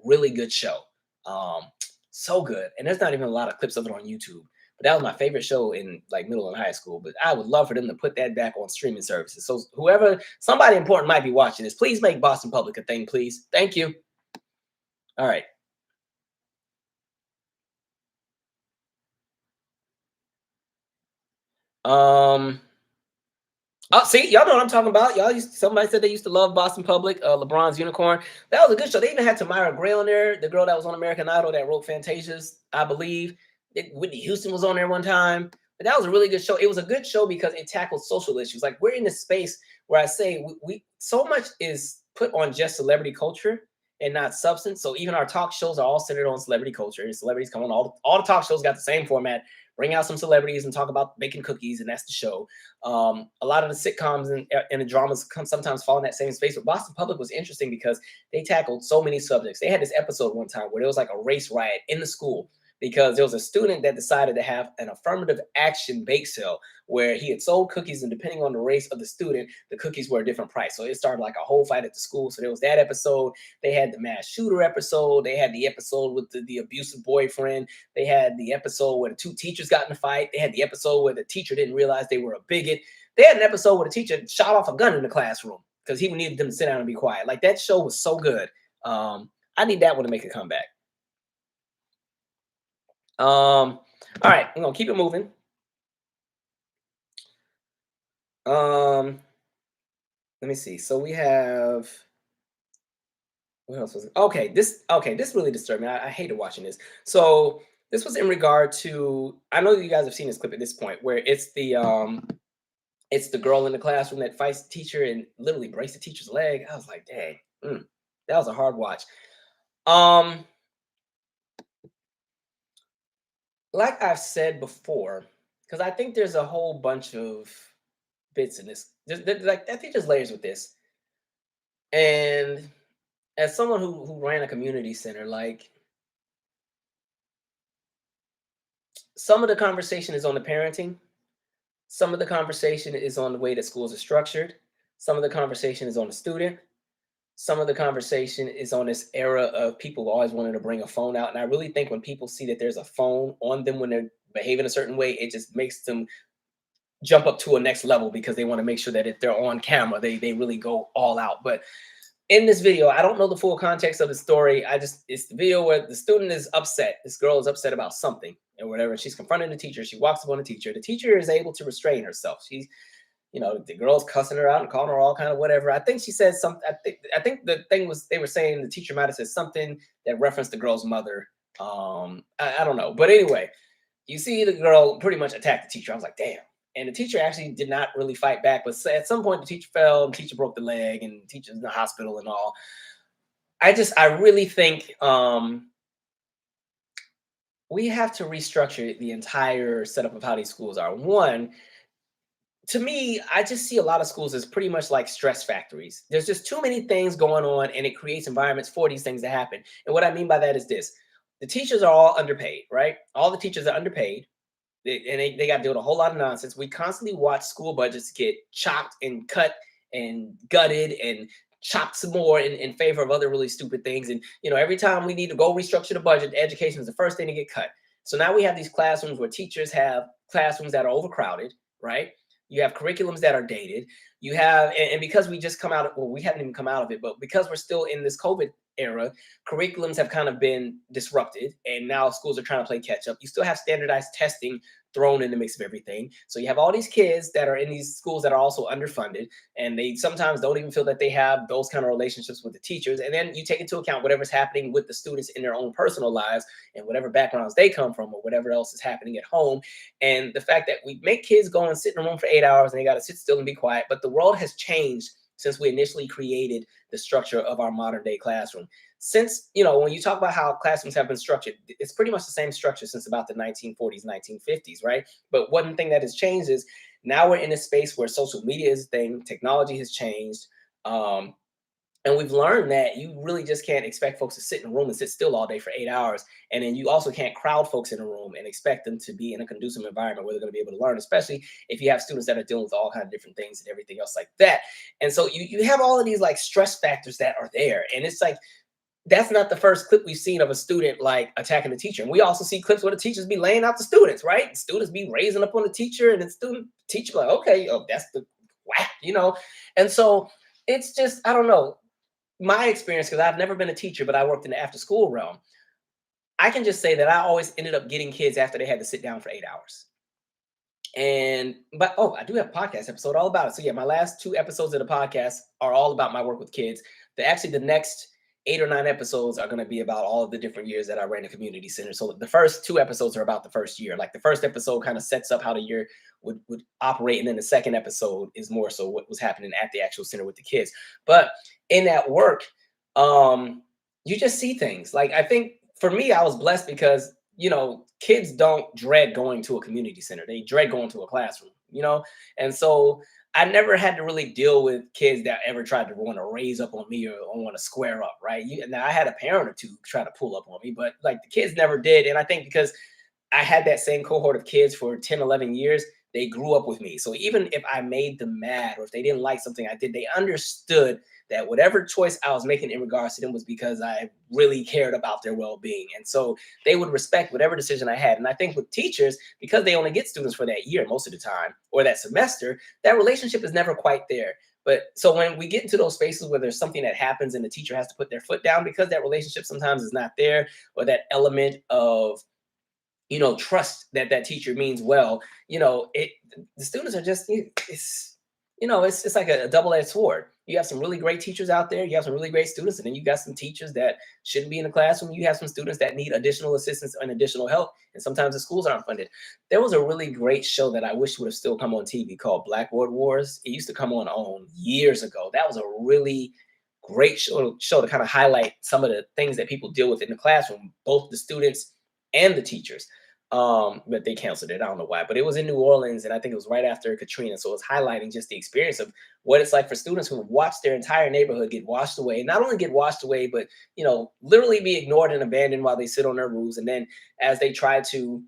really good show. Um, so good. And there's not even a lot of clips of it on YouTube. But that was my favorite show in like middle and high school. But I would love for them to put that back on streaming services. So whoever, somebody important might be watching this. Please make Boston Public a thing, please. Thank you. All right. Oh, see, y'all know what I'm talking about. Somebody said they used to love Boston Public, LeBron's Unicorn. That was a good show. They even had Tamara Gray on there, the girl that was on American Idol that wrote Fantasias, I believe. Whitney Houston was on there one time. But that was a really good show. It was a good show because it tackled social issues. Like, we're in this space where I say we so much is put on just celebrity culture and not substance. So even our talk shows are all centered on celebrity culture. And celebrities come on. All the talk shows got the same format. Bring out some celebrities and talk about baking cookies, and that's the show. A lot of the sitcoms and the dramas sometimes fall in that same space. But Boston Public was interesting because they tackled so many subjects. They had this episode one time where there was like a race riot in the school because there was a student that decided to have an affirmative action bake sale where he had sold cookies, and depending on the race of the student, the cookies were a different price. So it started like a whole fight at the school. So there was that episode. They had the mass shooter episode. They had the episode with the abusive boyfriend. They had the episode where the two teachers got in a fight. They had the episode where the teacher didn't realize they were a bigot. They had an episode where the teacher shot off a gun in the classroom because he needed them to sit down and be quiet. Like, that show was so good. I need that one to make a comeback. All right, I'm gonna keep it moving. Let me see. So we have, what else was it? Okay, this really disturbed me. I hated watching this. So this was in regard to, I know you guys have seen this clip at this point where it's the girl in the classroom that fights the teacher and literally breaks the teacher's leg. I was like, dang, that was a hard watch. Like I've said before, because I think there's a whole bunch of bits in this. Like, I think there's layers with this. And as someone who ran a community center, like, some of the conversation is on the parenting. Some of the conversation is on the way that schools are structured. Some of the conversation is on the student. Some of the conversation is on this era of people always wanting to bring a phone out. And I really think when people see that there's a phone on them when they're behaving a certain way, it just makes them jump up to a next level because they want to make sure that if they're on camera, they really go all out. But in this video, I don't know the full context of the story. It's the video where the student is upset. This girl is upset about something or whatever. She's confronting the teacher. She walks up on the teacher. The teacher is able to restrain herself. She's, the girl's cussing her out and calling her all kind of whatever. I think she said something. I think the thing was, they were saying the teacher might have said something that referenced the girl's mother. I don't know. But anyway, you see the girl pretty much attack the teacher. I was like, damn. And the teacher actually did not really fight back. But at some point, the teacher fell, and the teacher broke the leg, and the teacher's in the hospital and all. I really think we have to restructure the entire setup of how these schools are. One, to me, I just see a lot of schools as pretty much like stress factories. There's just too many things going on, and it creates environments for these things to happen. And what I mean by that is this. The teachers are all underpaid, right? All the teachers are underpaid. They got to deal with a whole lot of nonsense. We constantly watch school budgets get chopped and cut and gutted and chopped some more in favor of other really stupid things. And, every time we need to go restructure the budget, education is the first thing to get cut. So now we have these classrooms where teachers have classrooms that are overcrowded, right? You have curriculums that are dated. You have, and because we just come out of, well, we haven't even come out of it, but because we're still in this COVID era, curriculums have kind of been disrupted, and now schools are trying to play catch up. You still have standardized testing thrown in the mix of everything. So you have all these kids that are in these schools that are also underfunded, and they sometimes don't even feel that they have those kind of relationships with the teachers. And then you take into account whatever's happening with the students in their own personal lives and whatever backgrounds they come from or whatever else is happening at home. And the fact that we make kids go and sit in a room for 8 hours and they got to sit still and be quiet. But the world has changed since we initially created the structure of our modern day classroom. Since, when you talk about how classrooms have been structured, it's pretty much the same structure since about the 1940s, 1950s, right? But one thing that has changed is now we're in a space where social media is a thing, technology has changed. And we've learned that you really just can't expect folks to sit in a room and sit still all day for 8 hours. And then you also can't crowd folks in a room and expect them to be in a conducive environment where they're going to be able to learn, especially if you have students that are dealing with all kinds of different things and everything else like that. And so you have all of these like stress factors that are there. And it's like, that's not the first clip we've seen of a student like attacking the teacher. And we also see clips where the teachers be laying out the students, right? Students be raising up on the teacher, and the student teacher like, okay, oh, that's the whack, you know? And so it's just, I don't know. My experience, because I've never been a teacher, but I worked in the after school realm. I can just say that I always ended up getting kids after they had to sit down for 8 hours. And but oh, I do have a podcast episode all about it. So yeah, my last 2 episodes of the podcast are all about my work with kids. The next 8 or 9 episodes are going to be about all of the different years that I ran a community center. So the first 2 episodes are about the first year. Like the first episode kind of sets up how the year would operate, and then the second episode is more so what was happening at the actual center with the kids. But in that work, you just see things. Like I think for me, I was blessed because kids don't dread going to a community center. They dread going to a classroom, And so I never had to really deal with kids that ever tried to want to raise up on me or want to square up, right? Now I had a parent or two try to pull up on me, but like the kids never did. And I think because I had that same cohort of kids for 10, 11 years, they grew up with me. So even if I made them mad or if they didn't like something I did, they understood that whatever choice I was making in regards to them was because I really cared about their well-being. And so they would respect whatever decision I had. And I think with teachers, because they only get students for that year most of the time or that semester, that relationship is never quite there. But so when we get into those spaces where there's something that happens and the teacher has to put their foot down because that relationship sometimes is not there, or that element of trust that teacher means well, the students are just, it's like a double-edged sword. You have some really great teachers out there, you have some really great students, and then you got some teachers that shouldn't be in the classroom. You have some students that need additional assistance and additional help, and sometimes the schools aren't funded. There was a really great show that I wish would have still come on TV called Blackboard Wars. It used to come on years ago. That was a really great show to kind of highlight some of the things that people deal with in the classroom, both the students and the teachers. But they canceled it. I don't know why, but it was in New Orleans, and I think it was right after Katrina. So it was highlighting just the experience of what it's like for students who watch their entire neighborhood get washed away. Not only get washed away, but literally be ignored and abandoned while they sit on their roofs. And then as they try to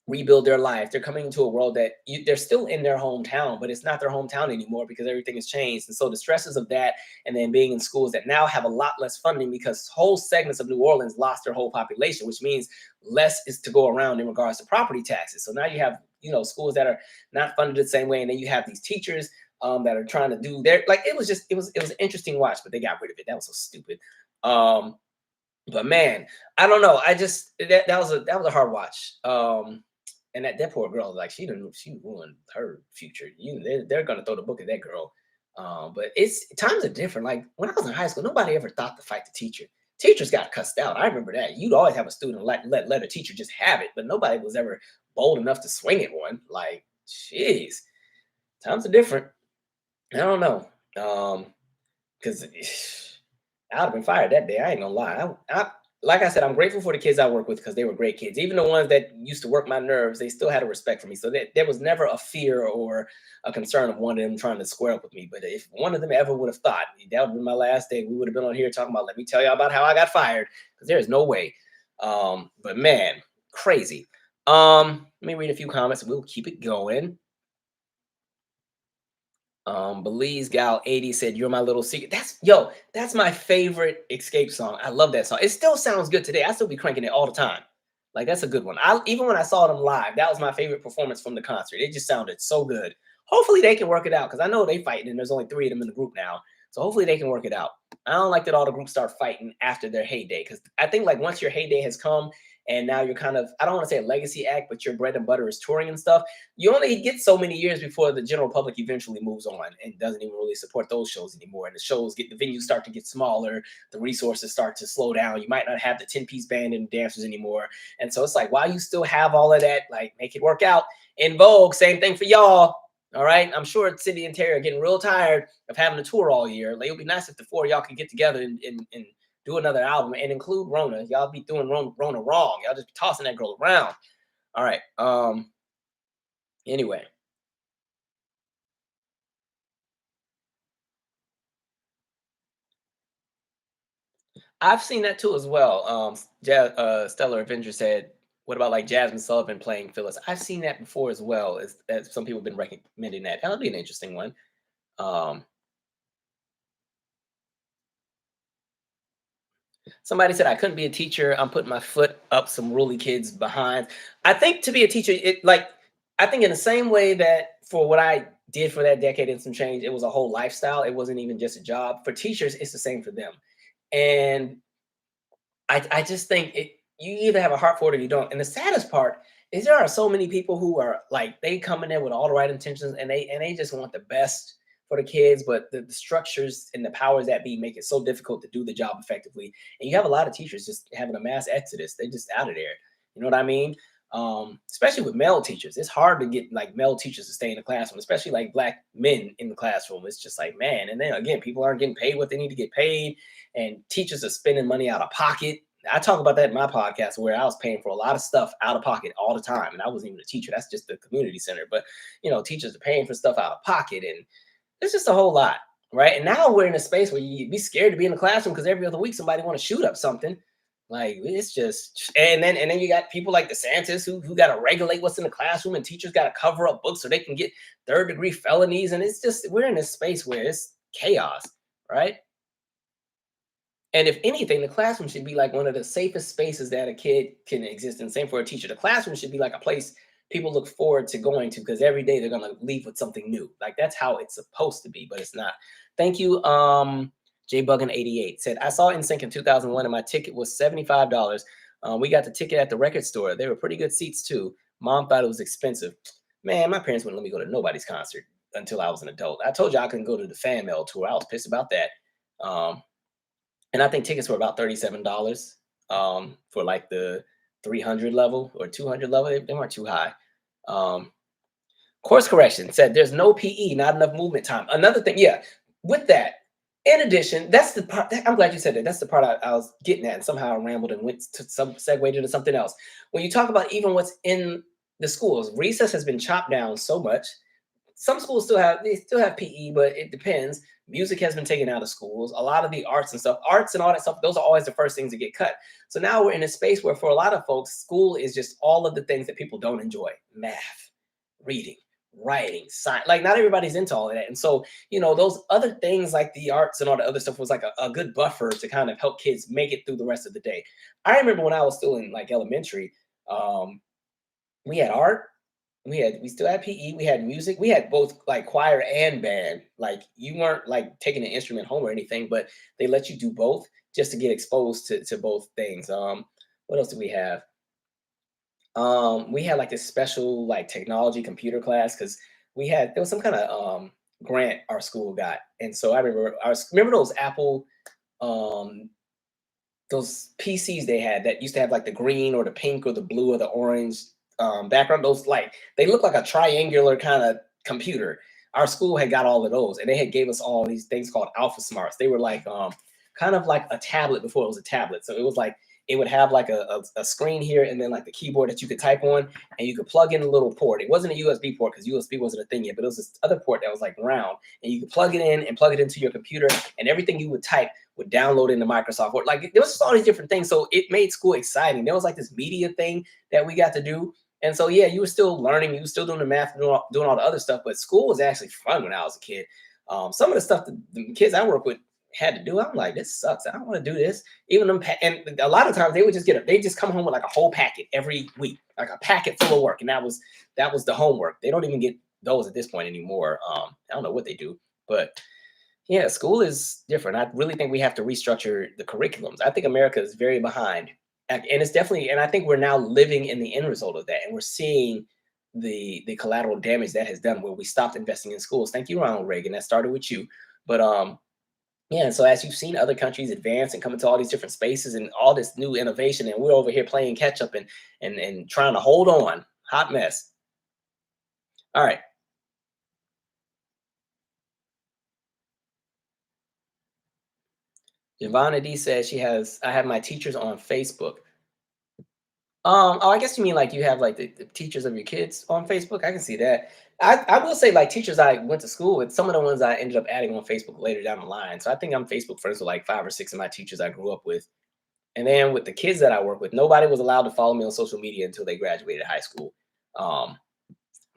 rebuild their life, they're coming into a world that they're still in their hometown, but it's not their hometown anymore because everything has changed. And so the stresses of that, and then being in schools that now have a lot less funding because whole segments of New Orleans lost their whole population, which means less is to go around in regards to property taxes. So now you have schools that are not funded the same way, and then you have these teachers that are trying to do their, like, it was an interesting watch, but they got rid of it. That was so stupid. But man, I don't know. I just that was a hard watch. And that poor girl, like she ruined her future. They're gonna throw the book at that girl. But times are different. Like when I was in high school, nobody ever thought to fight the teacher. Teachers got cussed out. I remember that. You'd always have a student let a teacher just have it, but nobody was ever bold enough to swing at one. Like, jeez, times are different. I don't know. Because I'd have been fired that day. I ain't gonna lie. Like I said, I'm grateful for the kids I work with because they were great kids. Even the ones that used to work my nerves, they still had a respect for me. So there was never a fear or a concern of one of them trying to square up with me. But if one of them ever would have thought that would be my last day, we would have been on here talking about, let me tell you about how I got fired, because there's no way. But man, crazy. Let me read a few comments and we'll keep it going. Belize Gal 80 said, "You're my little secret." That's my favorite Xscape song. I love that song. It still sounds good today. I still be cranking it all the time. Like, that's a good one. Even when I saw them live, that was my favorite performance from the concert. It just sounded so good. Hopefully they can work it out, because I know they fighting and there's only 3 of them in the group now. So hopefully they can work it out. I don't like that all the groups start fighting after their heyday, because I think like once your heyday has come and now you're kind of, I don't want to say a legacy act, but your bread and butter is touring and stuff, you only get so many years before the general public eventually moves on and doesn't even really support those shows anymore. And the venues start to get smaller, the resources start to slow down. You might not have the 10-piece band and dancers anymore. And so it's like, while you still have all of that, like, make it work out. In Vogue, same thing for y'all. All right. I'm sure Cindy and Terry are getting real tired of having to tour all year. Like, it would be nice if the 4 of y'all could get together and do another album and include Rona. Y'all be doing Rona wrong. Y'all just be tossing that girl around. All right. Anyway. I've seen that too as well. Stellar Avenger said, "What about like Jasmine Sullivan playing Phyllis?" I've seen that before as well. As some people have been recommending that. That'll be an interesting one. Um, Somebody said I couldn't be a teacher. I'm putting my foot up some ruly kids behind. I think to be a teacher, I think in the same way that for what I did for that decade and some change, it was a whole lifestyle. It wasn't even just a job. For teachers, it's the same for them. And I just think you either have a heart for it or you don't. And the saddest part is there are so many people who are like they come in there with all the right intentions and they just want the best for the kids, but the structures and the powers that be make it so difficult to do the job effectively. And you have a lot of teachers just having a mass exodus. They're just out of there. You know what I mean? Especially with male teachers, it's hard to get like male teachers to stay in the classroom, especially like black men in the classroom. It's just like, man. And then again, people aren't getting paid what they need to get paid, and teachers are spending money out of pocket. I talk about that in my podcast where I was paying for a lot of stuff out of pocket all the time, and I wasn't even a teacher. That's just the community center. But teachers are paying for stuff out of pocket, and it's just a whole lot, right? And now we're in a space where you be scared to be in the classroom because every other week somebody want to shoot up something. Like it's just, and then you got people like Desantis who got to regulate what's in the classroom, and teachers got to cover up books so they can get third-degree felonies, and it's just we're in this space where it's chaos, right? And if anything, the classroom should be like one of the safest spaces that a kid can exist in. Same for a teacher. The classroom should be like a place people look forward to going to because every day they're gonna leave with something new. Like that's how it's supposed to be, but it's not. Thank you. J Buggin 88 said I saw NSYNC in 2001 and my ticket was $75. We got the ticket at the record store. They were pretty good seats too. Mom thought it was expensive. Man, my parents wouldn't let me go to nobody's concert until I was an adult. I told you I couldn't go to the fan mail tour. I was pissed about that. Um, and I think tickets were about $37 for like the 300 level or 200 level. They weren't too high. Um, Course correction said there's no PE, not enough movement time. Another thing, yeah, with that, in addition, that's the part. I'm glad you said that. That's the part I was getting at, and somehow I rambled and went to some segued into something else. When you talk about even what's in the schools, recess has been chopped down so much. Some schools still have PE, but it depends. Music has been taken out of schools. A lot of the arts and all that stuff, those are always the first things to get cut. So now we're in a space where for a lot of folks, school is just all of the things that people don't enjoy. Math, reading, writing, science. Like not everybody's into all of that. And so, those other things like the arts and all the other stuff was like a good buffer to kind of help kids make it through the rest of the day. I remember when I was still in like elementary, um, we had art, we still had PE, we had music, we had both like choir and band. Like you weren't like taking an instrument home or anything, but they let you do both just to get exposed to both things. What else do we have? We had like this special like technology computer class because there was some kind of grant our school got. And so I remember those Apple um those PCs they had that used to have like the green or the pink or the blue or the orange background. Those like they look like a triangular kind of computer. Our school had got all of those, and they had gave us all these things called Alpha Smarts. They were like kind of like a tablet before it was a tablet. So it was like it would have like a screen here and then like the keyboard that you could type on, and you could plug in a little port. It wasn't a USB port because USB wasn't a thing yet, but it was this other port that was like round, and you could plug it in and plug it into your computer, and everything you would type would download into Microsoft Word. Like there was just all these different things. So it made school exciting. There was like this media thing that we got to do. And so yeah, you were still learning, you were still doing the math, doing all the other stuff, but school was actually fun when I was a kid. Some of the stuff that the kids I work with had to do, I'm like, this sucks. I don't want to do this. Even them, and a lot of times they would they just come home with like a whole packet every week, like a packet full of work, and that was the homework. They don't even get those at this point anymore. I don't know what they do, but yeah, school is different. I really think we have to restructure the curriculums. I think America is very behind. And it's definitely, and I think we're now living in the end result of that. And we're seeing the collateral damage that has done where we stopped investing in schools. Thank you, Ronald Reagan. That started with you. But yeah, and so as you've seen other countries advance and come into all these different spaces and all this new innovation, and we're over here playing catch up and trying to hold on. Hot mess. All right. Giovanna D says I have my teachers on Facebook. Oh, I guess you mean like you have like the teachers of your kids on Facebook. I can see that. I will say like teachers I went to school with, some of the ones I ended up adding on Facebook later down the line. So I think I'm Facebook friends with like 5 or 6 of my teachers I grew up with. And then with the kids that I work with, nobody was allowed to follow me on social media until they graduated high school. Um,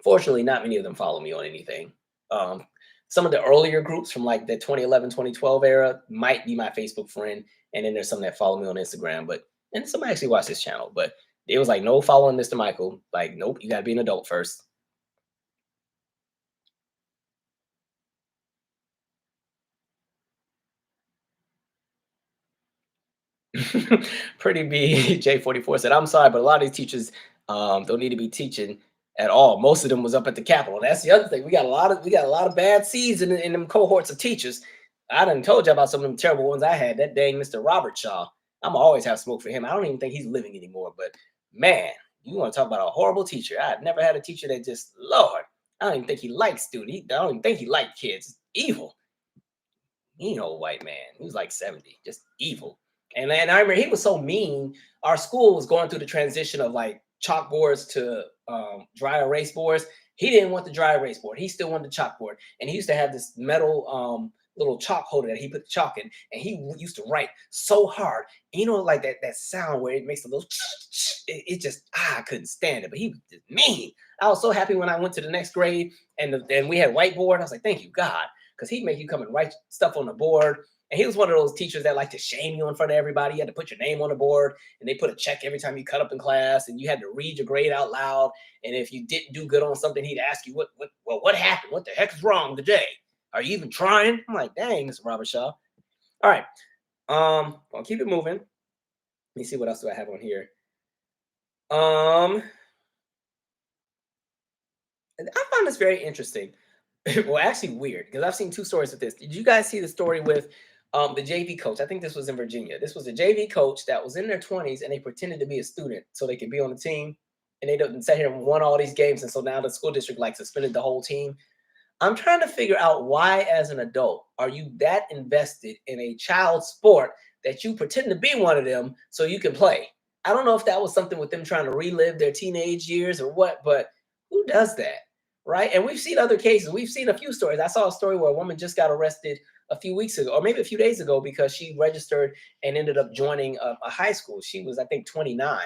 Fortunately, not many of them follow me on anything. Um, some of the earlier groups from like the 2011, 2012 era might be my Facebook friend. And then there's some that follow me on Instagram, but and some actually watch this channel. But it was like no following Mr. Michael. Like, nope, you gotta be an adult first. Pretty B J44 said, I'm sorry, but a lot of these teachers don't need to be teaching at all. Most of them was up at the Capitol. That's the other thing. We got a lot of bad seeds in them cohorts of teachers. I done told you about some of them terrible ones I had. That dang Mr. Robert Shaw. I'm always have smoke for him. I don't even think he's living anymore. But man, you want to talk about a horrible teacher? I've never had a teacher that just Lord. I don't even think he liked students. I don't even think he liked kids. Evil. Old white man. He was like 70, just evil. And then I remember he was so mean. Our school was going through the transition of like chalkboards to dry erase boards. He didn't want the dry erase board. He still wanted the chalkboard. And he used to have this metal little chalk holder that he put the chalk in. And he used to write so hard. And like that sound where it makes a little, it just, I couldn't stand it. But he was just mean. I was so happy when I went to the next grade and we had whiteboard. I was like, thank you, God, because he'd make you come and write stuff on the board. And he was one of those teachers that like to shame you in front of everybody. You had to put your name on the board, and they put a check every time you cut up in class, and you had to read your grade out loud. And if you didn't do good on something, he'd ask you, what happened? What the heck is wrong today? Are you even trying? I'm like, dang, Mr. Robert Shaw. All right. I'll keep it moving. Let me see what else do I have on here. I found this very interesting. Well, actually weird, because I've seen two stories with this. Did you guys see the story with the JV coach? I think this was in Virginia. This was a JV coach that was in their 20s and they pretended to be a student so they could be on the team. And they didn't sat here and won all these games. And so now the school district like suspended the whole team. I'm trying to figure out why, as an adult, are you that invested in a child sport that you pretend to be one of them so you can play? I don't know if that was something with them trying to relive their teenage years or what, but who does that? Right. And we've seen other cases. We've seen a few stories. I saw a story where a woman just got arrested a few weeks ago, or maybe a few days ago, because she registered and ended up joining a high school. She was, I think, 29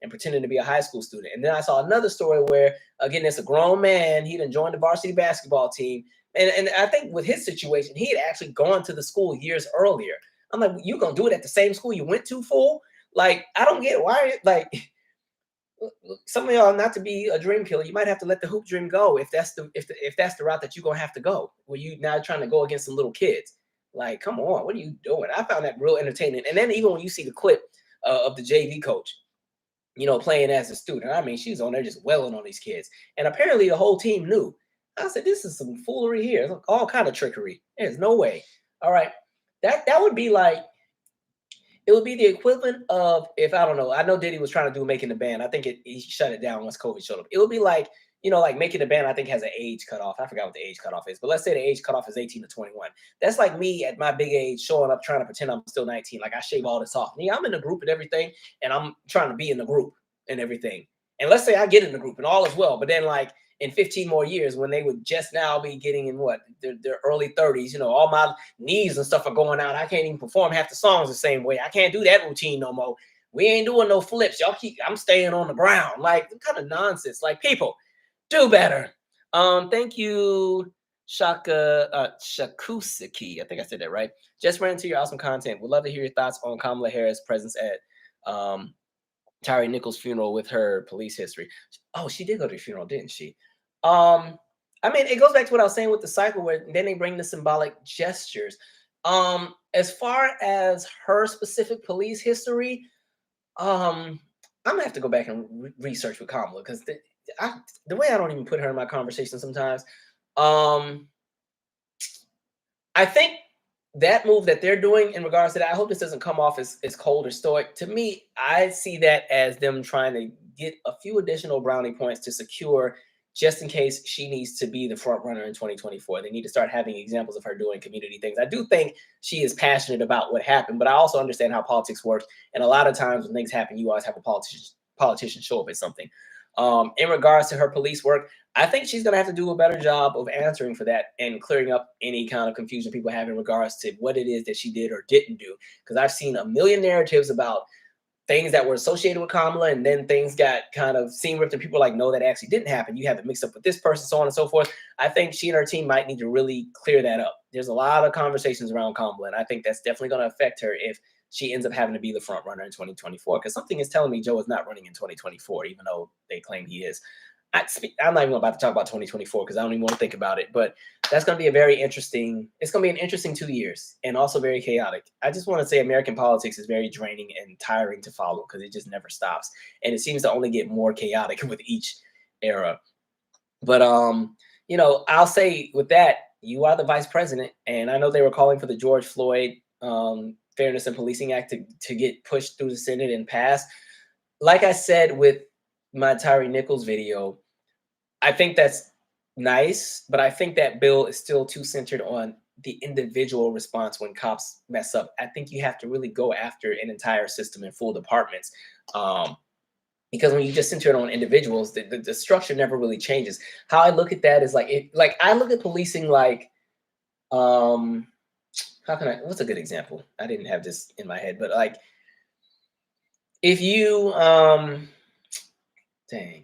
and pretending to be a high school student. And then I saw another story where, again, it's a grown man. He done joined the varsity basketball team. And I think with his situation, he had actually gone to the school years earlier. I'm like, you going to do it at the same school you went to, fool? Like, I don't get it. Why, like, some of y'all, not to be a dream killer, you might have to let the hoop dream go if that's the route that you're gonna have to go, where you now trying to go against some little kids. Like, come on, what are you doing? I found that real entertaining. And then even when you see the clip of the JV coach, playing as a student, I mean, she's on there just welling on these kids, and apparently the whole team knew. I said, this is some foolery here. Look, all kind of trickery. There's no way. All right, that would be like, it would be the equivalent of, if I don't know, I know Diddy was trying to do Making the Band. I think he shut it down once COVID showed up. It would be like, like Making the Band, I think has an age cutoff. I forgot what the age cutoff is, but let's say the age cutoff is 18 to 21. That's like me at my big age showing up trying to pretend I'm still 19. Like I shave all this off. Yeah, I'm in the group and everything, and I'm trying to be in the group and everything. And let's say I get in the group and all is well, but then like in 15 more years, when they would just now be getting in their early 30s, all my knees and stuff are going out. I can't even perform half the songs the same way. I can't do that routine no more. We ain't doing no flips. I'm staying on the ground. Like, what kind of nonsense? Like, people, do better. Thank you, Shakusiki. I think I said that right. Just ran into your awesome content. Would love to hear your thoughts on Kamala Harris' presence at Tyre Nichols' funeral with her police history. Oh, she did go to the funeral, didn't she? I mean, it goes back to what I was saying with the cycle, where then they bring the symbolic gestures. As far as her specific police history, I'm gonna have to go back and research with Kamala, because the way I don't even put her in my conversation sometimes. I think that move that they're doing in regards to that, I hope this doesn't come off as cold or stoic. To me, I see that as them trying to get a few additional brownie points to secure, just in case she needs to be the front runner in 2024. They need to start having examples of her doing community things. I do think she is passionate about what happened, but I also understand how politics works. And a lot of times when things happen, you always have a politicians show up at something. In regards to her police work, I think she's going to have to do a better job of answering for that and clearing up any kind of confusion people have in regards to what it is that she did or didn't do. Because I've seen a million narratives about things that were associated with Kamala, and then things got kind of seam ripped, and people are like, no, that actually didn't happen. You have it mixed up with this person, so on and so forth. I think she and her team might need to really clear that up. There's a lot of conversations around Kamala, and I think that's definitely going to affect her if she ends up having to be the front runner in 2024. Because something is telling me Joe is not running in 2024, even though they claim he is. I'm not even about to talk about 2024 because I don't even want to think about it. But that's going to be a very interesting. It's going to be an interesting 2 years and also very chaotic. I just want to say American politics is very draining and tiring to follow because it just never stops, and it seems to only get more chaotic with each era. But you know, I'll say with that, you are the vice president, and I know they were calling for the George Floyd Fairness and Policing Act to get pushed through the Senate and passed. Like I said with my Tyre Nichols video, I think that's nice, but I think that bill is still too centered on the individual response when cops mess up. I think you have to really go after an entire system and full departments. Because when you just center it on individuals, the structure never really changes. How I look at that is like I look at policing like what's a good example? I didn't have this in my head, but like if you dang,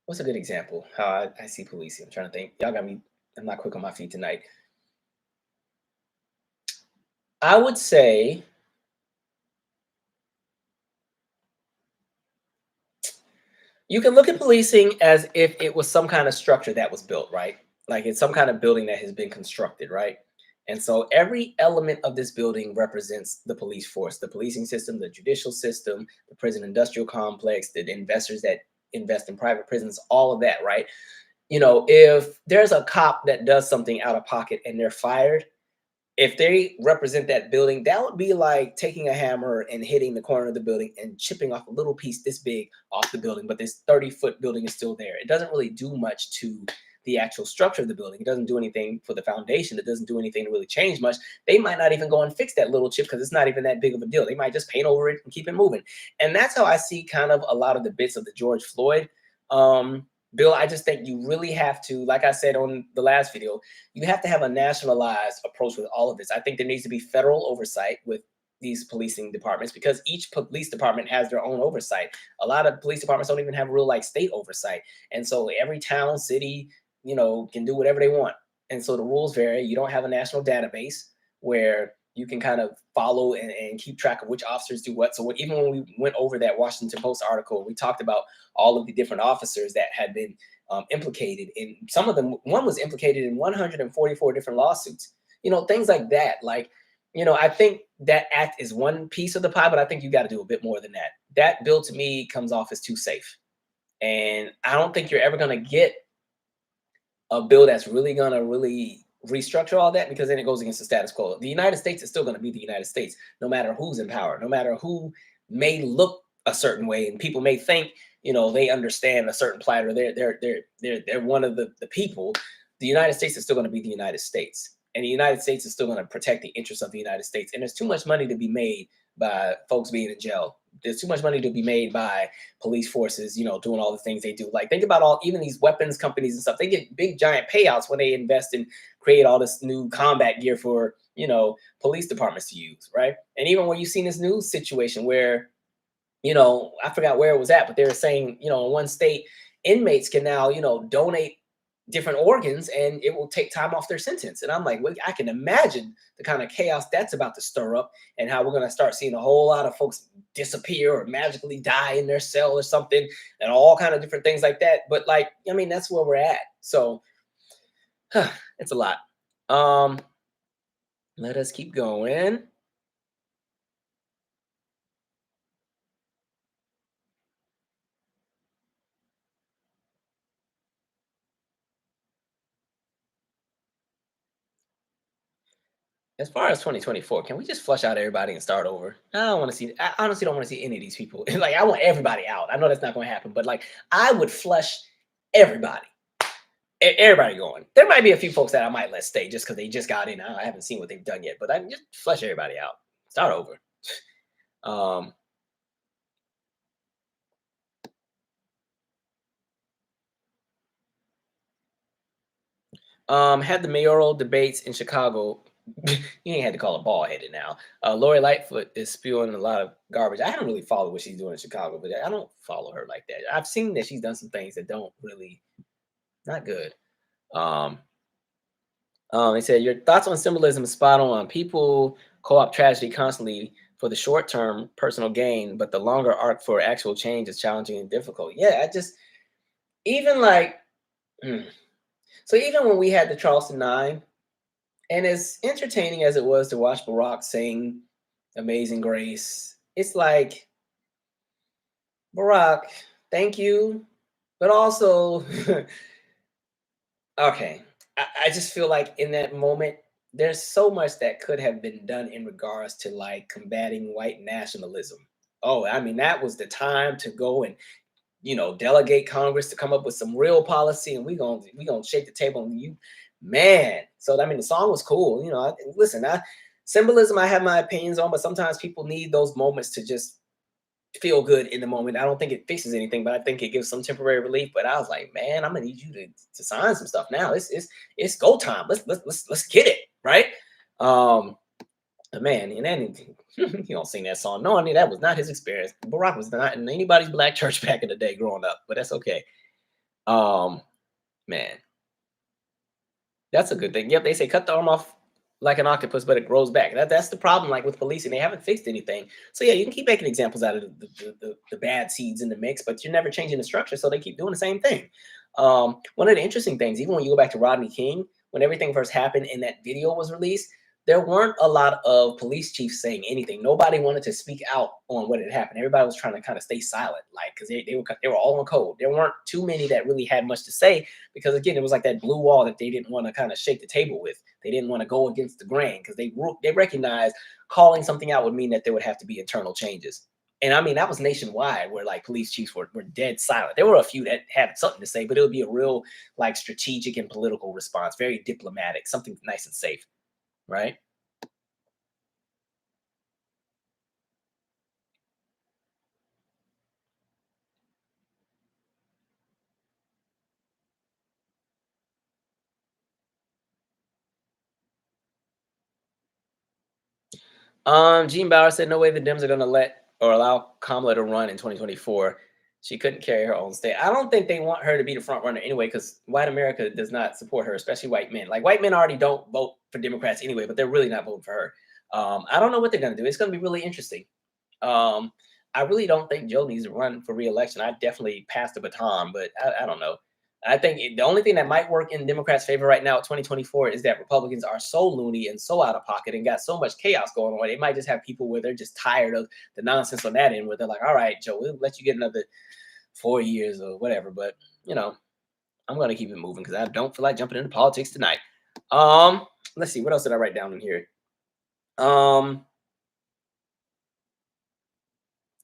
what's a good example? How I see policing. I'm trying to think. Y'all got me. I'm not quick on my feet tonight. I would say you can look at policing as if it was some kind of structure that was built, right? Like it's some kind of building that has been constructed, right? And so every element of this building represents the police force, the policing system, the judicial system, the prison industrial complex, the investors that invest in private prisons, all of that, right? You know, if there's a cop that does something out of pocket and they're fired, if they represent that building, that would be like taking a hammer and hitting the corner of the building and chipping off a little piece this big off the building, but this 30-foot building is still there. It doesn't really do much to the actual structure of the building. It doesn't do anything for the foundation. It doesn't do anything to really change much. They might not even go and fix that little chip because it's not even that big of a deal. They might just paint over it and keep it moving. And that's how I see kind of a lot of the bits of the George Floyd bill. I just think you really have to, like I said on the last video, you have to have a nationalized approach with all of this. I think there needs to be federal oversight with these policing departments because each police department has their own oversight. A lot of police departments don't even have real like state oversight. And so every town, city, you know, can do whatever they want. And so the rules vary. You don't have a national database where you can kind of follow and keep track of which officers do what. So even when we went over that Washington Post article, we talked about all of the different officers that had been implicated in some of them. One was implicated in 144 different lawsuits, you know, things like that. Like, you know, I think that act is one piece of the pie, but I think you got to do a bit more than that. That bill to me comes off as too safe. And I don't think you're ever going to get a bill that's really going to really restructure all that because then it goes against the status quo. The United States is still going to be the United States, no matter who's in power, no matter who may look a certain way. And people may think, you know, they understand a certain plight or they're one of the people. The United States is still going to be the United States. And the United States is still going to protect the interests of the United States. And there's too much money to be made by folks being in jail. There's too much money to be made by police forces, you know, doing all the things they do. Like think about even these weapons companies and stuff. They get big giant payouts when they invest and create all this new combat gear for, you know, police departments to use, right? And even when you've seen this news situation where, you know, I forgot where it was at, but they were saying, you know, in one state, inmates can now, you know, donate different organs and it will take time off their sentence. And I'm like, well, I can imagine the kind of chaos that's about to stir up and how we're going to start seeing a whole lot of folks disappear or magically die in their cell or something and all kind of different things like that. But like, I mean, that's where we're at. So it's a lot. Let us keep going. As far as 2024, can we just flush out everybody and start over? I don't want to see. I honestly don't want to see any of these people. Like, I want everybody out. I know that's not going to happen, but like, I would flush everybody. Everybody going. There might be a few folks that I might let stay just because they just got in. I haven't seen what they've done yet, but I just flush everybody out. Start over. Had the mayoral debates in Chicago. You ain't had to call her bald headed now. Lori Lightfoot is spewing a lot of garbage. I don't really follow what she's doing in Chicago, but I don't follow her like that. I've seen that she's done some things that don't really not good. They said your thoughts on symbolism is spot on. People co-op tragedy constantly for the short-term personal gain, but the longer arc for actual change is challenging and difficult. Yeah, I just even like so even when we had the Charleston Nine, and as entertaining as it was to watch Barack sing Amazing Grace, it's like Barack, thank you, but also okay. I just feel like in that moment, there's so much that could have been done in regards to like combating white nationalism. Oh, I mean, that was the time to go and delegate Congress to come up with some real policy, and we gonna shake the table on you, man. So I mean, the song was cool. Listen, symbolism I have my opinions on, but sometimes people need those moments to just feel good in the moment. I don't think it fixes anything, but I think it gives some temporary relief. But I was like, man, I'm gonna need you to sign some stuff now. It's go time. Let's get it right. Man, and then he don't sing that song. No, I mean that was not his experience. Barack was not in anybody's black church back in the day growing up, but that's okay. Man, that's a good thing. Yep, they say cut the arm off like an octopus, but it grows back. That's the problem, like with policing, they haven't fixed anything. So yeah, you can keep making examples out of the bad seeds in the mix, but you're never changing the structure, so they keep doing the same thing. One of the interesting things, even when you go back to Rodney King, when everything first happened and that video was released, there weren't a lot of police chiefs saying anything. Nobody wanted to speak out on what had happened. Everybody was trying to kind of stay silent, like because they were all on code. There weren't too many that really had much to say because again, it was like that blue wall that they didn't want to kind of shake the table with. They didn't want to go against the grain because they recognized calling something out would mean that there would have to be internal changes. And I mean, that was nationwide where like police chiefs were dead silent. There were a few that had something to say, but it would be a real like strategic and political response, very diplomatic, something nice and safe. Right. Gene Bauer said, "No way the Dems are going to let or allow Kamala to run in 2024. She couldn't carry her own state." I don't think they want her to be the front runner anyway, because white America does not support her, especially white men. Like white men already don't vote for Democrats anyway, but they're really not voting for her. I don't know what they're going to do. It's going to be really interesting. I really don't think Joe needs to run for re-election. I definitely passed the baton, but I don't know. I think the only thing that might work in Democrats' favor right now, 2024, is that Republicans are so loony and so out of pocket and got so much chaos going on. They might just have people where they're just tired of the nonsense on that end, where they're like, "All right, Joe, we'll let you get another 4 years or whatever." But I'm gonna keep it moving because I don't feel like jumping into politics tonight. Let's see, what else did I write down in here?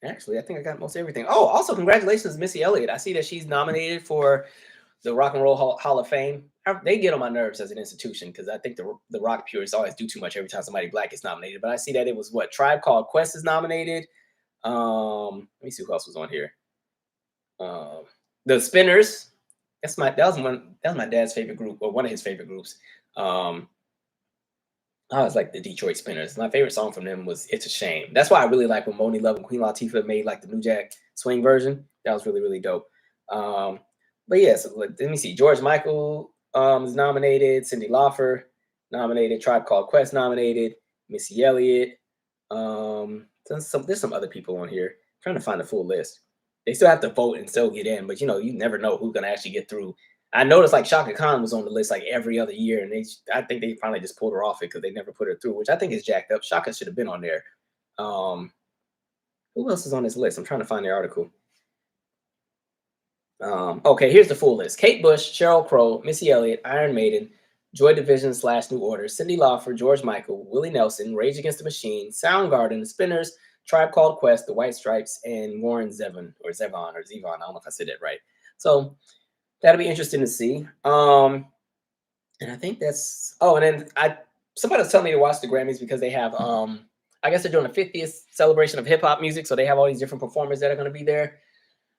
Actually, I think I got most everything. Oh, also congratulations, Missy Elliott. I see that she's nominated for the Rock and Roll Hall of Fame. They get on my nerves as an institution because I think the rock purists always do too much every time somebody black gets nominated. But I see that it was what Tribe Called Quest is nominated. Let me see who else was on here. The Spinners. That was my dad's favorite group, or one of his favorite groups. I was like the Detroit Spinners. My favorite song from them was "It's a Shame." That's why I really like when Moni Love and Queen Latifah made like the New Jack Swing version. That was really, really dope. But yeah, so let me see. George Michael is nominated. Cyndi Lauper nominated. Tribe Called Quest nominated. Missy Elliott. There's some other people on here. I'm trying to find the full list. They still have to vote and still get in, but you never know who's gonna actually get through. I noticed like Shaka Khan was on the list like every other year, and I think they finally just pulled her off it because they never put her through, which I think is jacked up. Shaka should have been on there. Who else is on this list? I'm trying to find the article. Okay, here's the full list: Kate Bush, Sheryl Crow, Missy Elliott, Iron Maiden, Joy Division / New Order, Cyndi Lauper, George Michael, Willie Nelson, Rage Against the Machine, Soundgarden, Spinners, Tribe Called Quest, The White Stripes, and Warren Zevon. I don't know if I said that right. So that'll be interesting to see. And I think that's. Oh, and then somebody was telling me to watch the Grammys because they have. I guess they're doing a 50th celebration of hip hop music, so they have all these different performers that are going to be there.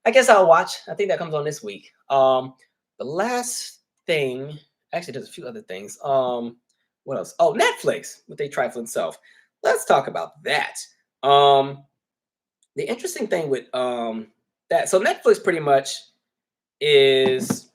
I guess I'll watch. I think that comes on this week. The last thing Actually, there's a few other things. What else? Oh, Netflix with their trifling self. Let's talk about that. The interesting thing with that, so Netflix pretty much is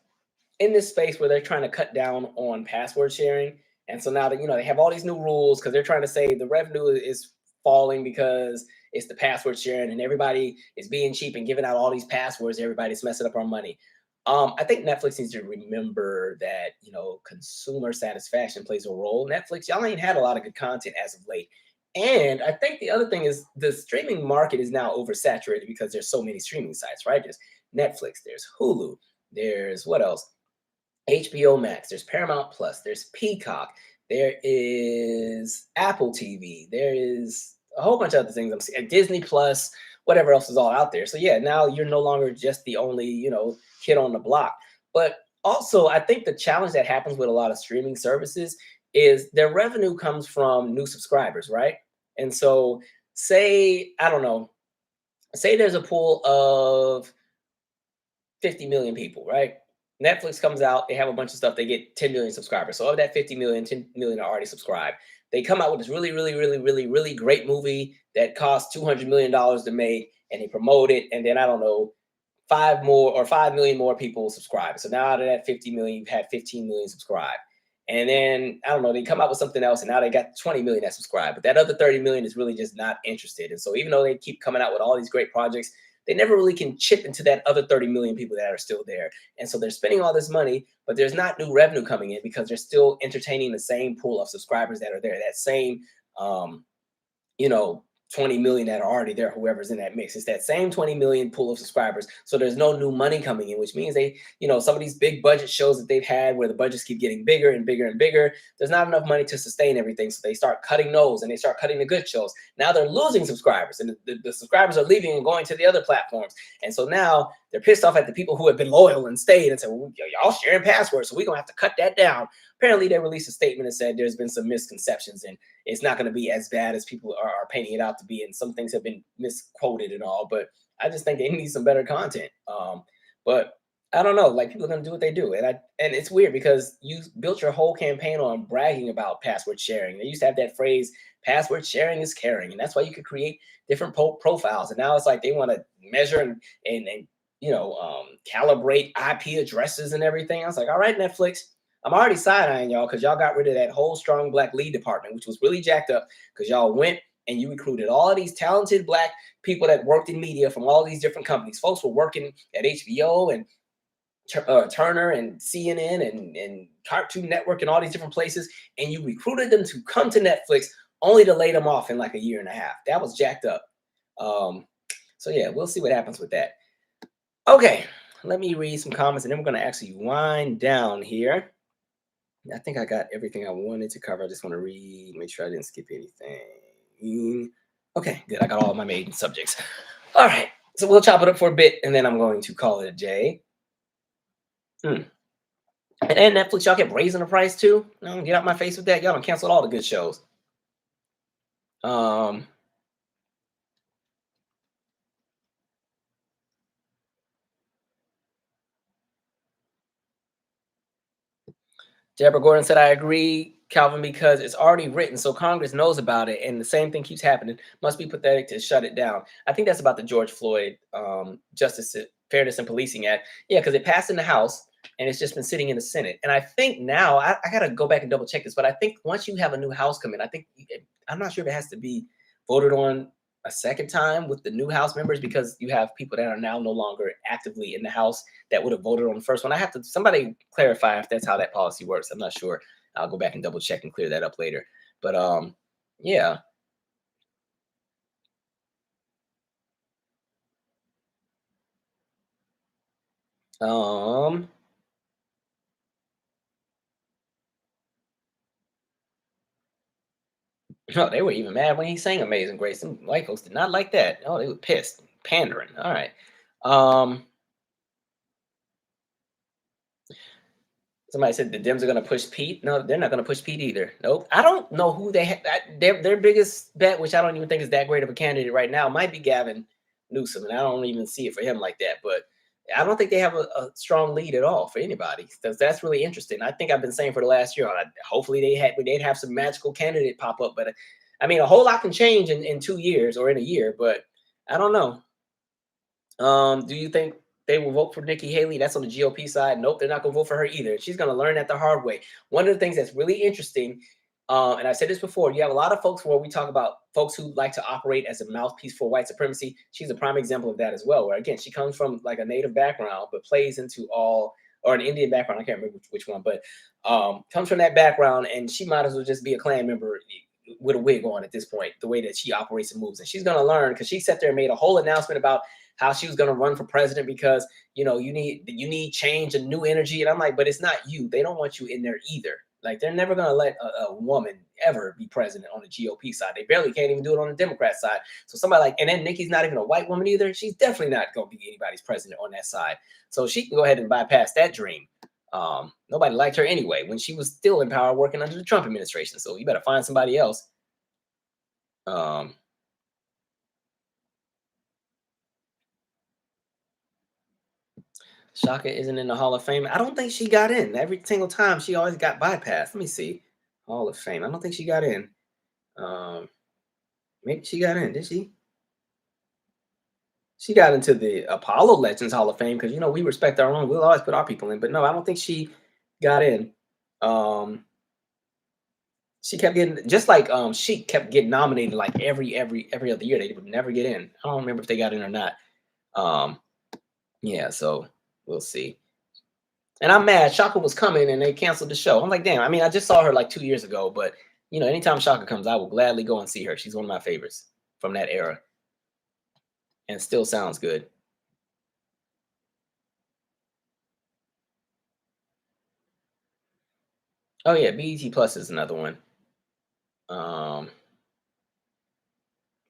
in this space where they're trying to cut down on password sharing. And so now that they have all these new rules because they're trying to say the revenue is falling because it's the password sharing and everybody is being cheap and giving out all these passwords. Everybody's messing up our money. I think Netflix needs to remember that consumer satisfaction plays a role. Netflix, y'all ain't had a lot of good content as of late. And I think the other thing is the streaming market is now oversaturated because there's so many streaming sites, right? There's Netflix, there's Hulu, there's what else? HBO Max, there's Paramount Plus, there's Peacock, there is Apple TV, there is a whole bunch of other things I'm seeing, Disney Plus, whatever else is all out there. So yeah, now you're no longer just the only, kid on the block. But also, I think the challenge that happens with a lot of streaming services is their revenue comes from new subscribers, right? And so say, I don't know, say there's a pool of 50 million people, right? Netflix comes out, they have a bunch of stuff, they get 10 million subscribers. So of that 50 million, 10 million are already subscribed. They come out with this really, really, really, really, really great movie that costs $200 million to make, and they promote it. And then I don't know, 5 million more people subscribe. So now out of that 50 million, you've had 15 million subscribe. And then I don't know, they come out with something else, and now they got 20 million that subscribe. But that other 30 million is really just not interested. And so even though they keep coming out with all these great projects, they never really can chip into that other 30 million people that are still there. And so they're spending all this money, but there's not new revenue coming in because they're still entertaining the same pool of subscribers that are there. That same, 20 million that are already there, whoever's in that mix. It's that same 20 million pool of subscribers. So there's no new money coming in, which means they, some of these big budget shows that they've had where the budgets keep getting bigger and bigger and bigger, there's not enough money to sustain everything. So they start cutting those and they start cutting the good shows. Now they're losing subscribers, and the subscribers are leaving and going to the other platforms. And so now they're pissed off at the people who have been loyal and stayed and said, well, y'all sharing passwords, so we're going to have to cut that down. Apparently they released a statement and said there's been some misconceptions and it's not going to be as bad as people are painting it out to be. And some things have been misquoted and all, but I just think they need some better content. But I don't know, like, people are going to do what they do. And it's weird because you built your whole campaign on bragging about password sharing. They used to have that phrase, password sharing is caring. And that's why you could create different profiles. And now it's like they want to measure and calibrate IP addresses and everything. I was like, all right, Netflix, I'm already side-eyeing y'all because y'all got rid of that whole strong black lead department, which was really jacked up because y'all went and you recruited all of these talented black people that worked in media from all these different companies. Folks were working at HBO and Turner and CNN and Cartoon Network and all these different places, and you recruited them to come to Netflix only to lay them off in like a year and a half. That was jacked up. So yeah, we'll see what happens with that. Okay, let me read some comments and then we're going to actually wind down here. I think I got everything I wanted to cover. I just want to read, make sure I didn't skip anything. Okay, good. I got all of my main subjects. All right, so we'll chop it up for a bit and then I'm going to call it a day. And Netflix, y'all kept raising the price too. Get out my face with that. Y'all done canceled all the good shows. Deborah Gordon said, I agree, Calvin, because it's already written, so Congress knows about it, and the same thing keeps happening. Must be pathetic to shut it down. I think that's about the George Floyd Justice, Fairness, and Policing Act. Yeah, because it passed in the House, and it's just been sitting in the Senate. And I think now, I got to go back and double check this, but I think once you have a new House come in, I'm not sure if it has to be voted on a second time with the new House members because you have people that are now no longer actively in the House that would have voted on the first one. I have to, somebody clarify if that's how that policy works. I'm not sure. I'll go back and double check and clear that up later. But yeah. Oh, they were even mad when he sang Amazing Grace. Some white folks did not like that. Oh, they were pissed. Pandering. All right. Somebody said the Dems are going to push Pete. No, they're not going to push Pete either. Nope. I don't know who they have. Their biggest bet, which I don't even think is that great of a candidate right now, might be Gavin Newsom. And I don't even see it for him like that. But I don't think they have a strong lead at all for anybody. That's really interesting. I think I've been saying for the last year, hopefully they'd have some magical candidate pop up. But I mean, a whole lot can change in 2 years or in a year. But I don't know. Do you think they will vote for Nikki Haley? That's on the GOP side. Nope, they're not going to vote for her either. She's going to learn that the hard way. One of the things that's really interesting, and I said this before, you have a lot of folks where we talk about folks who like to operate as a mouthpiece for white supremacy. She's a prime example of that as well, where again, she comes from like a native background, but plays into or an Indian background. I can't remember which one, but comes from that background, and she might as well just be a Klan member with a wig on at this point, the way that she operates and moves. And she's going to learn, because she sat there and made a whole announcement about how she was going to run for president because, you need change and new energy. And I'm like, but it's not you. They don't want you in there either. Like, they're never going to let a woman ever be president on the GOP side. They barely can't even do it on the Democrat side. So somebody like, and then Nikki's not even a white woman either. She's definitely not going to be anybody's president on that side. So she can go ahead and bypass that dream. Nobody liked her anyway when she was still in power working under the Trump administration. So you better find somebody else. Shaka isn't in the Hall of Fame. I don't think she got in. Every single time she always got bypassed. Let me see. Hall of Fame. I don't think she got in. Maybe she got in. Did she? She got into the Apollo Legends Hall of Fame because, we respect our own. We'll always put our people in. But no, I don't think she got in. She kept getting, just like she kept getting nominated like every other year. They would never get in. I don't remember if they got in or not. Yeah, so we'll see. And I'm mad. Shaka was coming and they canceled the show. I'm like, damn. I mean, I just saw her like 2 years ago, but anytime Shaka comes, I will gladly go and see her. She's one of my favorites from that era, and still sounds good. Oh yeah, BET Plus is another one.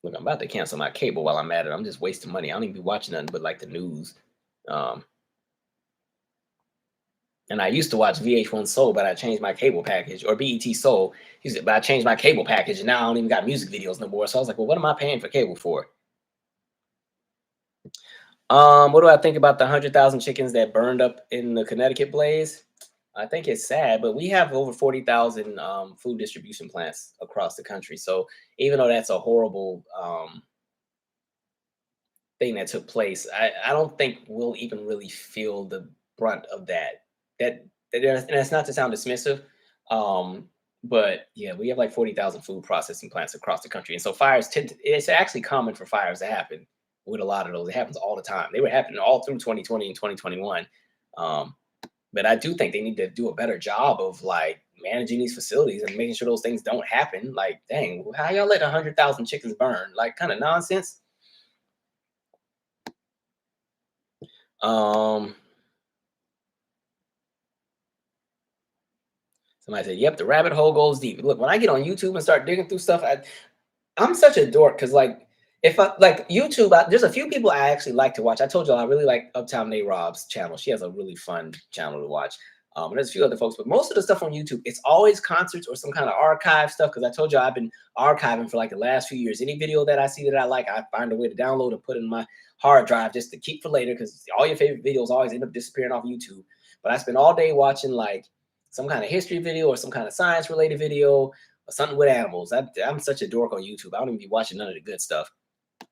Look, I'm about to cancel my cable while I'm at it. I'm just wasting money. I don't even be watching nothing but like the news. And I used to watch VH1 Soul, but I changed my cable package, or BET Soul. But I changed my cable package, and now I don't even got music videos no more. So I was like, well, what am I paying for cable for? What do I think about the 100,000 chickens that burned up in the Connecticut blaze? I think it's sad, but we have over 40,000 food distribution plants across the country. So even though that's a horrible thing that took place, I don't think we'll even really feel the brunt of that. And that's not to sound dismissive, but yeah, we have like 40,000 food processing plants across the country, and so fires it's actually common for fires to happen with a lot of those. It happens all the time. They were happening all through 2020 and 2021. But I do think they need to do a better job of like managing these facilities and making sure those things don't happen. Like, dang, how y'all let 100,000 chickens burn? Like, kind of nonsense. Somebody said, yep, the rabbit hole goes deep. Look, when I get on YouTube and start digging through stuff, I'm such a dork because, like, if I like YouTube, there's a few people I actually like to watch. I told you I really like Uptown Nate Rob's channel. She has a really fun channel to watch. And there's a few other folks, but most of the stuff on YouTube, it's always concerts or some kind of archive stuff. Because I told you I've been archiving for like the last few years. Any video that I see that I like, I find a way to download and put in my hard drive just to keep for later. Because all your favorite videos always end up disappearing off YouTube. But I spend all day watching like some kind of history video or some kind of science related video or something with animals. I'm such a dork on YouTube. I don't even be watching none of the good stuff.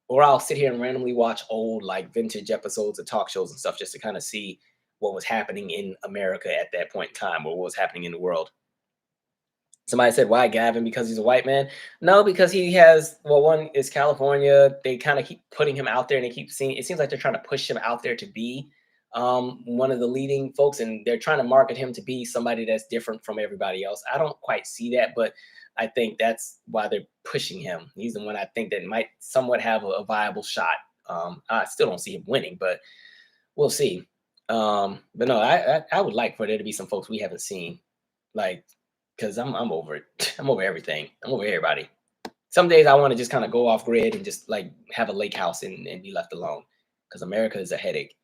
Or I'll sit here and randomly watch old like vintage episodes of talk shows and stuff just to kind of see what was happening in America at that point in time, or what was happening in the world. Somebody said, why Gavin? Because he's a white man? No, because he has, well, one is California. They kind of keep putting him out there, and they keep seeing, it seems like they're trying to push him out there to be one of the leading folks, and they're trying to market him to be somebody that's different from everybody else. I don't quite see that, but I think that's why they're pushing him. He's the one I think that might somewhat have a viable shot. I still don't see him winning, but we'll see. But no, I would like for there to be some folks we haven't seen, like, because I'm over it. I'm over everything. I'm over everybody. Some days I want to just kind of go off grid and just like have a lake house and be left alone, because America is a headache.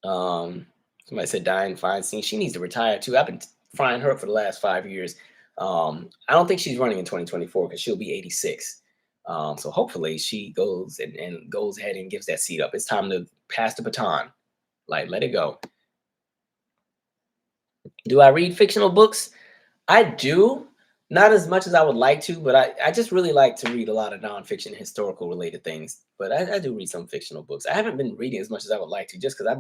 Somebody said Dianne Feinstein. She needs to retire too. I've been frying her up for the last 5 years. I don't think she's running in 2024 because she'll be 86. So hopefully she goes and goes ahead and gives that seat up. It's time to pass the baton. Like, let it go. Do I read fictional books? I do. Not as much as I would like to, but I just really like to read a lot of nonfiction, historical related things. But I do read some fictional books. I haven't been reading as much as I would like to, just because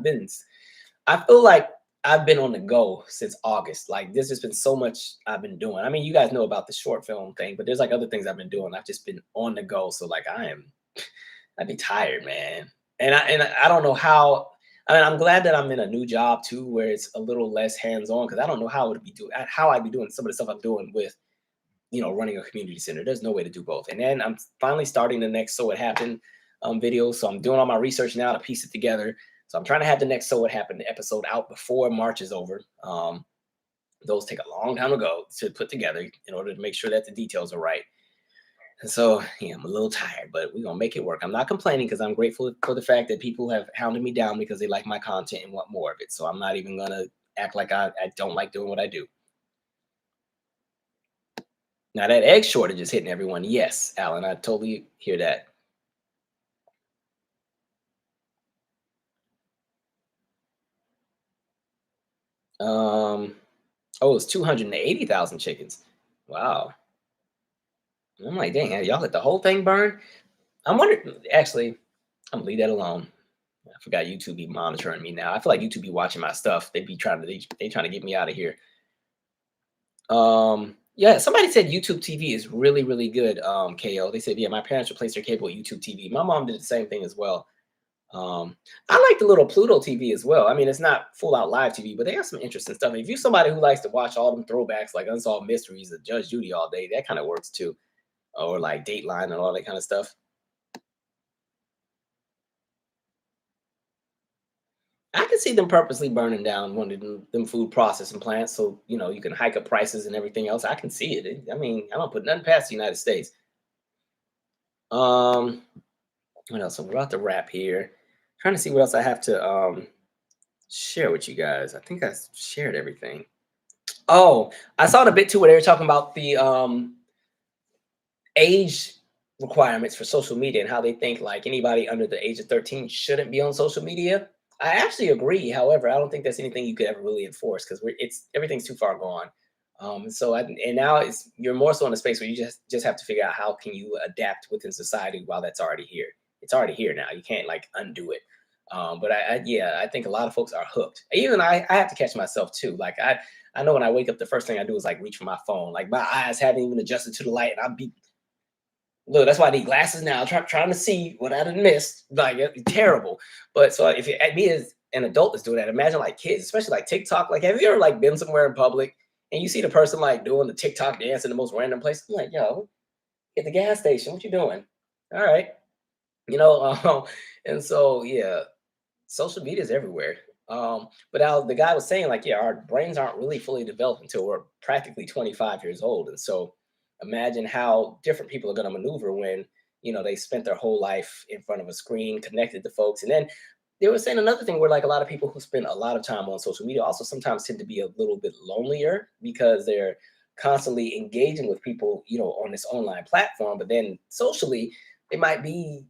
I feel like I've been on the go since August. Like, there's just been so much I've been doing. I mean, you guys know about the short film thing, but there's like other things I've been doing. I've just been on the go. So like I'd be tired, man. And I don't know how. I mean, I'm glad that I'm in a new job too, where it's a little less hands-on, because I don't know how I'd be doing some of the stuff I'm doing with, running a community center. There's no way to do both. And then I'm finally starting the next So It Happened video. So I'm doing all my research now to piece it together. So I'm trying to have the next So It Happened episode out before March is over. Those take a long time to put together in order to make sure that the details are right. And so, yeah, I'm a little tired, but we're going to make it work. I'm not complaining, because I'm grateful for the fact that people have hounded me down because they like my content and want more of it. So I'm not even going to act like I don't like doing what I do. Now, that egg shortage is hitting everyone. Yes, Alan, I totally hear that. Oh, it's 280,000 chickens. Wow. I'm like, dang, y'all let the whole thing burn? I'm wondering, actually, I'm gonna leave that alone. I forgot YouTube be monitoring me now. I feel like YouTube be watching my stuff. They trying to get me out of here. Yeah, somebody said YouTube TV is really, really good. KO. They said, yeah, my parents replaced their cable with YouTube TV. My mom did the same thing as well. I like the little Pluto TV as well. I mean, it's not full out live TV, but they have some interesting stuff. If you're somebody who likes to watch all them throwbacks like Unsolved Mysteries or Judge Judy all day, that kind of works too. Or like Dateline and all that kind of stuff. I can see them purposely burning down one of them food processing plants so you can hike up prices and everything else. I can see it. I mean, I don't put nothing past the United States. What else? I'm about to wrap here. Trying to see what else I have to share with you guys. I think I shared everything. Oh, I saw the bit too where they were talking about the age requirements for social media and how they think like anybody under the age of 13 shouldn't be on social media. I actually agree. However, I don't think that's anything you could ever really enforce, because everything's too far gone. And now you're more so in a space where you just have to figure out how can you adapt within society while that's already here. It's already here now. You can't like undo it. But I think a lot of folks are hooked. Even I have to catch myself too. Like I know when I wake up, the first thing I do is like reach for my phone. Like my eyes haven't even adjusted to the light, and look, that's why I need glasses now. Trying to see what I done missed. Like, it's terrible. But so if me as an adult is doing that, imagine like kids, especially like TikTok. Like, have you ever like been somewhere in public and you see the person like doing the TikTok dance in the most random place? I'm like, yo, at the gas station, what you doing? All right, and so yeah, social media is everywhere. But now the guy was saying like, yeah, our brains aren't really fully developed until we're practically 25 years old, and so imagine how different people are going to maneuver when they spent their whole life in front of a screen connected to folks. And then they were saying another thing where like a lot of people who spend a lot of time on social media also sometimes tend to be a little bit lonelier because they're constantly engaging with people on this online platform, but then socially they might be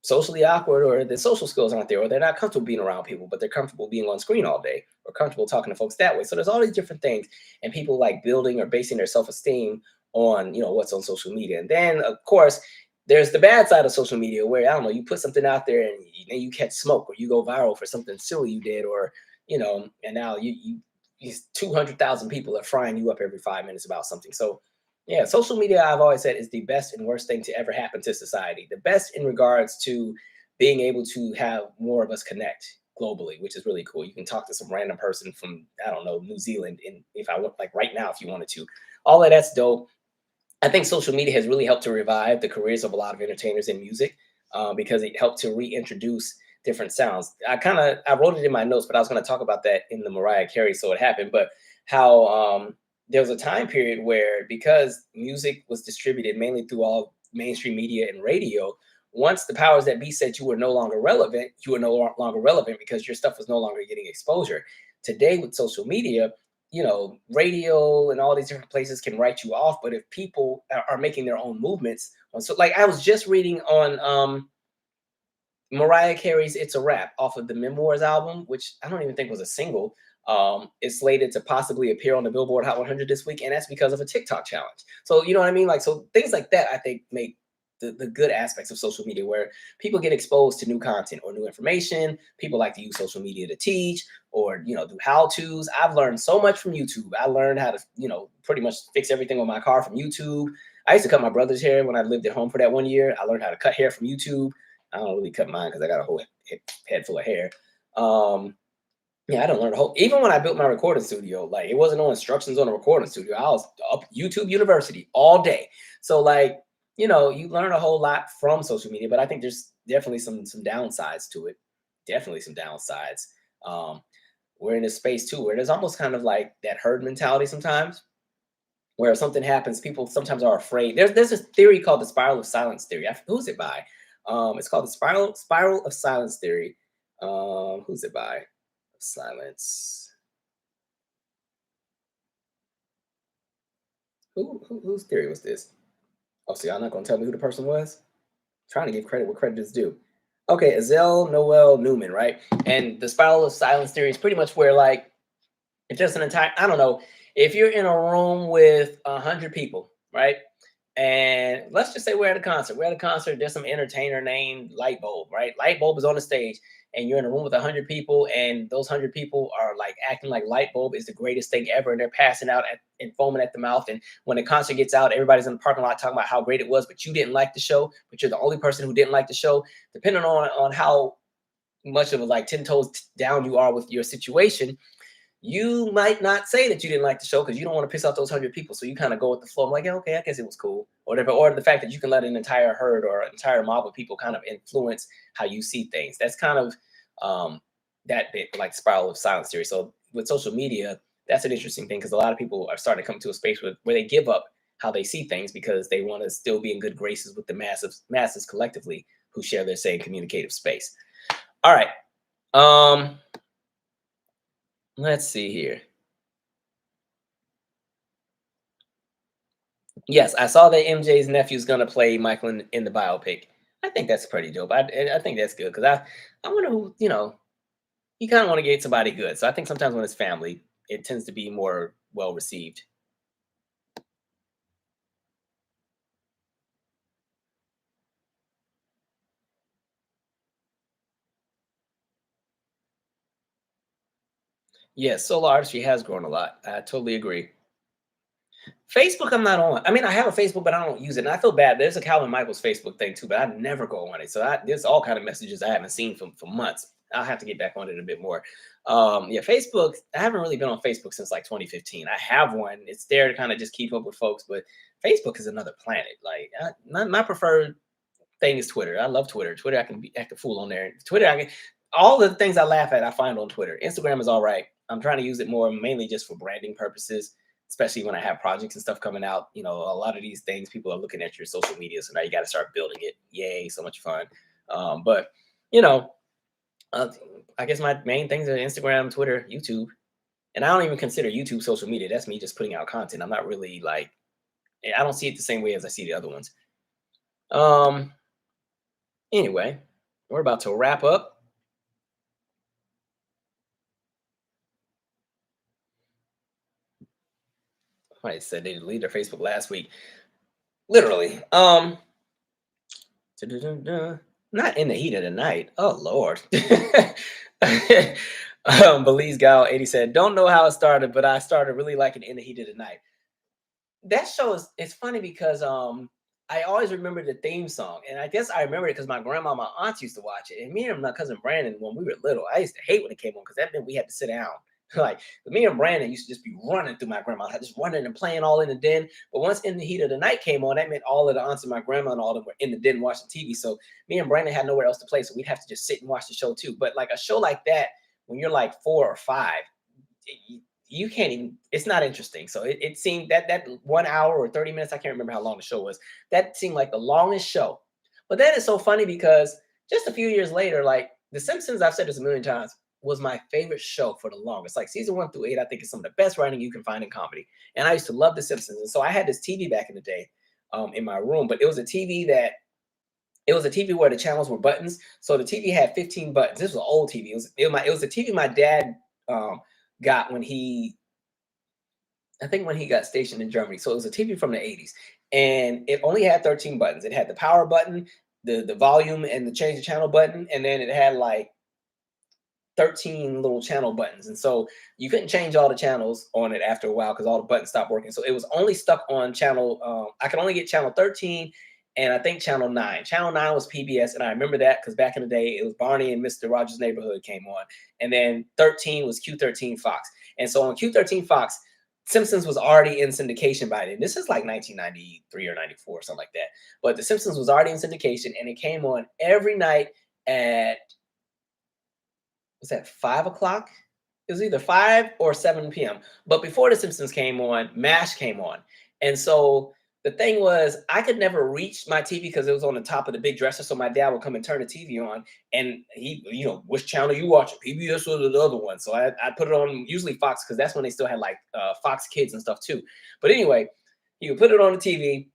socially awkward, or the social skills aren't there, or they're not comfortable being around people, but they're comfortable being on screen all day, or comfortable talking to folks that way. So there's all these different things, and people like building or basing their self-esteem on what's on social media. And then of course there's the bad side of social media where I don't know, you put something out there and then you catch smoke, or you go viral for something silly you did, or and now you 200,000 people are frying you up every 5 minutes about something. So yeah, social media, I've always said, is the best and worst thing to ever happen to society. The best in regards to being able to have more of us connect globally, which is really cool. You can talk to some random person from, I don't know, New Zealand, and if I want, like right now, if you wanted to. All of that's dope. I think social media has really helped to revive the careers of a lot of entertainers in music, because it helped to reintroduce different sounds. I wrote it in my notes, but I was going to talk about that in the Mariah Carey So It Happened, but how there was a time period where, because music was distributed mainly through all mainstream media and radio, once the powers that be said you were no longer relevant, you were no longer relevant because your stuff was no longer getting exposure. Today with social media, radio and all these different places can write you off. But if people are making their own movements, so like I was just reading on Mariah Carey's "It's a Wrap" off of the Memoirs album, which I don't even think was a single, is slated to possibly appear on the Billboard Hot 100 this week, and that's because of a TikTok challenge. So you know what I mean? Like, so things like that, I think, make the good aspects of social media, where people get exposed to new content or new information. People like to use social media to teach or do how-tos. I've learned so much from YouTube. I learned how to pretty much fix everything on my car from YouTube. I used to cut my brother's hair when I lived at home for that 1 year. I learned how to cut hair from YouTube. I don't really cut mine because I got a whole head full of hair. Yeah, I don't learn a whole. Even when I built my recording studio, like, it wasn't no instructions on a recording studio. I was up YouTube University all day. So like, you learn a whole lot from social media, but I think there's definitely some downsides to it. Definitely some downsides. We're in a space too where there's almost kind of like that herd mentality sometimes, where if something happens, people sometimes are afraid. There's this theory called the spiral of silence theory. Who's it by? It's called the spiral of silence theory. Who's it by? Silence. Whose theory was this? Oh, so y'all not gonna tell me who the person was? I'm trying to give credit where credit is due. Okay, Azel Noel Newman, right? And the spiral of silence theory is pretty much where, like, it's just an entire, I don't know, if you're in a room with 100 people, right? And let's just say we're at a concert. We're at a concert. There's some entertainer named Lightbulb, right? Lightbulb is on the stage, and you're in a room with 100 people, and those 100 people are like acting like Lightbulb is the greatest thing ever, and they're passing out and foaming at the mouth. And when the concert gets out, everybody's in the parking lot talking about how great it was, but you didn't like the show, but you're the only person who didn't like the show. Depending on how much of a, like, 10 toes down you are with your situation, you might not say that you didn't like the show because you don't want to piss off those 100 people. So you kind of go with the flow. I'm like, yeah, okay, I guess it was cool, or whatever. Or the fact that you can let an entire herd or an entire mob of people kind of influence how you see things. That's kind of that bit, like, spiral of silence theory. So with social media, that's an interesting thing, because a lot of people are starting to come to a space where they give up how they see things because they want to still be in good graces with the masses collectively who share their same communicative space. All right. Let's see here. Yes, I saw that MJ's nephew's gonna play Michael in the biopic. I think that's pretty dope. I think that's good, because I wonder who, you kind of want to get somebody good. So I think sometimes when it's family, it tends to be more well received. Yes, solo artistry has grown a lot. I totally agree. Facebook, I'm not on. I mean, I have a Facebook, but I don't use it. And I feel bad. There's a Calvin Michaels Facebook thing too, but I never go on it. So there's all kind of messages I haven't seen for months. I'll have to get back on it a bit more. Yeah, Facebook. I haven't really been on Facebook since like 2015. I have one. It's there to kind of just keep up with folks, but Facebook is another planet. Like, my preferred thing is Twitter. I love Twitter. Twitter, I can act a fool on there. Twitter, I can, all the things I laugh at, I find on Twitter. Instagram is all right. I'm trying to use it more, mainly just for branding purposes, especially when I have projects and stuff coming out. A lot of these things, people are looking at your social media, so now you got to start building it. Yay, so much fun. But you know, I guess my main things are Instagram, Twitter, YouTube, and I don't even consider YouTube social media. That's me just putting out content. I'm not really like, I don't see it the same way as I see the other ones. Anyway, we're about to wrap up. I said they deleted their Facebook last week. Literally. Not in the heat of the night. Oh Lord. Belize Gal 80 said, don't know how it started, but I started really liking In the Heat of the Night. That show it's funny because I always remember the theme song, and I guess I remember it because my grandma, my aunts used to watch it, and me and my cousin Brandon, when we were little, I used to hate when it came on because that meant we had to sit down. Like, me and Brandon used to just be running through my grandma, just running and playing all in the den. But once In the Heat of the Night came on, that meant all of the aunts and my grandma and all of them were in the den watching TV. So me and Brandon had nowhere else to play, so we'd have to just sit and watch the show too. But like a show like that, when you're like 4 or 5, you can't even, it's not interesting. So it seemed that 1 hour or 30 minutes, I can't remember how long the show was, that seemed like the longest show. But then it's so funny because just a few years later, like The Simpsons, I've said this a million times, was my favorite show for the longest. Like season 1 through 8, I think is some of the best writing you can find in comedy. And I used to love The Simpsons. And so I had this TV back in the day in my room, but it was a TV that It was a TV where the channels were buttons. So the TV had 15 buttons. This was an old TV. It was a TV my dad got when I think when he got stationed in Germany. So it was a TV from the 80s. And it only had 13 buttons. It had the power button, the volume and the change the channel button, and then it had like 13 little channel buttons. And so you couldn't change all the channels on it after a while because all the buttons stopped working. So it was only stuck on channel, I could only get channel 13 and I think channel 9. Channel 9 was PBS, and I remember that because back in the day, it was Barney and Mr. Rogers' Neighborhood came on. And then 13 was Q13 Fox. And so on Q13 Fox, Simpsons was already in syndication by then. This is like 1993 or 94, something like that. But The Simpsons was already in syndication, and it came on every night at, was that 5 o'clock? It was either 5 or 7 p.m. But before The Simpsons came on, MASH came on. And so the thing was, I could never reach my TV because it was on the top of the big dresser. So my dad would come and turn the TV on, and he, which channel you watching? PBS or the other one? So I put it on usually Fox because that's when they still had like Fox Kids and stuff too. But anyway, he would put it on the TV.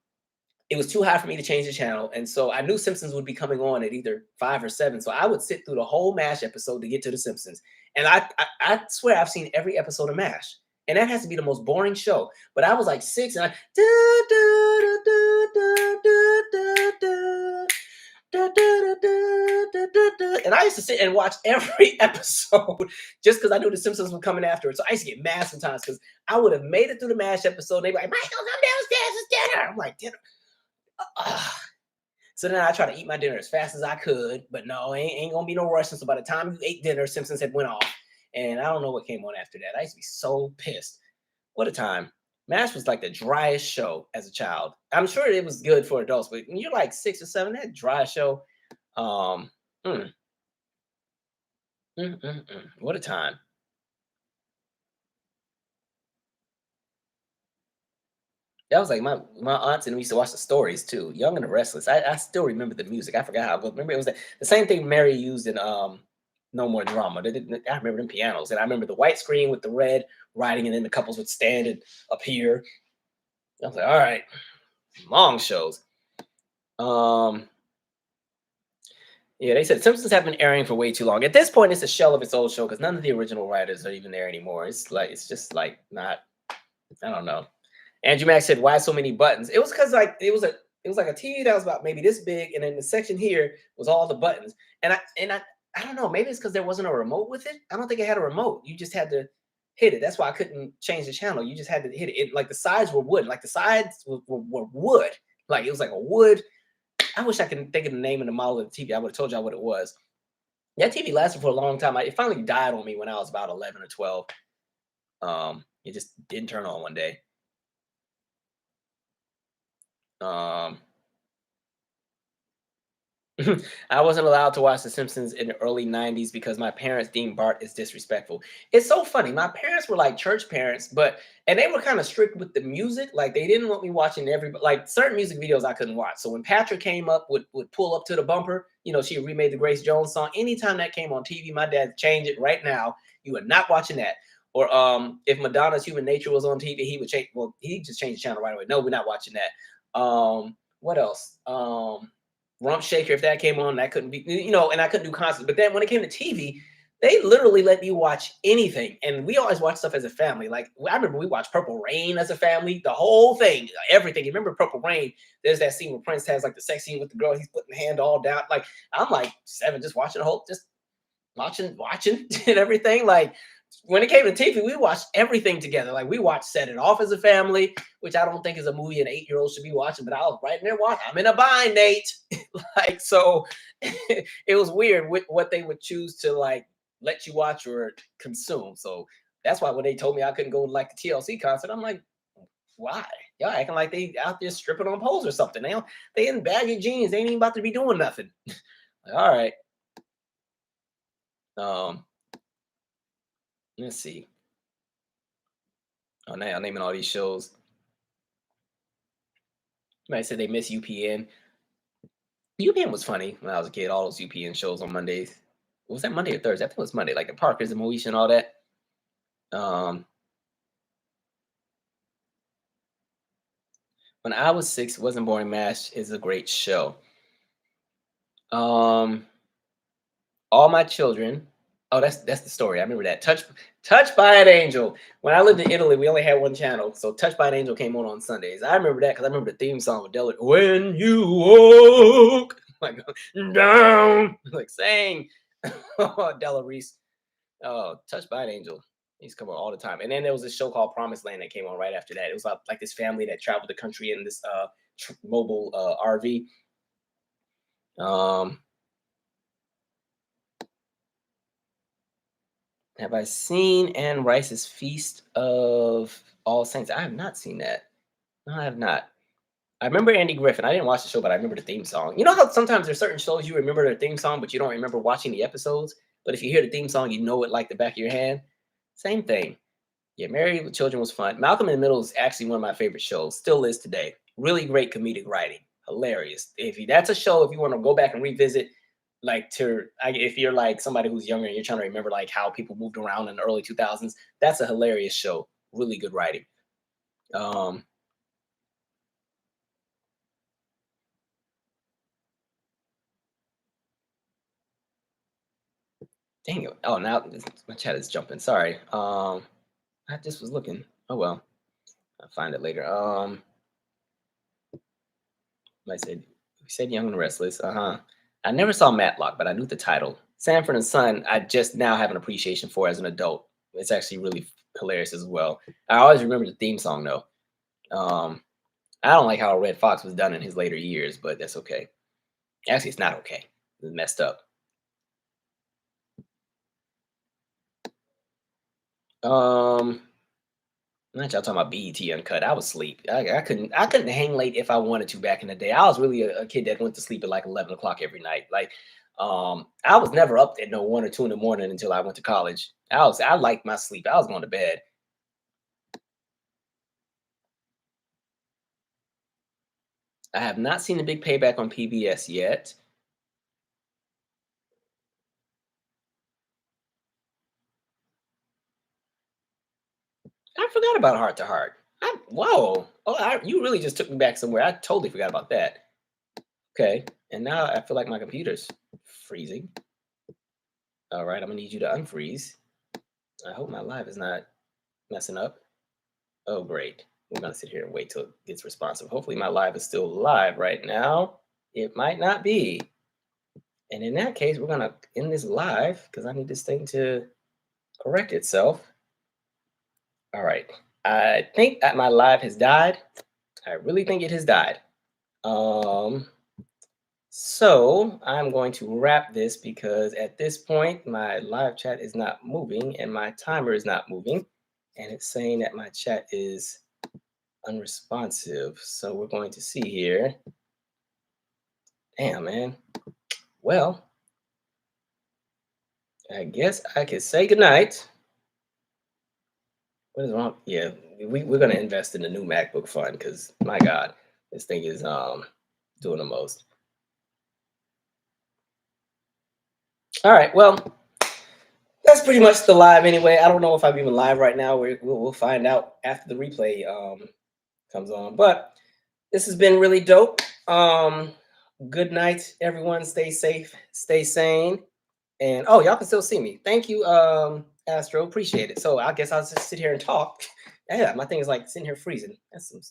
It was too high for me to change the channel. And so I knew Simpsons would be coming on at either 5 or 7. So I would sit through the whole MASH episode to get to The Simpsons. And I swear I've seen every episode of MASH. And that has to be the most boring show. But I was like 6 and and I used to sit and watch every episode just because I knew The Simpsons were coming after it. So I used to get mad sometimes because I would have made it through the MASH episode. And they'd be like, Michael, come downstairs, it's dinner. I'm like, dinner? So then I try to eat my dinner as fast as I could, but no, ain't gonna be no rush. So by the time you ate dinner, Simpsons had went off, and I don't know what came on after that. I used to be so pissed. What a time! MASH was like the driest show as a child. I'm sure it was good for adults, but when you're like 6 or 7, that dry show, what a time! That was like my aunts and we used to watch the stories too. Young and the Restless. I still remember the music. I forgot how, but remember it was the same thing Mary used in No More Drama. I remember them pianos, and I remember the white screen with the red writing, and then the couples would stand and appear. I was like, all right, long shows. Yeah, they said Simpsons have been airing for way too long. At this point, it's a shell of its old show because none of the original writers are even there anymore. It's just like not. I don't know. Andrew Mack said, "Why so many buttons?" It was because like it was like a TV that was about maybe this big, and then the section here was all the buttons. And I don't know. Maybe it's because there wasn't a remote with it. I don't think it had a remote. You just had to hit it. That's why I couldn't change the channel. You just had to hit it. Like the sides were wood. Like the sides were wood. Like it was like a wood. I wish I could think of the name and the model of the TV. I would have told y'all what it was. That TV lasted for a long time. It finally died on me when I was about 11 or 12. It just didn't turn on one day. I wasn't allowed to watch The Simpsons in the early 90s because my parents deemed Bart as disrespectful. It's so funny. My parents were like church parents, and they were kind of strict with the music. Like they didn't want me watching like certain music videos I couldn't watch. So when Patrick came up, would pull up to the bumper, she remade the Grace Jones song. Anytime that came on TV, my dad changed it right now. You are not watching that. Or if Madonna's Human Nature was on TV, he would change. Well, he just changed the channel right away. No, we're not watching that. What else? Rump Shaker, if that came on, that couldn't be, and I couldn't do concerts. But then when it came to TV, they literally let you watch anything. And we always watch stuff as a family. Like I remember we watched Purple Rain as a family, the whole thing, everything. You remember Purple Rain? There's that scene where Prince has like the sex scene with the girl. He's putting the hand all down. Like I'm like 7, just watching just watching and everything. Like when it came to TV, we watched everything together. Like we watched Set It Off as a family, which I don't think is a movie an 8-year-old should be watching, but I was right in there watching. I'm in a bind, Nate. Like, so it was weird what they would choose to like let you watch or consume. So that's why when they told me I couldn't go to like the TLC concert, I'm like, why? Y'all acting like they out there stripping on poles or something. They in baggy jeans. They ain't even about to be doing nothing. Like, all right. Let's see. Oh, now I'm naming all these shows. Somebody said they miss UPN. UPN was funny when I was a kid. All those UPN shows on Mondays. Was that Monday or Thursday? I think it was Monday, like the Parkers and Moesha and all that. When I was 6, Wasn't Boring. MASH is a great show. Um, all my children. Oh, that's the story. I remember that. Touched by an Angel. When I lived in Italy, we only had one channel, so Touched by an Angel came on Sundays. I remember that because I remember the theme song with Della. When you walk, like down, like saying, Della Reese. Oh, Touched by an Angel. He's come on all the time. And then there was this show called Promised Land that came on right after that. It was like this family that traveled the country in this mobile RV. Um, have I seen Anne Rice's Feast of All Saints? I have not seen that. No, I have not. I remember Andy Griffin. I didn't watch the show, but I remember the theme song. You know how sometimes there's certain shows you remember their theme song, but you don't remember watching the episodes. But if you hear the theme song, you know it like the back of your hand. Same thing. Yeah, Married with Children was fun. Malcolm in the Middle is actually one of my favorite shows. Still is today. Really great comedic writing. Hilarious. That's a show if you want to go back and revisit, if you're like somebody who's younger and you're trying to remember like how people moved around in the early 2000s, that's a hilarious show. Really good writing. Dang it. Oh, now my chat is jumping. Sorry. I just was looking. Oh well. I'll find it later. I said Young and Restless. I never saw Matlock, but I knew the title. Sanford and Son, I just now have an appreciation for as an adult. It's actually really hilarious as well. I always remember the theme song though. I don't like how Red Fox was done in his later years, but that's okay. Actually, it's not okay. It's messed up. Not y'all talking about BET Uncut. I was asleep. I couldn't hang late if I wanted to back in the day. I was really a kid that went to sleep at like 11 o'clock every night. I was never up at no 1 or 2 in the morning until I went to college. I liked my sleep. I was going to bed. I have not seen The Big Payback on PBS yet. I forgot about Heart to Heart. Whoa. You really just took me back somewhere. I totally forgot about that. Okay. And now I feel like my computer's freezing. All right. I'm going to need you to unfreeze. I hope my live is not messing up. Oh, great. We're going to sit here and wait till it gets responsive. Hopefully my live is still live right now. It might not be. And in that case, we're going to end this live because I need this thing to correct itself. All right. I think that my live has died. I really think it has died. So I'm going to wrap this because at this point, my live chat is not moving and my timer is not moving. And it's saying that my chat is unresponsive. So we're going to see here. Damn, man. Well, I guess I could say goodnight. What is wrong? Yeah, we're going to invest in the new MacBook Fund because, my God, this thing is doing the most. All right, well, that's pretty much the live anyway. I don't know if I'm even live right now. We'll find out after the replay comes on. But this has been really dope. Good night, everyone. Stay safe, stay sane. And oh, y'all can still see me. Thank you, Astro. Appreciate it. So I guess I'll just sit here and talk. Yeah, my thing is like sitting here freezing. That's some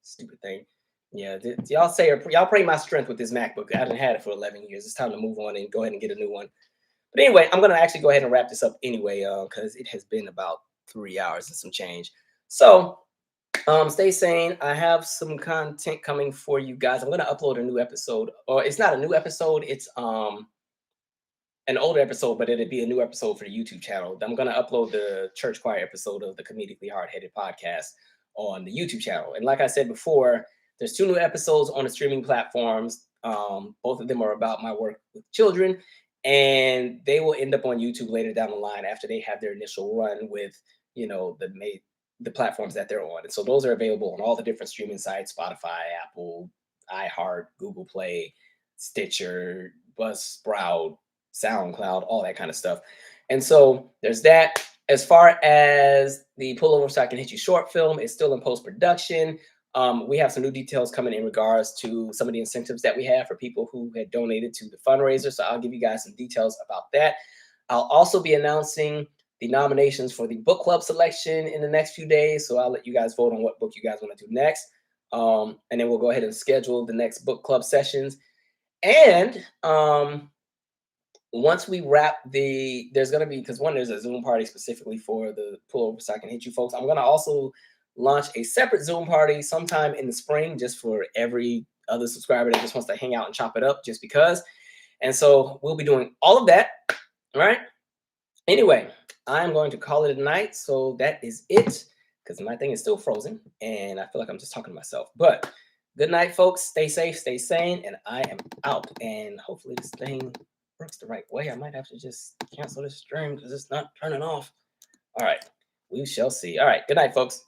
stupid thing. Yeah, y'all pray my strength with this MacBook. I haven't had it for 11 years. It's time to move on and go ahead and get a new one. But anyway, I'm gonna actually go ahead and wrap this up anyway, because it has been about 3 hours and some change. So stay sane. I have some content coming for you guys. I'm gonna upload a new episode, or it's not a new episode, it's an older episode, but it'd be a new episode for the YouTube channel. I'm gonna upload the church choir episode of the Comedically Hard-Headed podcast on the YouTube channel. And like I said before, there's 2 new episodes on the streaming platforms. Both of them are about my work with children, and they will end up on YouTube later down the line after they have their initial run with, the platforms that they're on. And so those are available on all the different streaming sites: Spotify, Apple, iHeart, Google Play, Stitcher, Buzzsprout, SoundCloud, all that kind of stuff. And so there's that. As far as the Pullover So I Can Hit You short film, it's still in post-production. We have some new details coming in regards to some of the incentives that we have for people who had donated to the fundraiser. So I'll give you guys some details about that. I'll also be announcing the nominations for the book club selection in the next few days. So I'll let you guys vote on what book you guys want to do next. And then we'll go ahead and schedule the next book club sessions. And once we wrap there's going to be, because there's a Zoom party specifically for the Pullover So I Can Hit You folks. I'm going to also launch a separate Zoom party sometime in the spring, just for every other subscriber that just wants to hang out and chop it up just because. And so we'll be doing all of that. All right. Anyway, I'm going to call it a night. So that is it, because my thing is still frozen and I feel like I'm just talking to myself. But good night, folks. Stay safe, stay sane, and I am out. And hopefully this thing works the right way. I might have to just cancel this stream because it's not turning off. All right. We shall see. All right. Good night, folks.